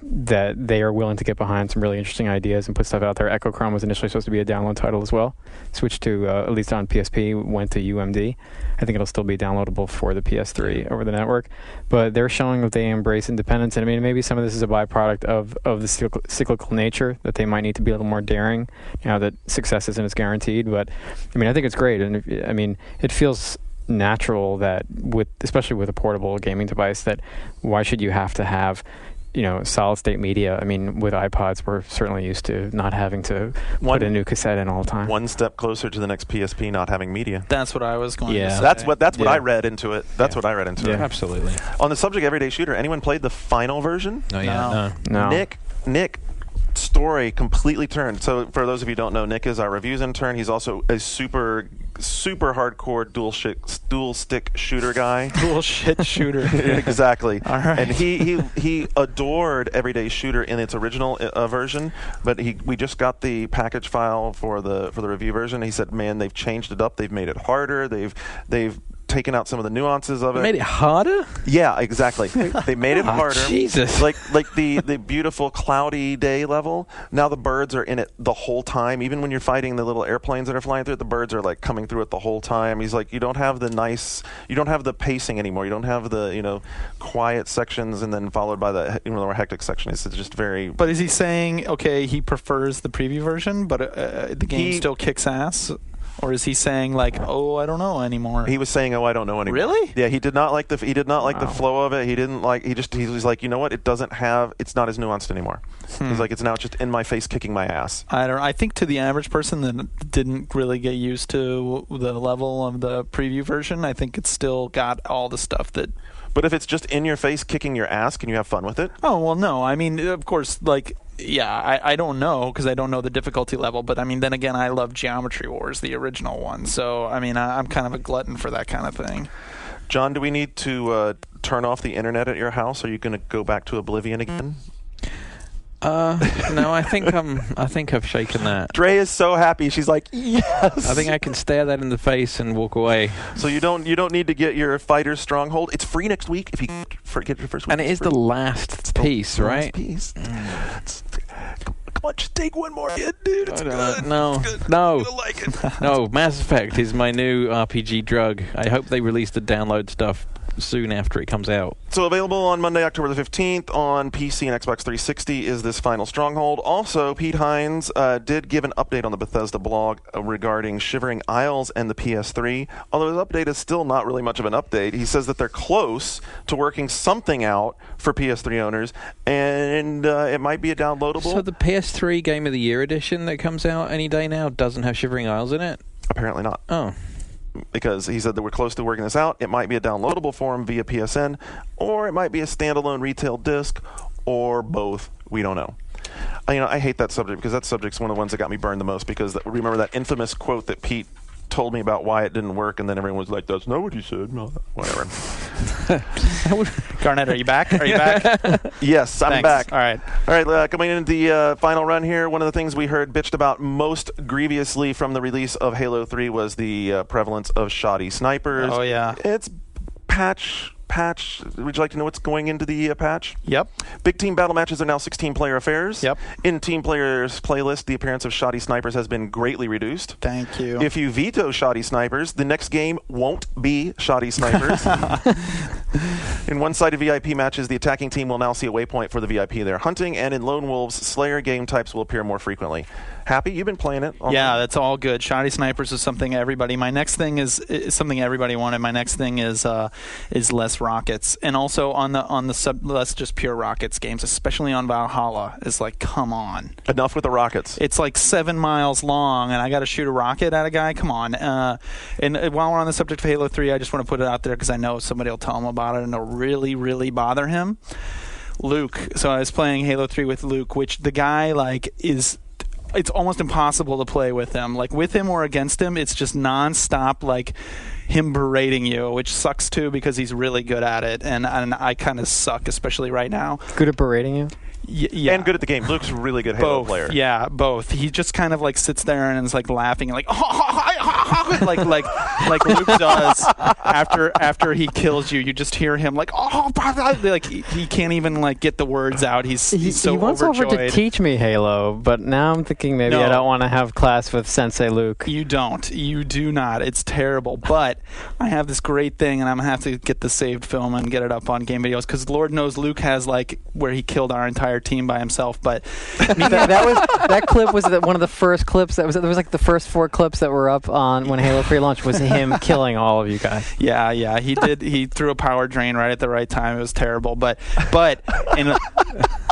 that they are willing to get behind some really interesting ideas and put stuff out there. Echo Chrome was initially supposed to be a download title as well. Switched to, at least on PSP, went to UMD. I think it'll still be downloadable for the PS3 over the network. But they're showing that they embrace independence. And I mean, maybe some of this is a byproduct of the cyclical nature, that they might need to be a little more daring, that success isn't as guaranteed. But, I mean, I think it's great. And, it feels natural that, especially with a portable gaming device, that why should you have to have solid state media? I mean, with iPods, we're certainly used to not having to put a new cassette in all the time. One step closer to the next PSP not having media. That's what I was going to say. That's what I read into it. That's what I read into it. Absolutely. On the subject of Everyday Shooter, anyone played the final version? No. Nick, story completely turned. So for those of you who don't know, Nick is our reviews intern. He's also a super hardcore dual stick shooter guy. Dual shit shooter. Exactly. All right. And he adored Everyday Shooter in its original version, but we just got the package file for the review version. He said, "Man, they've changed it up. They've made it harder. They've taken out some of the nuances of it. Made it harder? Yeah, exactly. They made it harder. Jesus. Like the beautiful cloudy day level. Now the birds are in it the whole time. Even when you're fighting the little airplanes that are flying through it, the birds are like coming through it the whole time. He's like, you don't have the pacing anymore. You don't have the quiet sections and then followed by the more hectic section. It's just very. But is he saying he prefers the preview version, but the game still kicks ass? Or is he saying like, oh, I don't know anymore? He was saying, oh, I don't know anymore. Really? Yeah, he did not like the flow of it. He was like, you know what? It's not as nuanced anymore. He's like, it's now just in my face kicking my ass. I think to the average person that didn't really get used to the level of the preview version, I think it's still got all the stuff that. But if it's just in your face kicking your ass, can you have fun with it? Oh, well, no. I mean, of course, I don't know because I don't know the difficulty level. But, I mean, then again, I love Geometry Wars, the original one. So, I mean, I'm kind of a glutton for that kind of thing. John, do we need to turn off the internet at your house? Are you going to go back to Oblivion again? No, I think I've shaken that. Dre is so happy. She's like, yes. I think I can stare that in the face and walk away. So you don't need to get your Fighter's Stronghold. It's free next week if you forget your first week. And it is the last piece, right? Last piece. Come on, just take one more hit, dude. It's good. No, it's good. no. You're gonna like it. No, Mass Effect is my new RPG drug. I hope they release the download stuff soon after it comes out. So available on Monday, October the 15th on PC and Xbox 360 is this Final Stronghold. Also, Pete Hines did give an update on the Bethesda blog regarding Shivering Isles and the PS3. Although his update is still not really much of an update. He says that they're close to working something out for PS3 owners, and it might be a downloadable. So the PS3 Game of the Year edition that comes out any day now doesn't have Shivering Isles in it? Apparently not. Oh. Because he said that we're close to working this out. It might be a downloadable form via PSN, or it might be a standalone retail disc, or both. We don't know. I hate that subject because that subject's one of the ones that got me burned the most, because remember that infamous quote that Pete told me about why it didn't work, and then everyone was like, that's not what he said. No, whatever. Garnett, are you back? Yes, I'm Thanks. back. All right. Coming into the final run here, one of the things we heard bitched about most grievously from the release of Halo 3 was the prevalence of shoddy snipers. Oh, yeah. It's patch. Would you like to know what's going into the patch? Yep. Big team battle matches are now 16-player affairs. Yep. In team players' playlist, the appearance of shoddy snipers has been greatly reduced. Thank you. If you veto shoddy snipers, the next game won't be shoddy snipers. In one-sided VIP matches, the attacking team will now see a waypoint for the VIP they're hunting, and in Lone Wolves, Slayer game types will appear more frequently. Happy? You've been playing it. Yeah, that's all good. Shoddy snipers is something everybody. My next thing is something everybody wanted. My next thing is less rockets, and also on the less just pure rockets games, especially on Valhalla. Is like, come on, enough with the rockets. It's like 7 miles long, and I got to shoot a rocket at a guy. Come on. And while we're on the subject of Halo 3, I just want to put it out there because I know somebody will tell him about it, and it'll really, really bother him. Luke. So I was playing Halo 3 with Luke, which the guy is. It's almost impossible to play with him. Like, with him or against him, it's just nonstop, like, him berating you, which sucks, too, because he's really good at it. And I kind of suck, especially right now. Good at berating you? Yeah. And good at the game. Luke's a really good Halo player. Yeah, both. He just kind of, like, sits there and is, like, laughing, like, like Luke does after he kills you. You just hear him, like, like he can't even, like, get the words out. He's so he once overjoyed. offered to teach me Halo, but now I'm thinking maybe I don't want to have class with Sensei Luke. You don't. You do not. It's terrible. But I have this great thing, and I'm going to have to get the saved film and get it up on Game Videos, because Lord knows Luke has, like, where he killed our entire team by himself. But that clip was one of the first clips. There was like the first 4 clips that were up on when Halo 3 launched was him killing all of you guys. Yeah, he did. He threw a power drain right at the right time. It was terrible. But and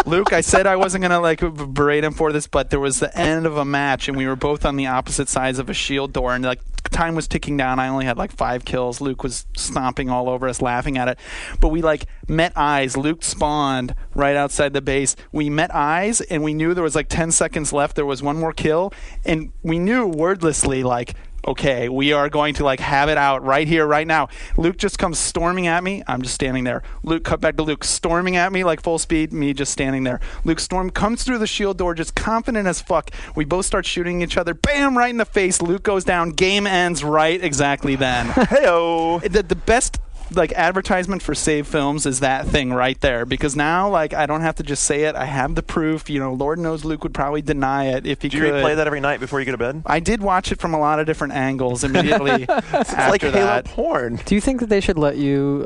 Luke, I said I wasn't gonna like berate him for this, but there was the end of a match, and we were both on the opposite sides of a shield door, and like time was ticking down. I only had like 5 kills. Luke was stomping all over us, laughing at it. But we like met eyes. Luke spawned right outside the base. We met eyes, and we knew there was like 10 seconds left. There was one more kill, and we knew wordlessly like, okay, we are going to like have it out right here, right now. Luke just comes storming at me. I'm just standing there. Luke, cut back to Luke, storming at me like full speed. Me just standing there. Luke comes through the shield door, just confident as fuck. We both start shooting each other. Bam! Right in the face. Luke goes down. Game ends right exactly then. Heyo. The best like advertisement for save films is that thing right there, because now like I don't have to just say it. I have the proof. You know, Lord knows Luke would probably deny it if he could. Do you replay that every night before you go to bed? I did watch it from a lot of different angles immediately. It's like Halo porn. Do you think that they should let you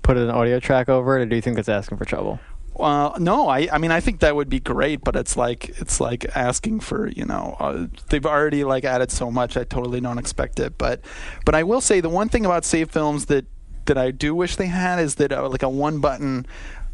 put an audio track over it, or do you think that's asking for trouble? No, I mean I think that would be great, but it's like asking for, you know, they've already like added so much. I totally don't expect it, but I will say the one thing about save films that I do wish they had is that like a one button.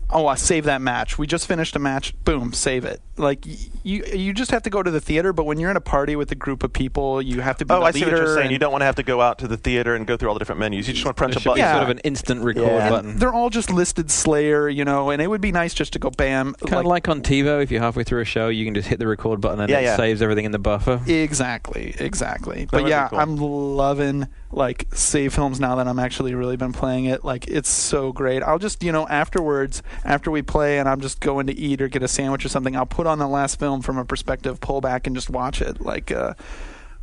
I save that match. We just finished a match. Boom, save it. Like you just have to go to the theater, but when you're in a party with a group of people, you have to be the leader. I see what you're saying. You don't want to have to go out to the theater and go through all the different menus. You just want to punch a button. Yeah. Sort of an instant record button. They're all just listed Slayer, you know, and it would be nice just to go bam. Kind of like on TiVo, if you're halfway through a show, you can just hit the record button and it saves everything in the buffer. Exactly. But yeah, cool. I'm loving like save films now that I'm actually really been playing it. Like it's so great. I'll just, you know, afterwards, after we play and I'm just going to eat or get a sandwich or something, I'll put on the last film from a perspective, pull back and just watch it. Like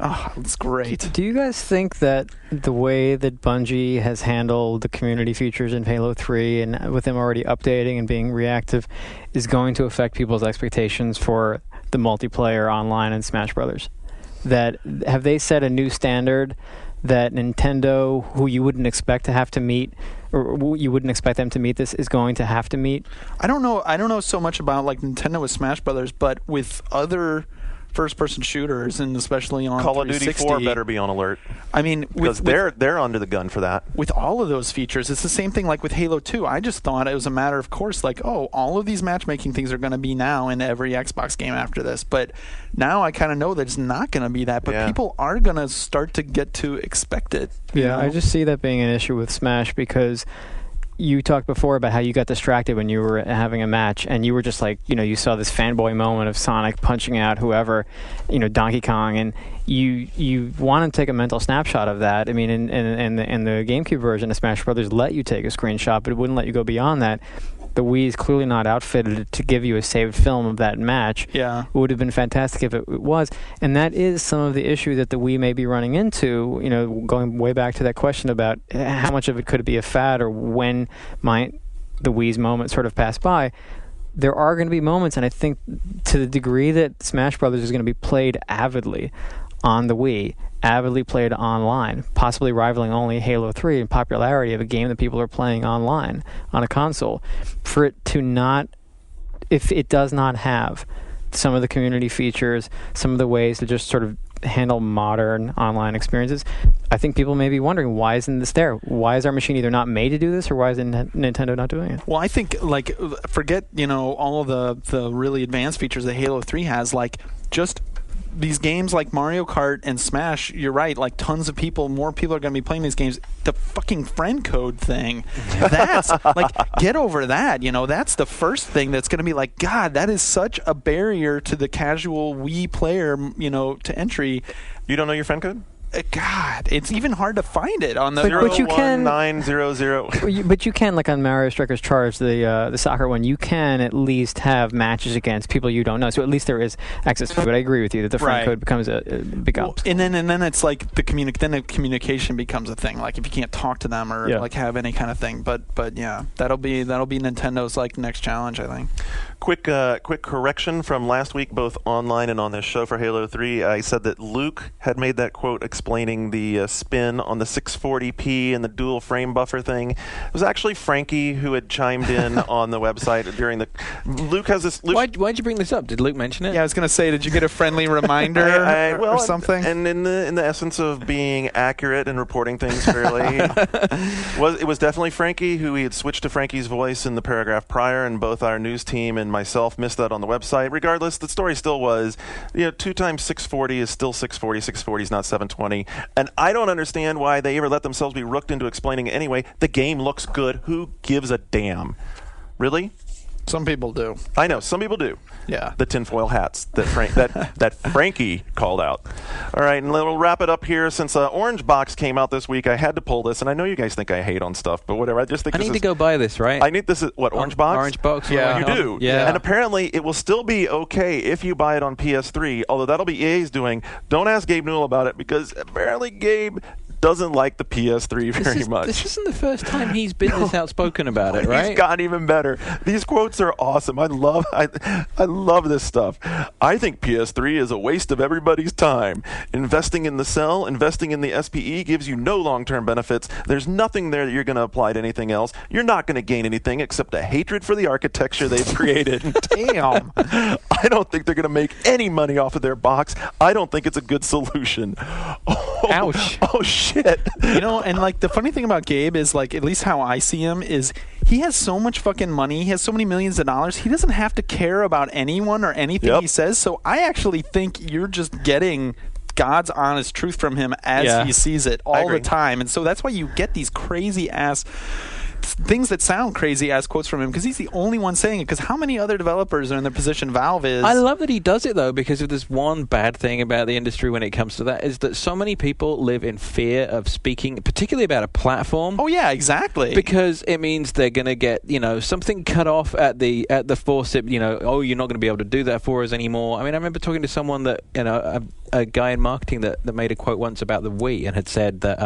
it's great. Do you guys think that the way that Bungie has handled the community features in Halo 3 and with them already updating and being reactive is going to affect people's expectations for the multiplayer online in Smash Brothers? That have they set a new standard that Nintendo, who you wouldn't expect to have to meet, or you wouldn't expect them to meet this, is going to have to meet? I don't know so much about like Nintendo with Smash Brothers, but with other first-person shooters, and especially on Call of Duty 4 better be on alert. I mean, because they're under the gun for that. With all of those features, it's the same thing like with Halo 2. I just thought it was a matter of course, like, oh, all of these matchmaking things are going to be now in every Xbox game after this. But now I kind of know that it's not going to be that. But people are going to start to get to expect it. Yeah, I just see that being an issue with Smash because you talked before about how you got distracted when you were having a match, and you were just like, you saw this fanboy moment of Sonic punching out whoever, Donkey Kong, and you want to take a mental snapshot of that. I mean, and the GameCube version of Smash Brothers let you take a screenshot, but it wouldn't let you go beyond that. The Wii is clearly not outfitted to give you a saved film of that match. Yeah. It would have been fantastic if it was. And that is some of the issue that the Wii may be running into, going way back to that question about how much of it could be a fad or when might the Wii's moment sort of pass by. There are going to be moments, and I think to the degree that Smash Brothers is going to be played avidly on the Wii, avidly played online, possibly rivaling only Halo 3 in popularity of a game that people are playing online on a console, for it to not, if it does not have some of the community features, some of the ways to just sort of handle modern online experiences, I think people may be wondering, why isn't this there? Why is our machine either not made to do this, or why is Nintendo not doing it? Well, I think, like, forget, all of the really advanced features that Halo 3 has, like, just these games like Mario Kart and Smash, you're right, like more people are going to be playing these games. The fucking friend code thing, that's like, get over that. That's the first thing that's going to be like, God, that is such a barrier to the casual Wii player, to entry. You don't know your friend code? God, it's even hard to find it on the 01900. But you can, like on Mario Strikers Charge, the soccer one, you can at least have matches against people you don't know. So at least there is access to it. But I agree with you that the friend code becomes a big obstacle. And then it's like the communication becomes a thing. Like if you can't talk to them or like have any kind of thing. But yeah, that'll be Nintendo's like next challenge, I think. Quick correction from last week, both online and on this show for Halo 3. I said that Luke had made that quote explaining the spin on the 640p and the dual frame buffer thing. It was actually Frankie who had chimed in on the website during the... Luke has this... Why'd you bring this up? Did Luke mention it? Yeah, I was going to say, did you get a friendly reminder or something? And in the essence of being accurate and reporting things fairly, it was definitely Frankie who he had switched to Frankie's voice in the paragraph prior, and both our news team and myself missed that on the website. Regardless, the story still was, 2 times 640 is still 640. 640 is not 720. And I don't understand why they ever let themselves be rooked into explaining it anyway. The game looks good. Who gives a damn? Really? Some people do. I know. Some people do. Yeah. The tinfoil hats that Frankie called out. All right, and we'll wrap it up here. Since Orange Box came out this week, I had to pull this, and I know you guys think I hate on stuff, but whatever. I just think I need to go buy this, right? I need this. Orange Box? Orange Box. Yeah. You do. Yeah. And apparently, it will still be okay if you buy it on PS3, although that'll be EA's doing. Don't ask Gabe Newell about it, because apparently Gabe doesnn like the PS3 very much. This isn't the first time he's been this outspoken about it, right? He's gotten even better. These quotes are awesome. I love this stuff. I think PS3 is a waste of everybody's time. Investing in the cell, investing in the SPE gives you no long-term benefits. There's nothing there that you're going to apply to anything else. You're not going to gain anything except a hatred for the architecture they've created. Damn. I don't think they're going to make any money off of their box. I don't think it's a good solution. Ouch. Oh, shit. And like the funny thing about Gabe is, like, at least how I see him is he has so much fucking money. He has so many millions of dollars. He doesn't have to care about anyone or anything he says. So I actually think you're just getting God's honest truth from him as he sees it all the time. And so that's why you get these crazy ass things that sound crazy as quotes from him, because he's the only one saying it. Because how many other developers are in the position Valve is? I love that he does it, though, because if there's one bad thing about the industry when it comes to that, is that so many people live in fear of speaking, particularly about a platform. Oh yeah, exactly. Because it means they're going to get something cut off at the forcip. Oh, you're not going to be able to do that for us anymore. I mean, I remember talking to someone that a guy in marketing that made a quote once about the Wii and had said that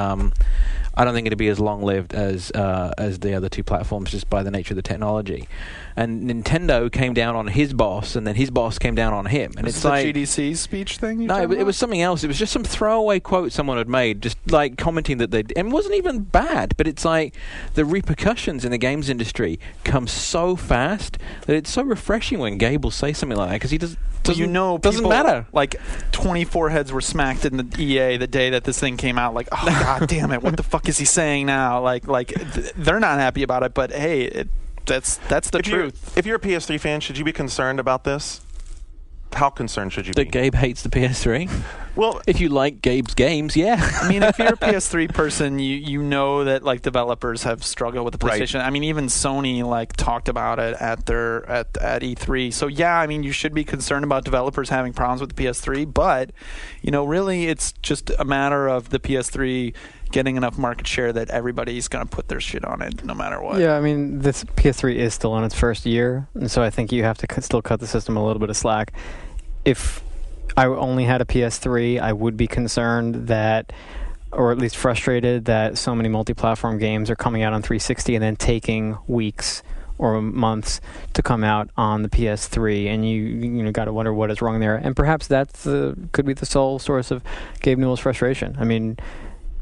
I don't think it'd be as long-lived as the other two platforms, just by the nature of the technology. And Nintendo came down on his boss, and then his boss came down on him. And it's like GDC speech thing. No, it was something else. It was just some throwaway quote someone had made, just like commenting that and it wasn't even bad. But it's like the repercussions in the games industry come so fast that it's so refreshing when Gabe will say something like that, because he doesn't matter. Like 24 heads were smacked in the EA the day that this thing came out. Like, oh god damn it, what the fuck is he saying now? Like they're not happy about it. But hey, that's the truth. If you're a PS3 fan, should you be concerned about this? How concerned should you be? That Gabe hates the PS3? Well, if you like Gabe's games, yeah. I mean, if you're a PS3 person, you know that like developers have struggled with the PlayStation. Right. I mean, even Sony like talked about it at E3. So yeah, I mean, you should be concerned about developers having problems with the PS3, but really it's just a matter of the PS3 getting enough market share that everybody's going to put their shit on it no matter what. Yeah, I mean, this PS3 is still in its first year, and so I think you have to still cut the system a little bit of slack. If I only had a PS3, I would be concerned that, or at least frustrated that so many multi-platform games are coming out on 360 and then taking weeks or months to come out on the PS3, and you got to wonder what is wrong there. And perhaps that's could be the sole source of Gabe Newell's frustration. I mean,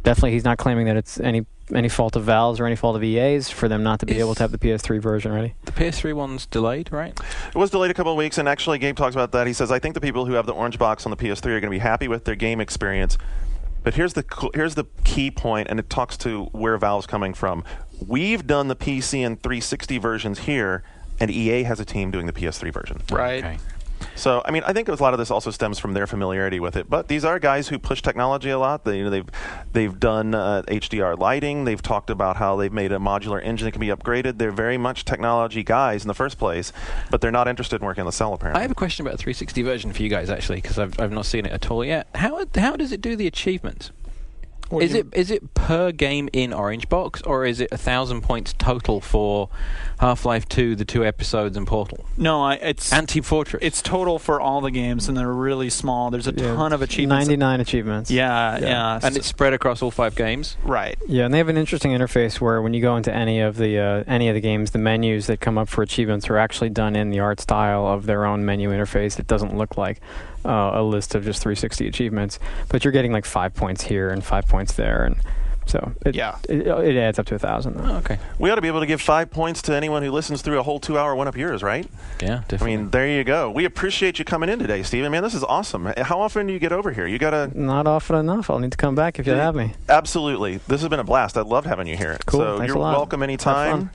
definitely he's not claiming that it's any fault of Valve's or any fault of EA's for them not to be able to have the PS3 version ready. The PS3 one's delayed, right? It was delayed a couple of weeks, and actually Gabe talks about that. He says, I think the people who have the orange box on the PS3 are going to be happy with their game experience. But here's the key point, and it talks to where Valve's coming from. We've done the PC and 360 versions here, and EA has a team doing the PS3 version. Right. Okay. So, I mean, I think a lot of this also stems from their familiarity with it. But these are guys who push technology a lot. They've done HDR lighting. They've talked about how they've made a modular engine that can be upgraded. They're very much technology guys in the first place, but they're not interested in working on the cell, apparently. I have a question about the 360 version for you guys, actually, because I've not seen it at all yet. How does it do the achievements? Is it per game in Orange Box, or is it 1,000 points total for Half-Life 2, the 2 episodes, and Portal? No, it's Team Fortress. It's total for all the games, and they're really small. There's a ton of achievements. 99 achievements. Yeah. And it's spread across all 5 games. Right. Yeah, and they have an interesting interface where when you go into any of the games, the menus that come up for achievements are actually done in the art style of their own menu interface. It doesn't look like a list of just 360 achievements, but you're getting like 5 points here and 5 points there, and so it adds up to 1,000. Oh, okay. We ought to be able to give 5 points to anyone who listens through a whole 2-hour one-up yours, right? Yeah, definitely. I mean, there you go. We appreciate you coming in today, Steven. Man, this is awesome. How often do you get over here? You gotta Not often enough. I'll need to come back if you have me. Absolutely. This has been a blast. I loved having you here. Cool. So Thanks you're a lot. welcome anytime.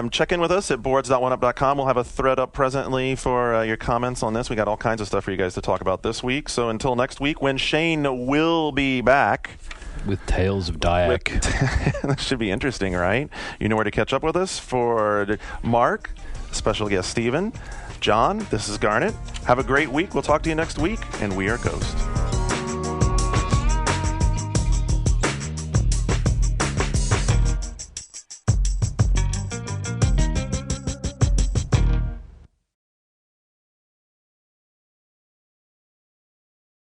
Check in with us at boards.oneup.com. We'll have a thread up presently for your comments on this. We got all kinds of stuff for you guys to talk about this week. So until next week, when Shane will be back with Tales of Diak. That should be interesting, right? You know where to catch up with us. For Mark, special guest Steven, John, this is Garnet. Have a great week. We'll talk to you next week, and we are Ghost.